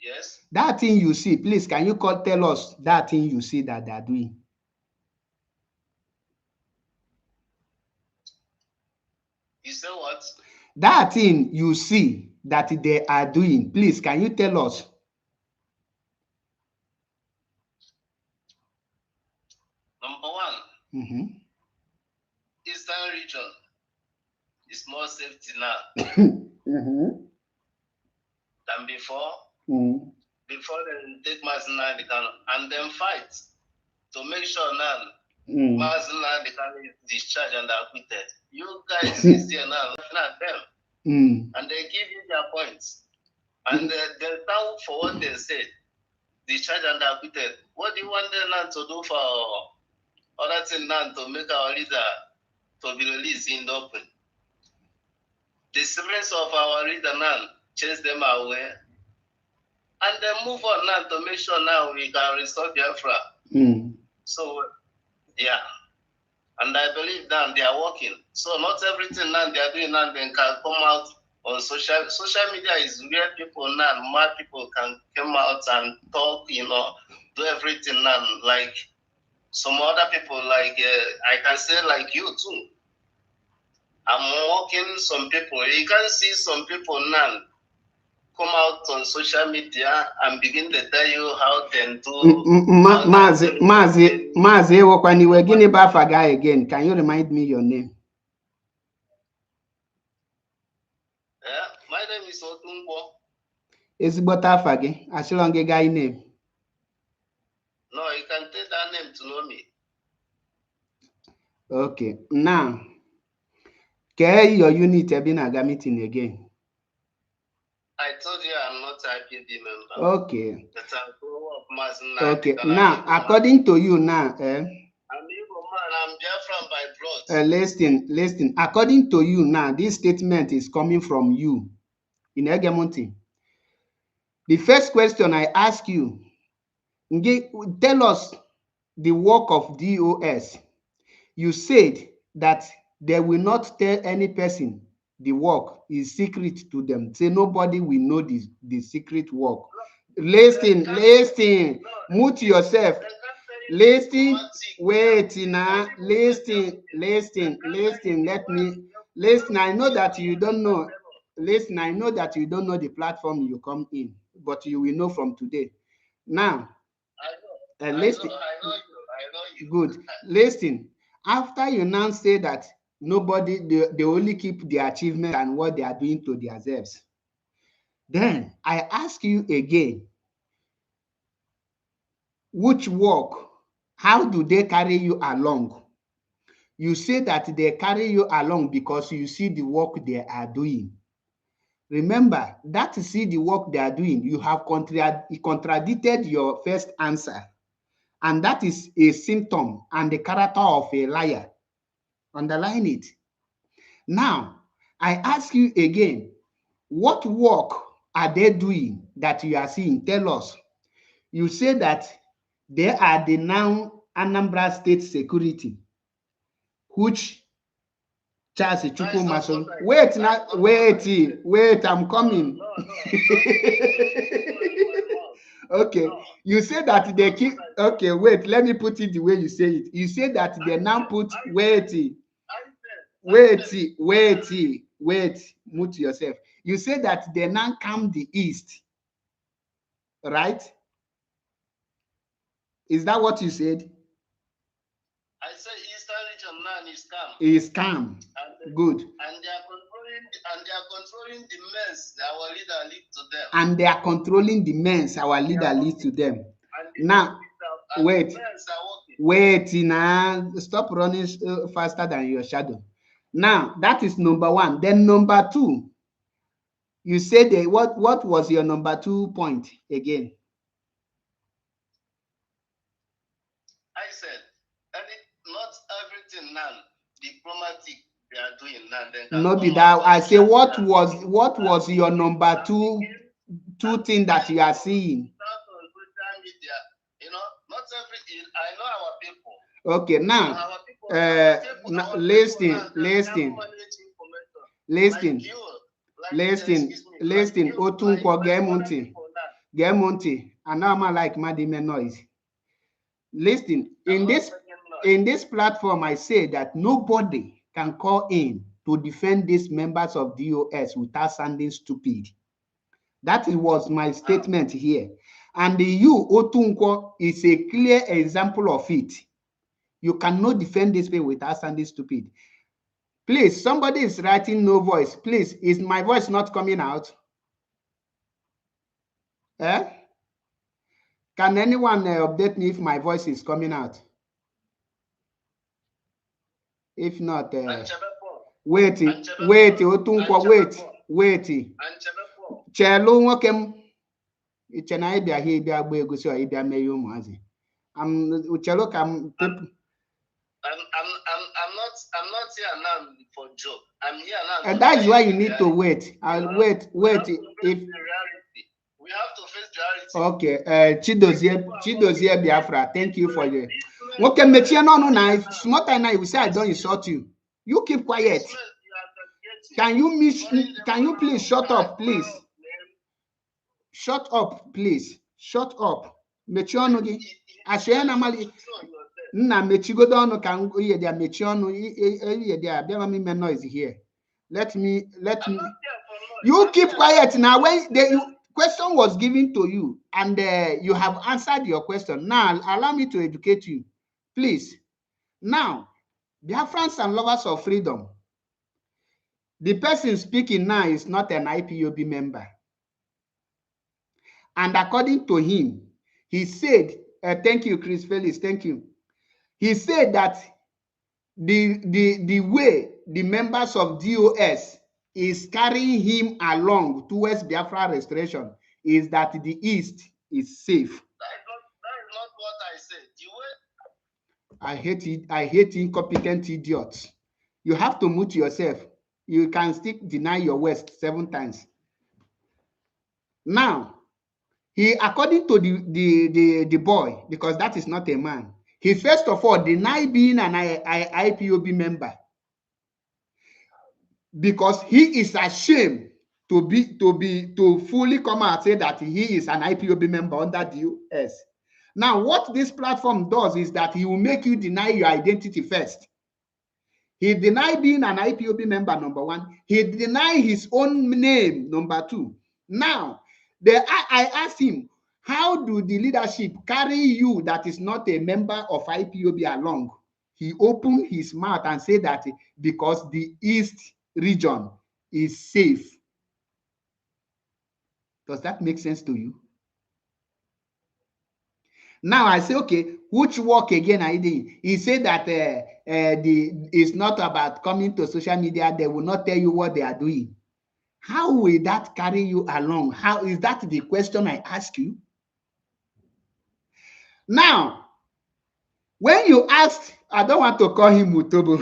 Yes. That thing you see, please, can you tell us that thing you see that they are doing? You say what? That thing you see that they are doing, please, can you tell us? Number one, Eastern region is more safety now than before. Before they take Mazi Nnamdi Kanu and then fight to make sure now Mazi Nnamdi Kanu is discharged and acquitted. You guys is there now looking at them and they give you their points and they stand for what they said, discharged and acquitted. What do you want them now to do for other thing now to make our leader to be released in the open? The siblings of our leader now chase them away and then move on now to make sure now we can restore Biafra. So, yeah. And I believe that they are working. So not everything now they are doing now then can come out on social media is where people now, more people can come out and talk, do everything now. Like some other people, like I can say like you too. I'm working some people. You can see some people now come out on social media and begin to tell you how they do. Mazi, when you were getting Bafa guy again, can you remind me your name? Yeah, my name is Otunbo. Is Botafagi? As long a guy name. No, you can take that name to know me. Okay, now, can your unit have been a meeting again? I told you I'm not IPOB member. Okay. But I'm of Mazi Nnamdi Okay, Kanu. now, according to you now, I'm Igbo man, I'm Biafran by blood. Listen, according to you now, this statement is coming from you in Egemonti. The first question I ask you, tell us the work of DOS. You said that they will not tell any person the work is secret to them. Say nobody will know the secret work. Listen, mute yourself. Listen, wait now. Listen. Let me listen. I know that you don't know. Listen, I know that you don't know the platform you come in, but you will know from today. Now, listen. I know you. Good. Listen. After you now say that nobody, they only keep the achievement and what they are doing to themselves, then I ask you again, which work, how do they carry you along? You say that they carry you along because you see the work they are doing. Remember, that to see the work they are doing, you have contradicted your first answer. And that is a symptom and the character of a liar. Underline it. Now, I ask you again, what work are they doing that you are seeing? Tell us. You say that they are the now Anambra State Security, which Charles Chukwumaso. Wait, now, wait, I'm coming. Okay, you say that they keep. Okay, wait, let me put it the way you say it. You say that they now put wait, mute yourself. You say that they now come the east, right? Is that what you said? I said Eastern region now is calm. Is calm. Good. And they are controlling the mess that our leader lead to them. And they are controlling the mess our leader leads to them. Now, wait, now stop running faster than your shadow. Now, that is number one. Then number two, you said what was your number 2 point again? I said, not everything now diplomatic they are doing now. No, be that. I say what was your number two thing that you are seeing? Not everything. I know our people. Okay, now, listen. Otunkwo Gemonti. And now I'm like Madime noise. Listen, in this platform, I say that nobody can call in to defend these members of DOS without sounding stupid. That was my statement here. And you, Otunkwo, is a clear example of it. You cannot defend this way without sounding stupid. Please, somebody is writing no voice. Please, is my voice not coming out? Eh? Can anyone update me if my voice is coming out? If not, wait, Otunkwo, wait. Chelu nwokem. Ichena ibia here ibia agba egosi o ibia mee umuazi. Chelu kam people. I'm not here now for joke. I'm here now. And that is why you need to wait. I'll wait. We have to face reality. Okay, Chidozie Biafra, thank you for your. Okay, no, small time now, you say I don't insult you. You keep quiet. Can you please shut up, please? Shut up, please. Shut up. Mechie ọnụ gị. Ashe na mali. Nna mechigodo ọnụ ka iye dia mechie ọnụ iye dia bịa m ime noise here. Let me. You keep quiet now. When the question was given to you and you have answered your question. Now allow me to educate you, please. Now, Biafrans and lovers of freedom. The person speaking now is not an IPOB member. And according to him, he said, thank you, Chris Felix, thank you. He said that the way the members of DOS is carrying him along towards Biafra restoration is that the East is safe. That is not what I said. I hate it. I hate incompetent idiots. You have to mute yourself. You can still deny your West 7 times. Now, he, according to the boy, because that is not a man, he first of all denied being an IPOB member because he is ashamed to fully come out and say that he is an IPOB member under the US. Now, what this platform does is that he will make you deny your identity first. He denied being an IPOB member, number 1. He denied his own name, number 2. Now, I asked him, how do the leadership carry you that is not a member of IPOB along? He opened his mouth and said that because the East region is safe. Does that make sense to you? Now I say, okay, which work again are you doing? He said that it's not about coming to social media. They will not tell you what they are doing. How will that carry you along? How is that the question I ask you? Now, when you asked, I don't want to call him Mutobo.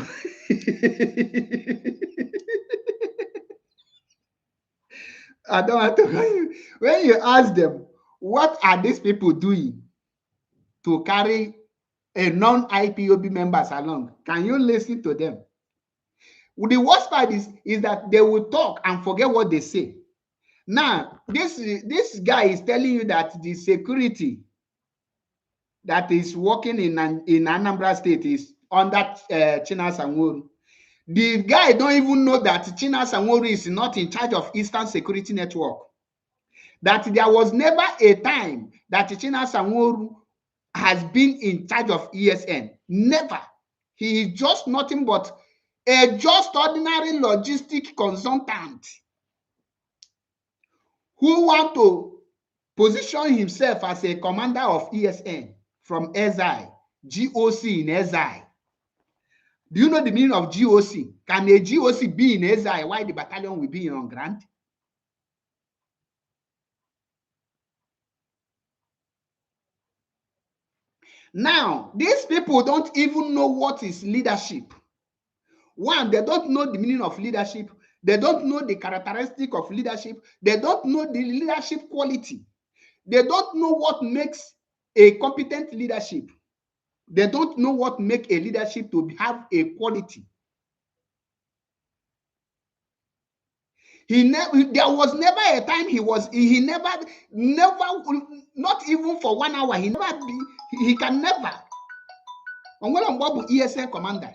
I don't want to call you. When you ask them, what are these people doing to carry a non-IPOB members along? Can you listen to them? The worst part is that they will talk and forget what they say. Now, this guy is telling you that the security that is working in Anambra State is under Chinasa Nworu. The guy don't even know that Chinasa Nworu is not in charge of Eastern Security Network. That there was never a time that Chinasa Nworu has been in charge of ESN. Never. He is just nothing but a just ordinary logistic consultant who want to position himself as a commander of ESN from Ezai, GOC in Ezai. Do you know the meaning of GOC? Can a GOC be in Ezai while the battalion will be on ground? Now, these people don't even know what is leadership. One, they don't know the meaning of leadership. They don't know the characteristic of leadership. They don't know the leadership quality. They don't know what makes a competent leadership. They don't know what makes a leadership to have a quality. There was never a time he never, not even for 1 hour, he can never. ESN commander.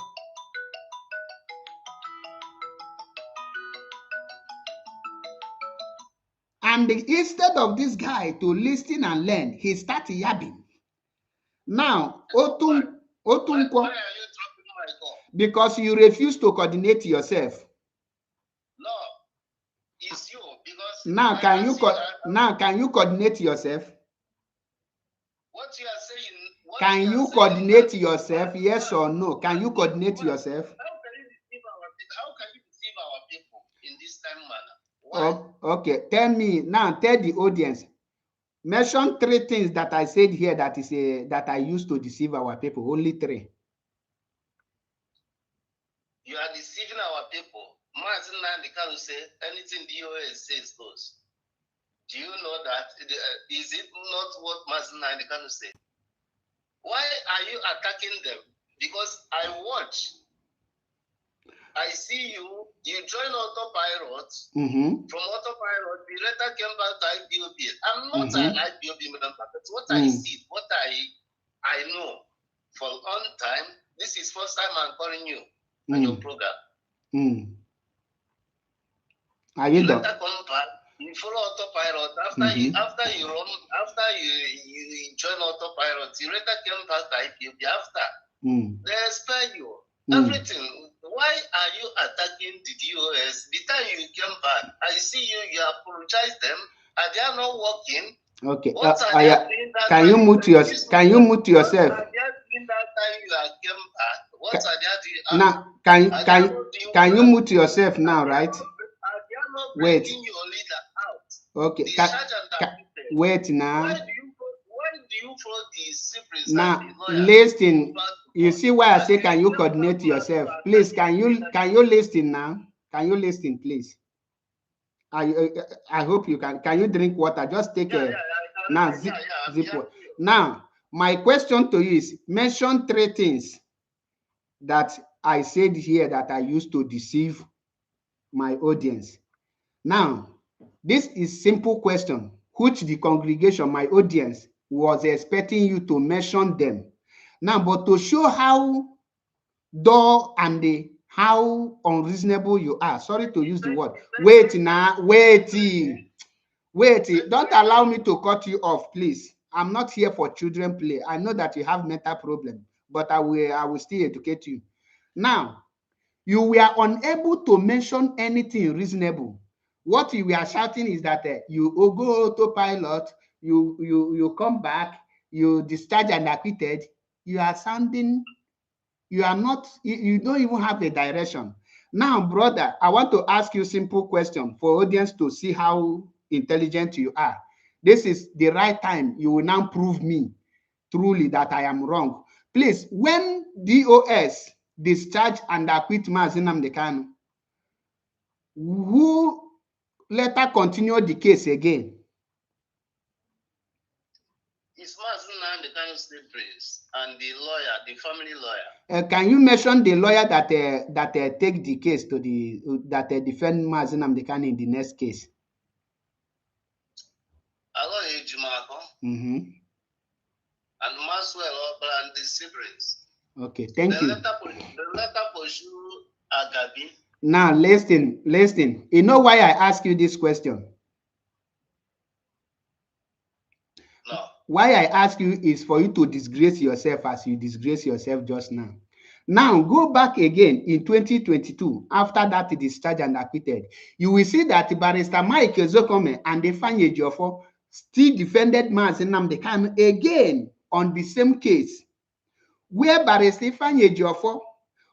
And instead of this guy to listen and learn, he started yabbing. Now, because you refuse to coordinate yourself. No, it's you because now can you coordinate yourself? What you are saying? Can you coordinate yourself? Yes or no? Can you coordinate yourself? How can you deceive our people in this time manner? Why? Okay, tell me now. Tell the audience. Mention 3 things that I said here that I used to deceive our people. Only 3. You are deceiving our people. Mazi Nnamdi Kanu say anything the DOS says goes. Do you know that? Is it not what Mazi Nnamdi Kanu said? Why are you attacking them? Because I watch, I see you join Autopilot. From Autopilot, the letter came back to IPOB. I'm not an IPOB member, but what I see, what I know for a long time, this is first time I'm calling you on your program. Are you done? Letter come back, you follow Autopilot. After you join Autopilot, the letter came back to IPOB after. They expel you. Everything. Why are you attacking the DOS? The time you came back, I see you apologize them, and they are not working. Okay. What are they doing that can you mute yourself? Can you mute yourself? What are they doing that time you came back? What are they doing? Now, can you mute yourself now, right? Wait. Your leader out. Okay. Wait now. Why do you follow the secrets? Now, listen. You see why I say, can you coordinate yourself? Please, can you listen now? Can you listen, please? I hope you can. Can you drink water? Just take zip water. Now, my question to you is: mention 3 things that I said here that I used to deceive my audience. Now, this is simple question, which the congregation, my audience, was expecting you to mention them. Now, but to show how dull and how unreasonable you are, sorry to use the word. Wait now, wait. Don't allow me to cut you off, please. I'm not here for children play. I know that you have mental problem, but I will still educate you. Now, you were unable to mention anything reasonable. What you were shouting is that you go autopilot, you come back, you discharge and acquitted. You are sounding, you don't even have a direction. Now, brother, I want to ask you a simple question for audience to see how intelligent you are. This is the right time. You will now prove me truly that I am wrong. Please, when DOS discharge and acquit Mazi Nnamdi Kanu, who later continued the case again? It's Mazi Nnamdi Kanu's place and the lawyer, the family lawyer. Can you mention the lawyer that take the case to that defend Mazi Nnamdi Kanu in the next case? Hello, Ejimako. And Maxwell and the siblings. Okay, thank you. The letter pursue Agabi. Now, listen. You know why I ask you this question? No. Why I ask you is for you to disgrace yourself as you disgrace yourself just now. Now, go back again in 2022, after that discharge and acquitted. You will see that Barrister Mike Ezekome and Ifeanyi Ejiofor still defended Mazi Nnamdi Kanu again on the same case, where Barrister Ifeanyi Ejiofor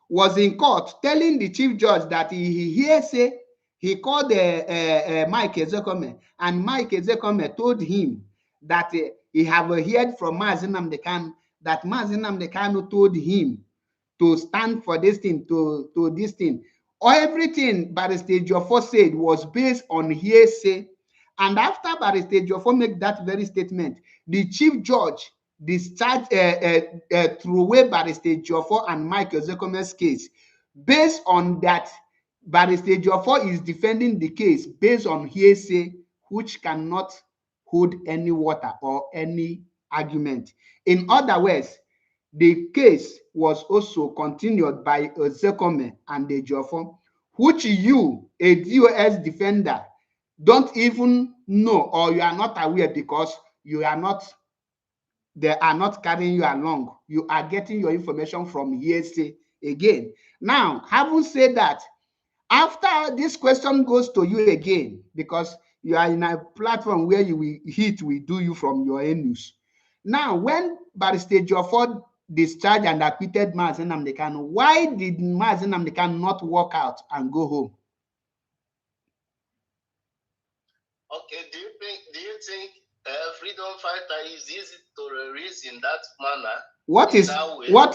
was in court telling the chief judge that he called Mike Ezekome, and Mike Ezekome told him that he have heard from Mazi Nnamdi Kanu that Mazi Nnamdi Kanu told him to stand for this thing, to this thing. Everything Barrister Ejiofor said was based on hearsay. And after Barrister Ejiofor made that very statement, the chief judge discharged through away Barrister Ejiofor and Mike Ezekome's case based on that Barrister Ejiofor is defending the case based on hearsay, which cannot hold any water or any argument. In other words, the case was also continued by Ezekome and Ejiofor, which you, a DOS defender, don't even know, or you are not aware because they are not carrying you along. You are getting your information from hearsay again. Now, having said that, after this question goes to you again, because you are in a platform where you will do you from your news. Now, when Barrister Ejiofor discharged and acquitted Mazi Nnamdi Kanu, why did Mazi Nnamdi Kanu not walk out and go home? Okay, do you think freedom fighter is easy to release in that manner? What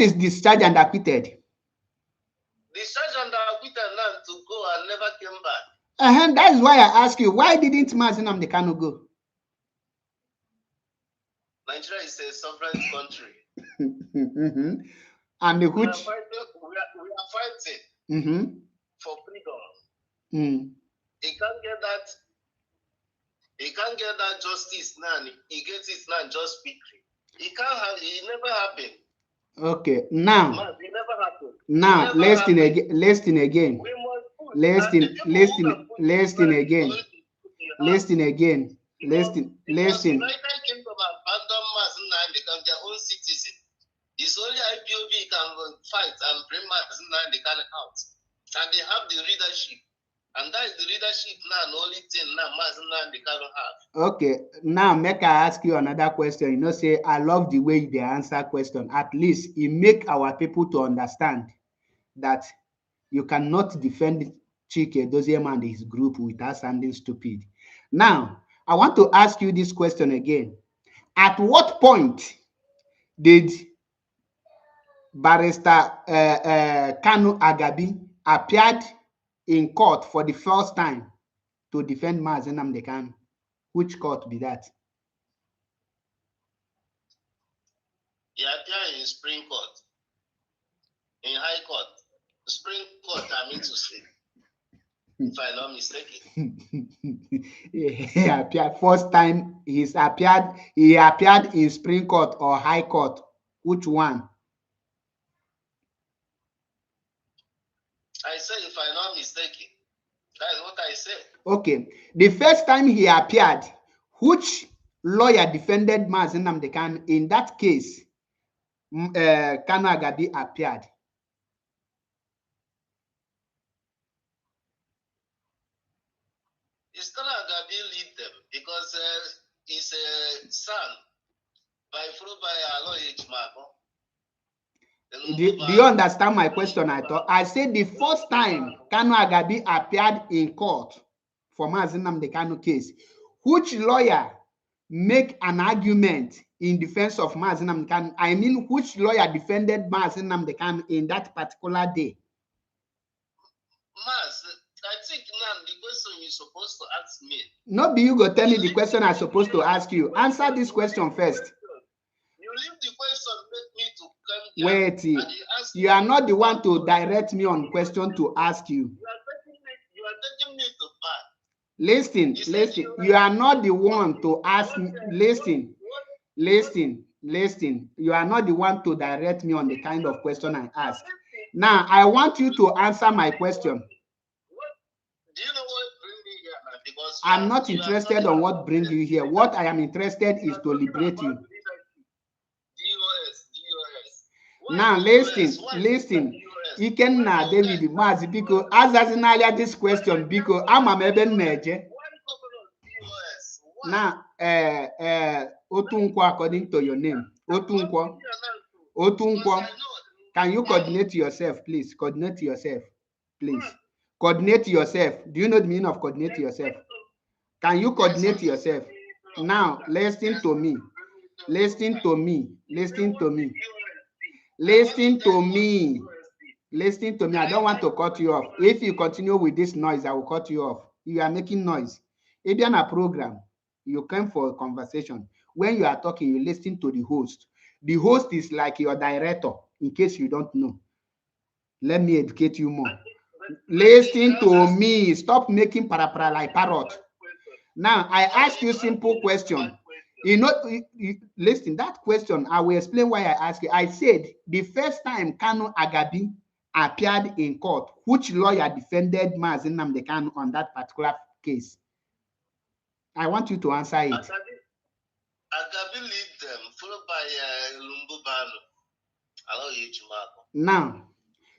is discharged and acquitted? Discharged and acquitted now to go and never came back. That is why I ask you, why didn't Mazi Nnamdi Kanu go? Nigeria is a sovereign country. And We which are fighting for freedom. He can't get that. He can't get that justice now. He gets it now just quickly. He can't have. It never happened. Okay, now. Man, it never happened. Now listen again. Listen again. Listen again. Listen again. Listen. United Kingdom abandoned Mazi Nnamdi Kanu, their own citizen. It's only IPOB can fight and bring Mazi Nnamdi Kanu out. And they have the leadership. And that is the leadership now, the only thing now Mazi Nnamdi Kanu have. Okay, now make I ask you another question. You know, say I love the way they answer question. At least it make our people to understand that you cannot defend Chike Doziem and his group without sounding stupid. Now, I want to ask you this question again. At what point did Barrister Kanu Agabi appeared in court for the first time to defend Mazi Nnamdi Kanu? Which court be that? He appeared in Supreme Court, in High Court. Supreme Court, I mean to say, if I'm not mistaken. He appeared first time. He appeared in Supreme Court or High Court. Which one? I said, if I'm not mistaken. That's what I said. Okay. The first time he appeared, which lawyer defended Mazi Nnamdi Kanu? In that case, Kanu Agabi appeared. It's Kanu Agabi lead them because he's a son by Alo Ejimako. Do you understand my question? I said the first time Kanu Agabi appeared in court for Mazi Nnamdi Kanu case, which lawyer make an argument in defense of Mazi Nnamdi Kanu? I mean, which lawyer defended Mazi Nnamdi Kanu in that particular day? I think now the question you're supposed to ask me. No, be you go tell me the question I'm supposed to ask you. Answer this question first. You leave the question, make me to come down. Wait, you are not the one to direct me on question to ask you. You are taking me to bad. Listen. You are not the one to ask me. Listen. You are not the one to direct me on the kind of question I ask. Now, I want you to answer my question. Do you know what brings me here now? Because I'm not interested on what brings you here. What I am interested is to liberate you. Now, listen. Ikenna David Mazi Biko, Azazinalia this question Biko, I'm a meben neje. Now, Otunkwa, according to your name. Otunkwa. Can you coordinate yourself, please? Coordinate yourself, please. Coordinate yourself. Do you know the meaning of coordinate yourself? Can you coordinate yourself? Now, listen to me. Listen to me. I don't want to cut you off. If you continue with this noise, I will cut you off. You are making noise. If you're in a program, you came for a conversation. When you are talking, you listen to the host. The host is like your director, in case you don't know. Let me educate you more. Listen to me. Stop making para like parrot. Now, I ask you a simple question. Listen, that question, I will explain why I ask you. I said, the first time Kanu Agabi appeared in court, which lawyer defended Mazi Nnamdi Kanu on that particular case? I want you to answer it. Agabi lead them, followed by Lumbubano. Alo Ejimako. Now,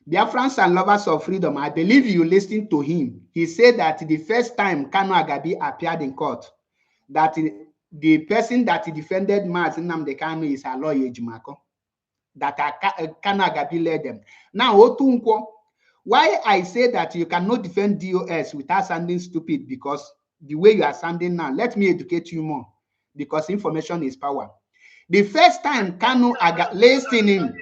Biafrans and lovers of freedom, I believe you listened to him. He said that the first time Kanu Agabi appeared in court, that the person that defended Mazi Nnamdi Kanu is Alo Ejimako. That Kanu Agabi led them. Now, Otunkwo, why I say that you cannot defend DOS without sounding stupid, because the way you are sounding now, let me educate you more, because information is power. The first time Kanu Agabi,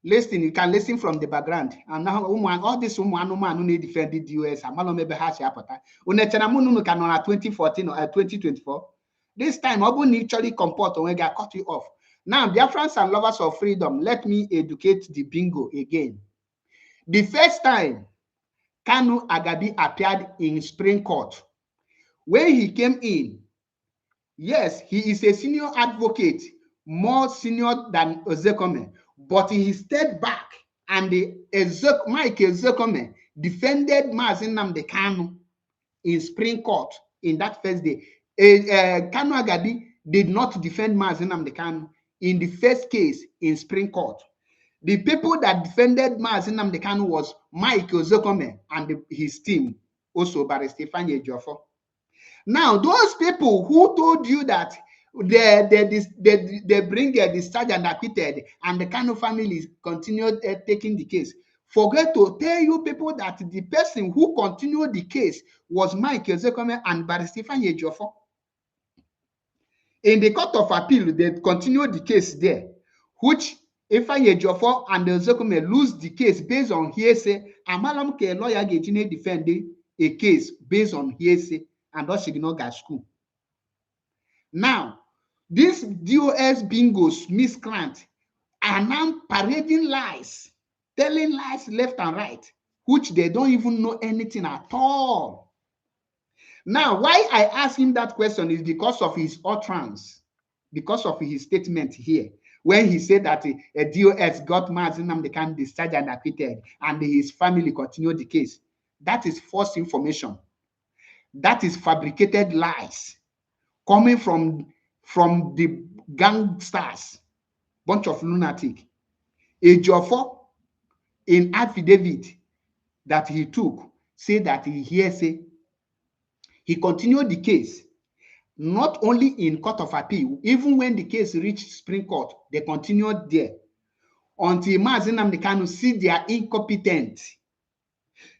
listen, you can listen from the background. And now all this woman who need defend the DOS, I'm not maybe hash apota. Unechana munu can on 2014 or 2024. This time, Obu naturally comport when they cut you off. Now, Biafrans and lovers of freedom, let me educate the bingo again. The first time Kanu Agabi appeared in Spring Court, when he came in, yes, he is a senior advocate, more senior than Ezekome, but he stayed back and Mike Ezekome defended Mazi Nnamdi Kanu in Spring Court in that first day. Kanu Agabi did not defend Mazi Nnamdi Kanu in the first case in Spring Court. The people that defended Mazi Nnamdi Kanu was Mike Ezekome and his team, also Barrister Ifeanyi Ejiofor. Now, those people who told you that they bring the discharge and acquitted, and the Kanu family continued taking the case, forget to tell you people that the person who continued the case was Mike Ezekome and Barrister Ifeanyi Ejiofor. In the Court of Appeal, they continued the case there, which Ifeanyi Ejiofor and Ezekome lose the case based on hearsay. Amalam ke lawyer get defend a case based on hearsay and not signal gas school. Now, these DOS bingos miscreant are now parading lies, telling lies left and right, which they don't even know anything at all. Now, why I ask him that question is because of his utterance, because of his statement here, when he said that a DOS got Mazi Nnamdi Kanu discharged and acquitted, and his family continued the case. That is false information. That is fabricated lies coming from the gangsters, bunch of lunatic. Ejiofor, in affidavit that he took, said that he hearsay. He continued the case, not only in Court of Appeal, even when the case reached Supreme Court, they continued there until Mazi Nnamdi Kanu see they are incompetent,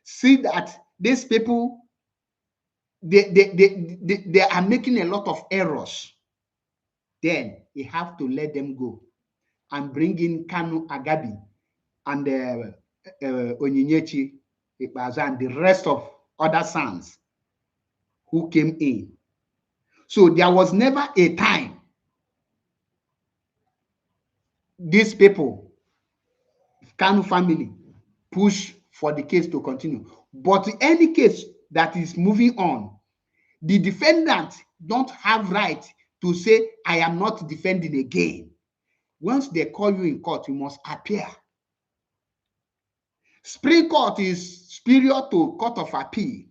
see that these people they are making a lot of errors. Then he have to let them go and bring in Kanu Agabi and Onyinyechi Ikpeazu and the rest of other sons who came in. So there was never a time these people, Kanu family, push for the case to continue. But any case that is moving on, the defendant don't have right to say, I am not defending again. Once they call you in court, you must appear. Supreme Court is superior to Court of Appeal.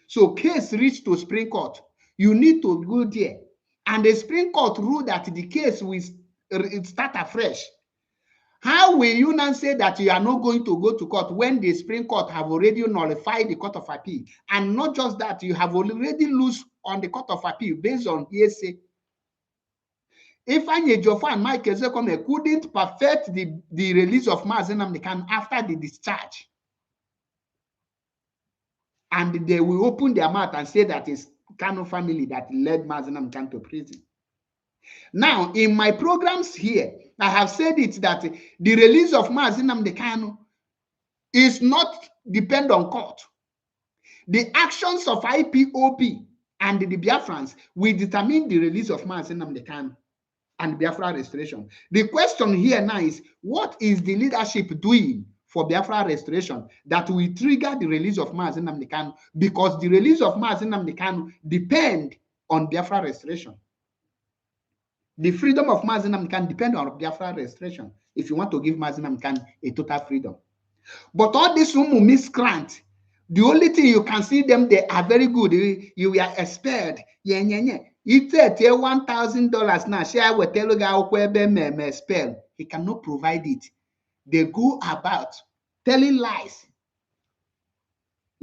So case reached to Supreme Court, you need to go there. And the Supreme Court ruled that the case will start afresh. How will you now say that you are not going to go to court when the Supreme Court have already nullified the Court of Appeal? And not just that, you have already lost on the Court of Appeal based on hearsay. Ifeanyi Ejiofor and Mike Ezekome couldn't perfect the release of Mazi Nnamdi Kanu after the discharge. And they will open their mouth and say that it's Kanu family that led Mazi Nnamdi Kanu to prison. Now, in my programs here, I have said it that the release of Mazi Nnamdi Kanu is not depend on court. The actions of IPOB and the Biafrans will determine the release of Mazi Nnamdi Kanu and Biafra restoration. The question here now is, what is the leadership doing for Biafra restoration that will trigger the release of Mazi Nnamdi Kanu? Because the release of Mazi Nnamdi Kanu depend on Biafra restoration. The freedom of Mazi Nnamdi Kanu depends on Biafra restoration if you want to give Mazi Nnamdi Kanu a total freedom. But all this miscreant, the only thing you can see them, they are very good. You were expelled. Yeah. If they take $1,000 now, share with Telugu spell, he cannot provide it. They go about telling lies,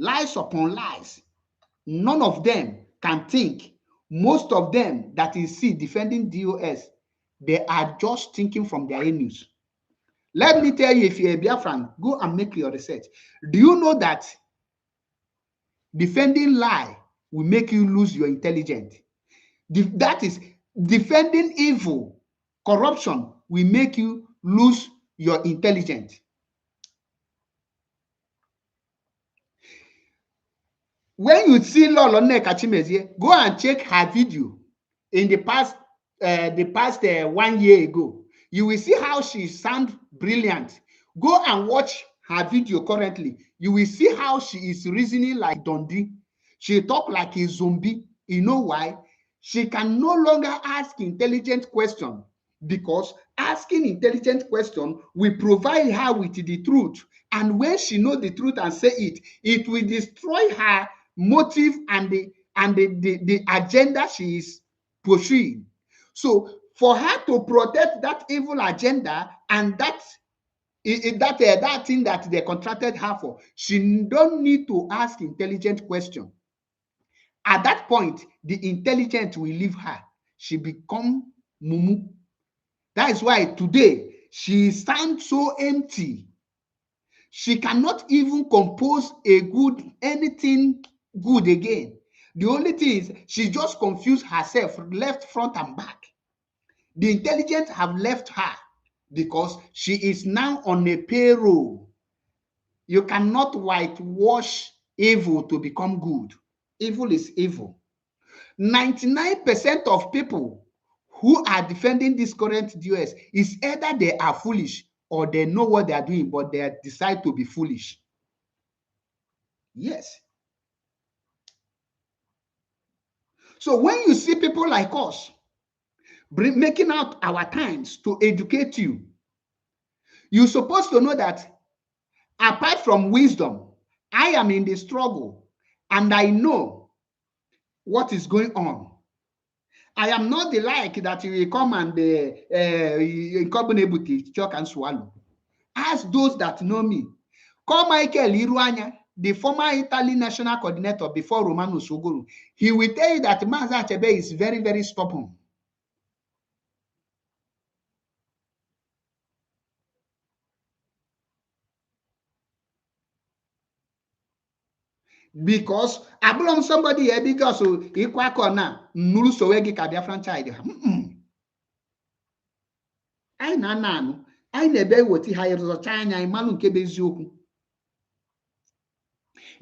lies upon lies. None of them can think. Most of them that you see defending DOS, they are just thinking from their news. Let me tell you, if you're a Biafran, go and make your research. Do you know that defending lie will make you lose your intelligence? That is, defending evil, corruption will make you lose your intelligence. When you see Lolo Neka Chimezie, go and check her video. in the past 1 year ago. You will see how she sounds brilliant. Go and watch her video currently. You will see how she is reasoning like Dundee. She talk like a zombie. You know why? She can no longer ask intelligent questions, because asking intelligent questions will provide her with the truth. And when she knows the truth and say it, it will destroy her motive and the agenda she is pursuing. So for her to protect that evil agenda and that thing that they contracted her for, she don't need to ask intelligent questions. At that point, the intelligent will leave her. She become mumu. That is why today she stands so empty. She cannot even compose anything good again. The only thing is she just confused herself, left front and back. The intelligent have left her because she is now on a payroll. You cannot whitewash evil to become good. Evil is evil. 99% of people who are defending this current DOS is either they are foolish or they know what they are doing, but they decide to be foolish. Yes. So when you see people like us making out our times to educate you, you're supposed to know that apart from wisdom, I am in the struggle and I know what is going on. I am not the like that you will come and chalk and swallow. Ask those that know me. Call Michael Iruanya, the former Italy national coordinator before Romano Sogoro. He will tell you that Mazi Achebe is very, very stubborn. Because I belong somebody here because equal corner nuru sowegi kabia franchise. I na nanu. I nebe woti ha yezo chanya imalu nke beziokwu.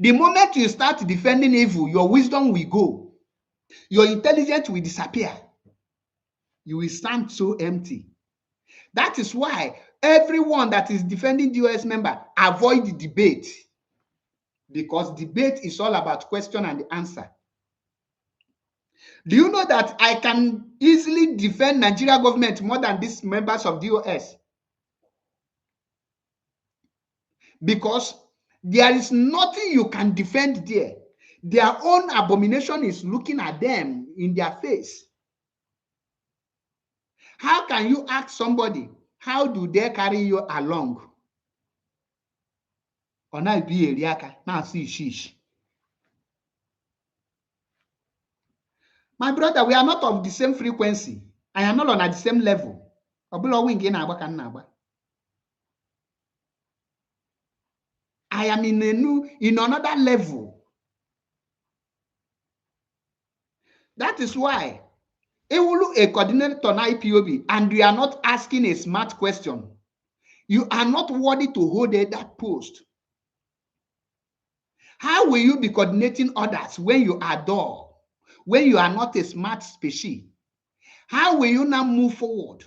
The moment you start defending evil, your wisdom will go. Your intelligence will disappear. You will stand so empty. That is why everyone that is defending the US member avoid the debate. Because debate is all about question and answer. Do you know that I can easily defend Nigeria government more than these members of the US? Because there is nothing you can defend there. Their own abomination is looking at them in their face. How can you ask somebody, how do they carry you along? Or now be a riaka, now see shish. My brother, we are not of the same frequency. I am not on at the same level. I am in another level. That is why a coordinator on IPOB and you are not asking a smart question, you are not worthy to hold that post. How will you be coordinating others when you are dull, when you are not a smart species? How will you now move forward?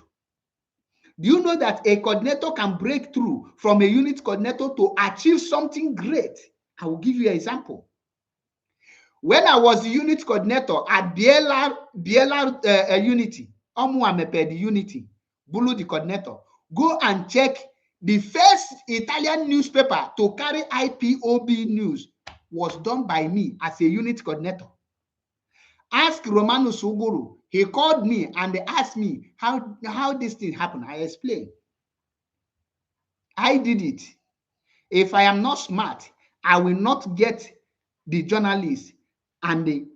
Do you know that a coordinator can break through from a unit coordinator to achieve something great? I will give you an example. When I was the unit coordinator at Biela Unity, the Unity, Bulu the coordinator, go and check the first Italian newspaper to carry IPOB news was done by me as a unit coordinator. Ask Romano Sogoro. He called me and they asked me how this thing happened. I explained. I did it. If I am not smart, I will not get the journalists and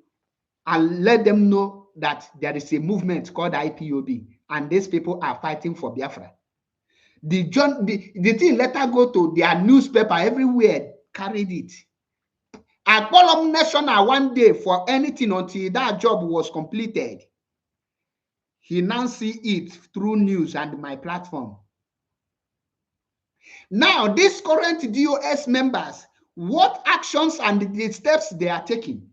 I'll let them know that there is a movement called IPOB and these people are fighting for Biafra. The thing let her go to their newspaper everywhere, carried it. I call up National one day for anything until that job was completed. He now see it through news and my platform. Now, these current DOS members, what actions and the steps they are taking?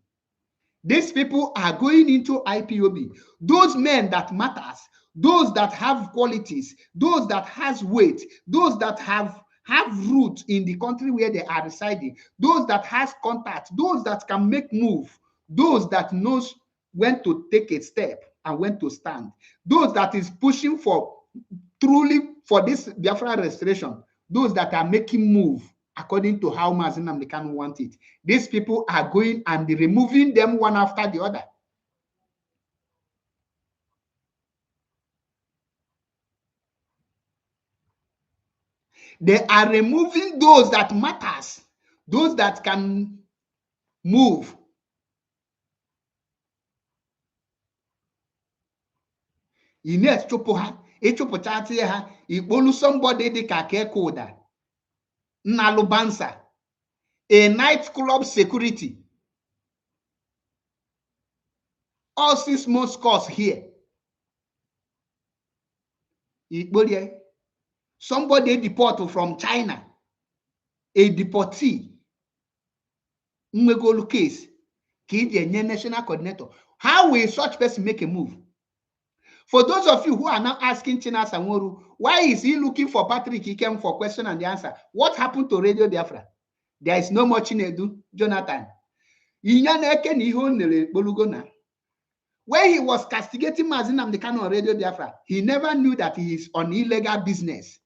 These people are going into IPOB. Those men that matters, those that have qualities, those that has weight, those that have roots in the country where they are residing, those that has contact, those that can make move, those that knows when to take a step and when to stand, those that is pushing for truly for this Biafra restoration, those that are making move according to how Mazi Nnamdi Kanu want it. These people are going and removing them one after the other. They are removing those that matters, those that can move. Ines chopo ha, echopotati ha, ikpolu somebody dị ka Kekoda, Nalubansa, a nightclub security. All 6 months course here. Somebody deported from China, a deportee. Mwegolu case, national coordinator. How will such person make a move? For those of you who are now asking China Sanworu, why is he looking for Patrick Ikem for question and the answer? What happened to Radio Biafra? There is no more Chinedu, Jonathan. When he was castigating Mazi Nnamdi Kanu on Radio Biafra, he never knew that he is on illegal business.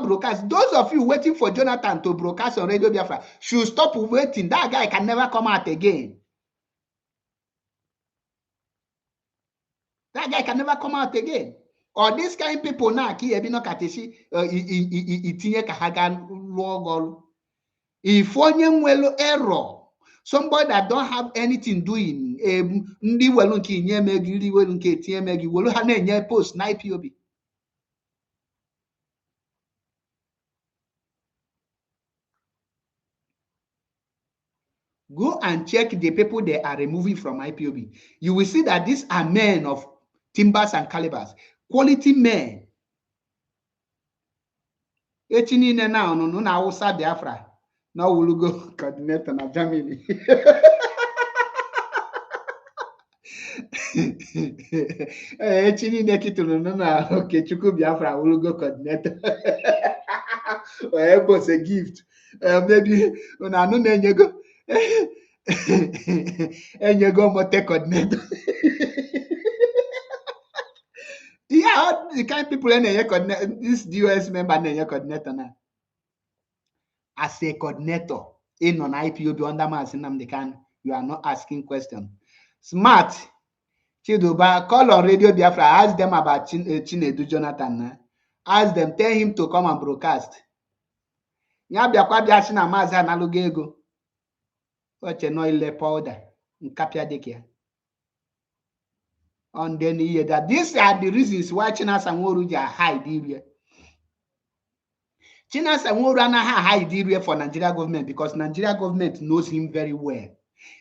Broadcast. Those of you waiting for Jonathan to broadcast on Radio Biafra should stop waiting. That guy can never come out again. That guy can never come out again. Or this kind of people now, if one error, somebody that don't have anything doing, post IPOB. Go and check the people they are removing from IPOB. You will see that these are men of timbers and calibers, quality men. Now, no, now Biafra. Now we'll go coordinator na Germany. Okay, Chuku Biafra will go coordinator. It was a gift. Maybe when I know then you go. And you go more coordinator. Yeah, the kind of people in this US member in coordinator now. As a coordinator in on IPOB under Mazi Nnamdi Kanu, you are not asking questions. Smart. Chiduba, call on Radio Biafra, ask them about Chinedu Jonathan. Ask them, tell him to come and broadcast. Nyabia biashi na Mazi analogo ego. Oche no ile powder. Nkapia dekia. And then you hear that these are the reasons why China Sanworu are hide here. China Sanworu hide here for Nigeria government because Nigeria government knows him very well.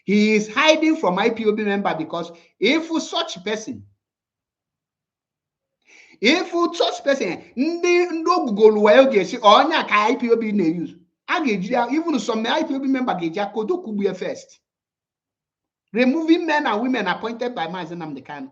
He is hiding from IPOB member because if such person, no Google well get onya ka IPOB na use. Even some IPOB member get kodo kubuye first. Removing men and women appointed by Mazi Nnamdi Kanu.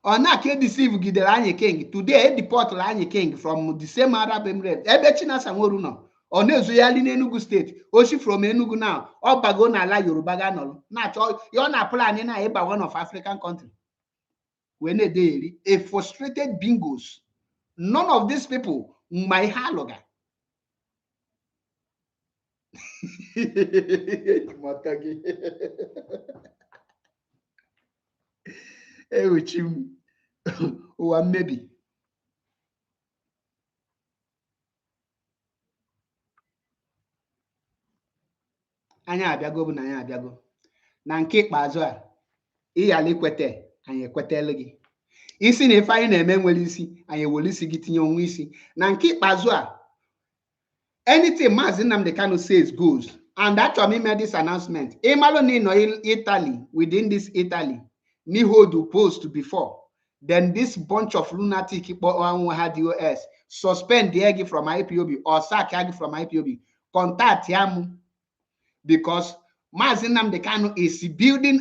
On that can deceive Gidelani King. Today, deport Lani King from the same Arab Emirates. Ebechina Sanworu no. On Ezuyali Enugu State. Oshi from Enugu now. Or Bagona la Yoruba no. Not all you're not planning about one of African country. When a daily, a frustrated bingos. None of these people, my haloga. Which or maybe. Anya abiago bụ na anya abiago. Na nke ikpeazụ a, iyala ikwete, anyị ekwetele gị. Isi na ife anyị na-eme nwere isi, anyị ewere isi gị tinye onwe isi. Na nke ikpeazụ a, anything Mazi Nnamdi Kanu says goes. And actually made this announcement. Emaloni no Italy, within this Italy, ni hold the post before. Then this bunch of lunatic had US suspend the egg from IPOB or sack egg from IPOB. Contact him because Mazi Nnamdi Kanu is rebuilding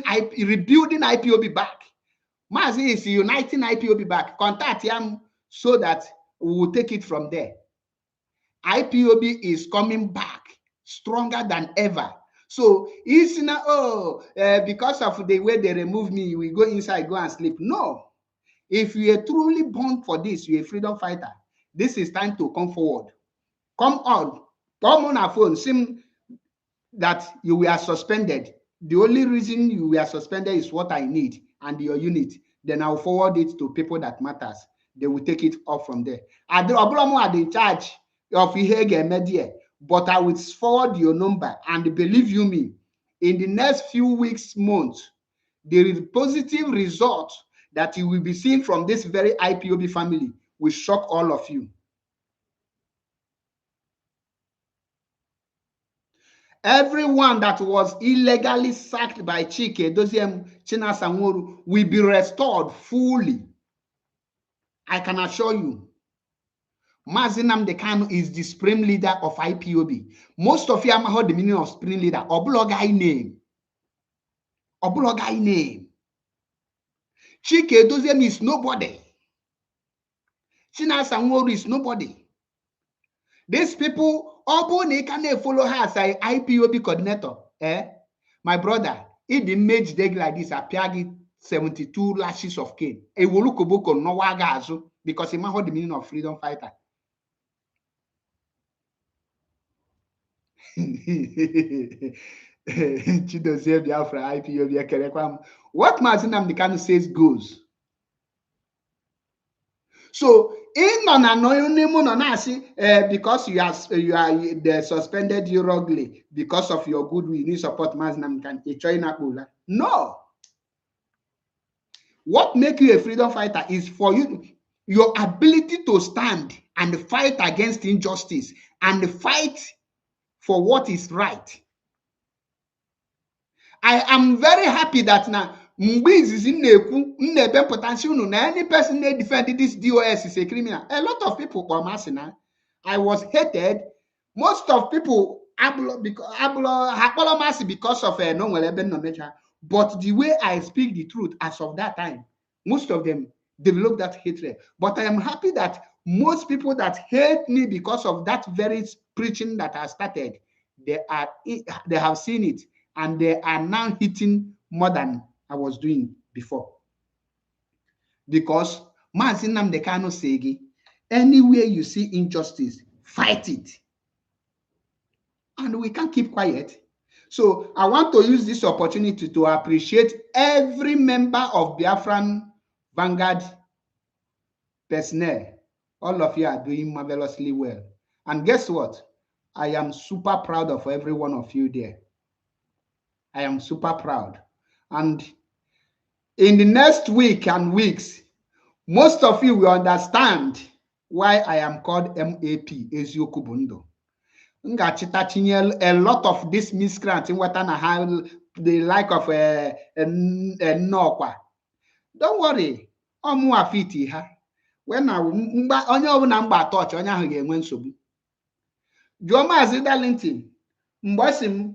IPOB back. Mazi is uniting IPOB back. Contact him so that we will take it from there. IPOB is coming back stronger than ever. So it's not, because of the way they remove me, we go inside, go and sleep. No. If you are truly born for this, you're a freedom fighter. This is time to come forward. Come on. Come on our phone. Seem that you were suspended. The only reason you were suspended is what I need and your unit. Then I'll forward it to people that matters. They will take it off from there. I are in charge of media, but I will forward your number, and believe you me, in the next few weeks, months, the positive result that you will be seeing from this very IPOB family will shock all of you. Everyone that was illegally sacked by Chike Doziem Chinasanworu will be restored fully. I can assure you. Mazi Nnamdi Kanu is the supreme leader of IPOB. Most of you have heard the meaning of supreme leader. Obulogai name. Obulogai name. Chike Doziem is nobody. Chinasanworu is nobody. These people, Obu can follow her as an IPOB coordinator. My brother, if the mage dig like this, appear 72 lashes of cane. A wolukoboko no wagazo because he might hold the meaning of freedom fighter. What Mazi Nnamdi Kanu says goes. So, in because you are they suspended you wrongly because of your goodwill, you support Mazi Nnamdi Kanu. No. What makes you a freedom fighter is for you, your ability to stand and fight against injustice and fight for what is right. I am very happy that now any person they defended this DOS is a criminal. A lot of people were massing. I was hated. Most of people because of no, but the way I speak the truth as of that time, most of them developed that hatred. But I am happy that most people that hate me because of that very preaching that I started, they have seen it and they are now hitting more than I was doing before. Because Mazi Nnamdi Kanu say, anywhere you see injustice, fight it. And we can't keep quiet. So I want to use this opportunity to appreciate every member of Biafran Vanguard personnel. All of you are doing marvelously well. And guess what? I am super proud of every one of you there. I am super proud. And in the next week and weeks, most of you will understand why I am called MAP, Ezioku Bundo. A lot of this miscreants in what the like of a Nokwa. Don't worry. When I onye touch onye ahụ ga-enwe nsogbu. Jụọ Maazị Darlington, mgbe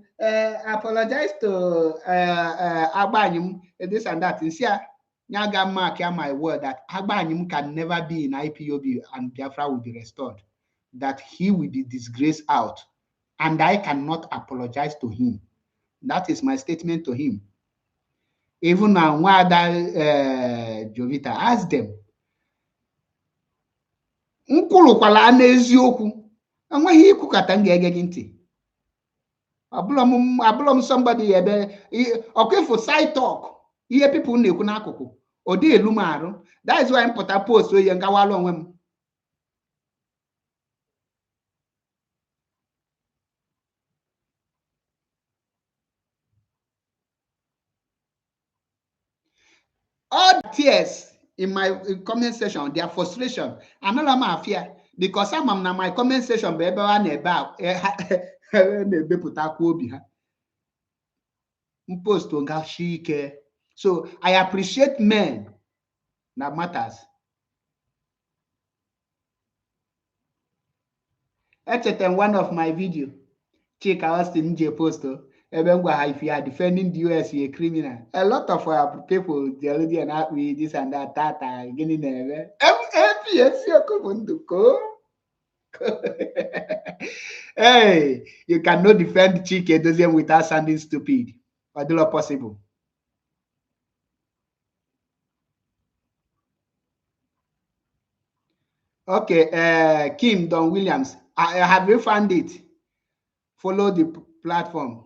apologize to Agbanyim, this and that. Nyaga mark my word that Agbanyim can never be in IPOB and Biafra will be restored. That he will be disgraced out. And I cannot apologize to him. That is my statement to him. Even now, Jovita, ask them. Nkulukwala n'eziokwu. Enweghị ikwukata ngege gị ntị. Abụlọm somebody ebe okwefu side talk. Ihe people na-ekwu n'akụkụ. Odi elu m arụ. That is why I put a post oye ngawala onwe m. All the tears in my comment section, their frustration, I'm not my fear because some of my comment section, na-ebepụtakwa obi ha post ngashi ike. So I appreciate men that matters. Echete one of my video Chika Austin J post if you are defending the US, you're a criminal. A lot of our people, they already are with this and that, getting there. Hey, you cannot defend Chike Doziem without sounding stupid. Or do not possible. Okay, Kim Don Williams, have you found it? Follow the platform.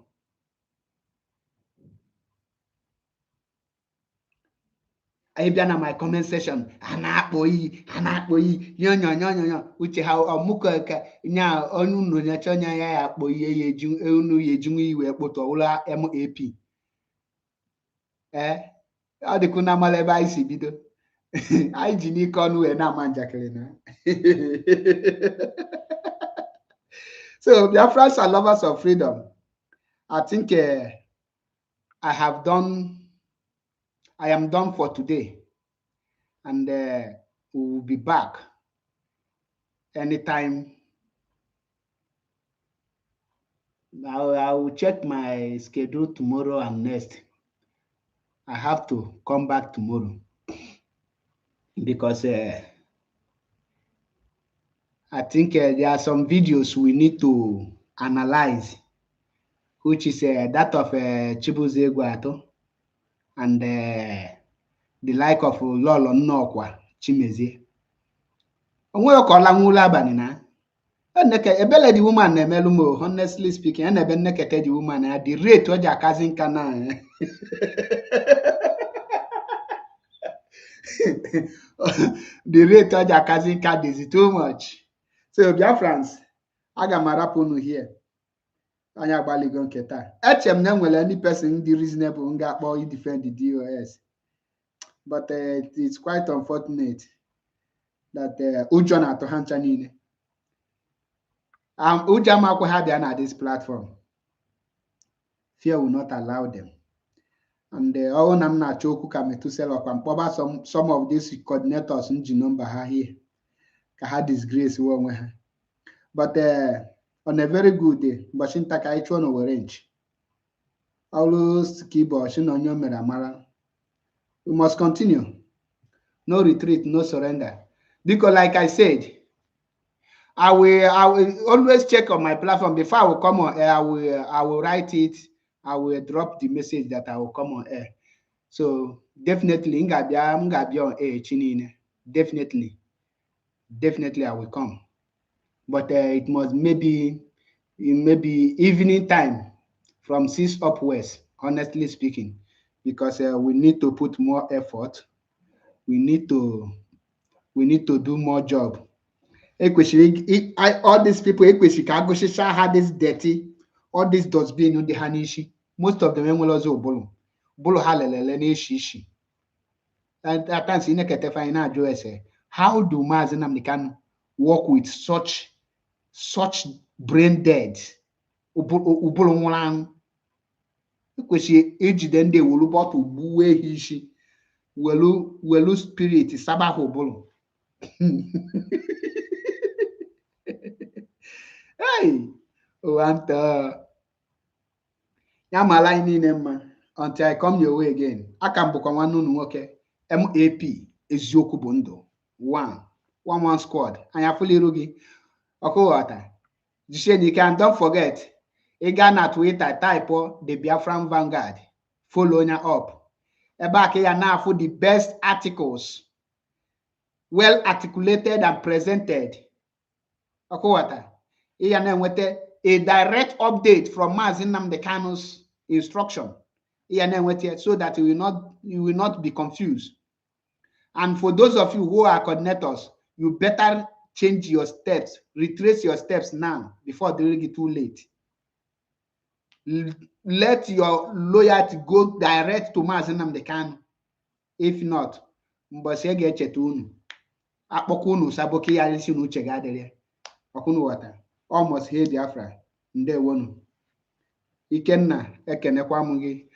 I be on my comment section. Anakboyi, uche ha omuko ka nya onu no nya chonya ya akboyi yeju enu yejun iwe kpoto ula MAP. Adikuna maleba isi bido. I jini konu e na manjakere na. So, Biafrans are lovers of freedom. I think I am done for today. And we will be back anytime. I will check my schedule tomorrow and next. I have to come back tomorrow because I think there are some videos we need to analyze, which is that of Chibuze Guato and the like of Lolo Nnokwa Chimezie. Onwe ko la nwula abani na. Eneke ebele the woman na emelumo, honestly speaking, and ebe nekete the woman na the rate oja kazin kana. The rate oja kazin ka is too much. So Biafrans, aga marapunu here. Anya gbaligo nketa. Echem na nwere any person the reasonable nga akpo you defend the DOS. But it's quite unfortunate that Ujo na to hancha nine. Uja makwa ha bia na this platform. Fear will not allow them. And all nam na choku ka me to sell up and probably some of these coordinators nji number ha here. Ka ha disgrace one ha. But on a very good day, Bashinta ka ichwo no range. Always kibo shin onyo meramara. We must continue. No retreat, no surrender. Because like I said, I will always check on my platform before I will come on air. I will write it. I will drop the message that I will come on air. So definitely, on air. Definitely I will come. But it must maybe evening time from 6 upwards. Honestly speaking, because we need to put more effort. We need to do more job. All these people, had this dirty, all this dustbin on the hanishi. Most of them will also bolo halele shishi. And at times in a ketefina say, how do Mazi Nnamdi Kanu work with such brain dead? Ubolo mwalang. Ekweshi age then they will about to buwe hishi. Welu spirit sabaho bolo. Hey, Yamala inema until I come your way again. I can book on one okay. MAP is Yokubundo. One squad. And you're fully rugi. Okay, you can don't forget. Igana Twitter type the Biafran Vanguard. Follow up. Back here now for the best articles. Well articulated and presented. Okay, a direct update from Mazi Nnamdi Kanu's instruction, so that you will not be confused. And for those of you who are coordinators, you better change your steps, retrace your steps now before they get too late. Let your loyalty go direct to Mazi Nnamdi Kanu. If not, mbosege chetunu, apokunu saboki yalisi nu chegadere, okunu wata. Almost here Biafra. ndewonu. Ikenna ekenekwa m gị.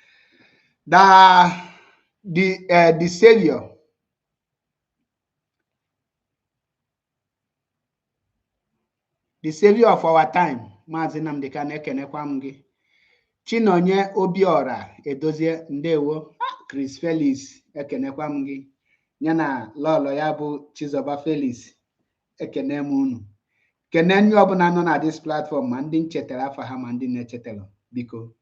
The savior. The savior of our time, Mazi Nnamdi Kanu ekenekwa m gị. Chinonye Obiora Edozie ndewo. Chris Felix ekenekwa m gị. Yana lọlọ ya bụ Chizoba Felix ekene m unu. Kene ndị ọbụla nọ na this platform, ma ndị nchetara afa ha ma ndị na-echetara, biko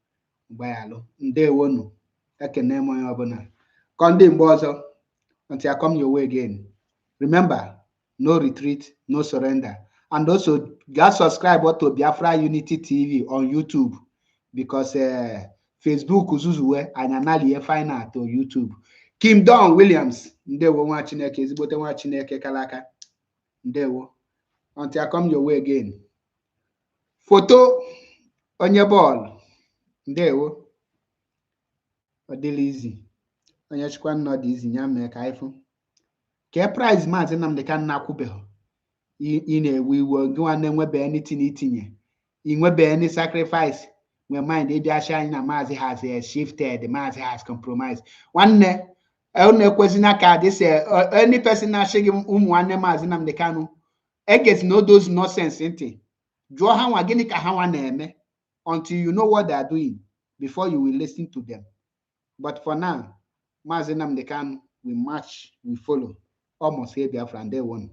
mgbaghalụ ndewonu. Ekene m onye ọbụla. Ka ndị mgbe ọzọ, until I come your way again. Remember, no retreat, no surrender. And also, just subscribe to Biafra Unity TV on YouTube, because Facebook uzuzuwe anyanali final to YouTube. Kim Don Williams, ndewo nwa Chineke, ezigbote nwa Chineke kalaka. Ndewo. Until I come your way again. Photo onye ball. Ndewo. Odilizi. Onye chukwa nnọdụ izi nya mee ka ifu. Ke price Mazi Nnamdi Kanu na-akwụbeghị. Ị na-ewe iwe gị nwanne nwebe anything itinye. Ị nwebe any sacrifice. When mind ịbịacha anyị na Mazi has shifted, Mazi has compromised. Nwanne na-ekwezina ka this any person na-achị gị ụmụ nwanne Mazi Nnamdi Kanu get no those nonsense ntị. Jụọ ha nwa gịnị ka ha nwa na-eme until you know what they are doing before you will listen to them. But for now, Mazi Nnamdi Kanu, we march, we follow. Almost here, Biafra, and they won.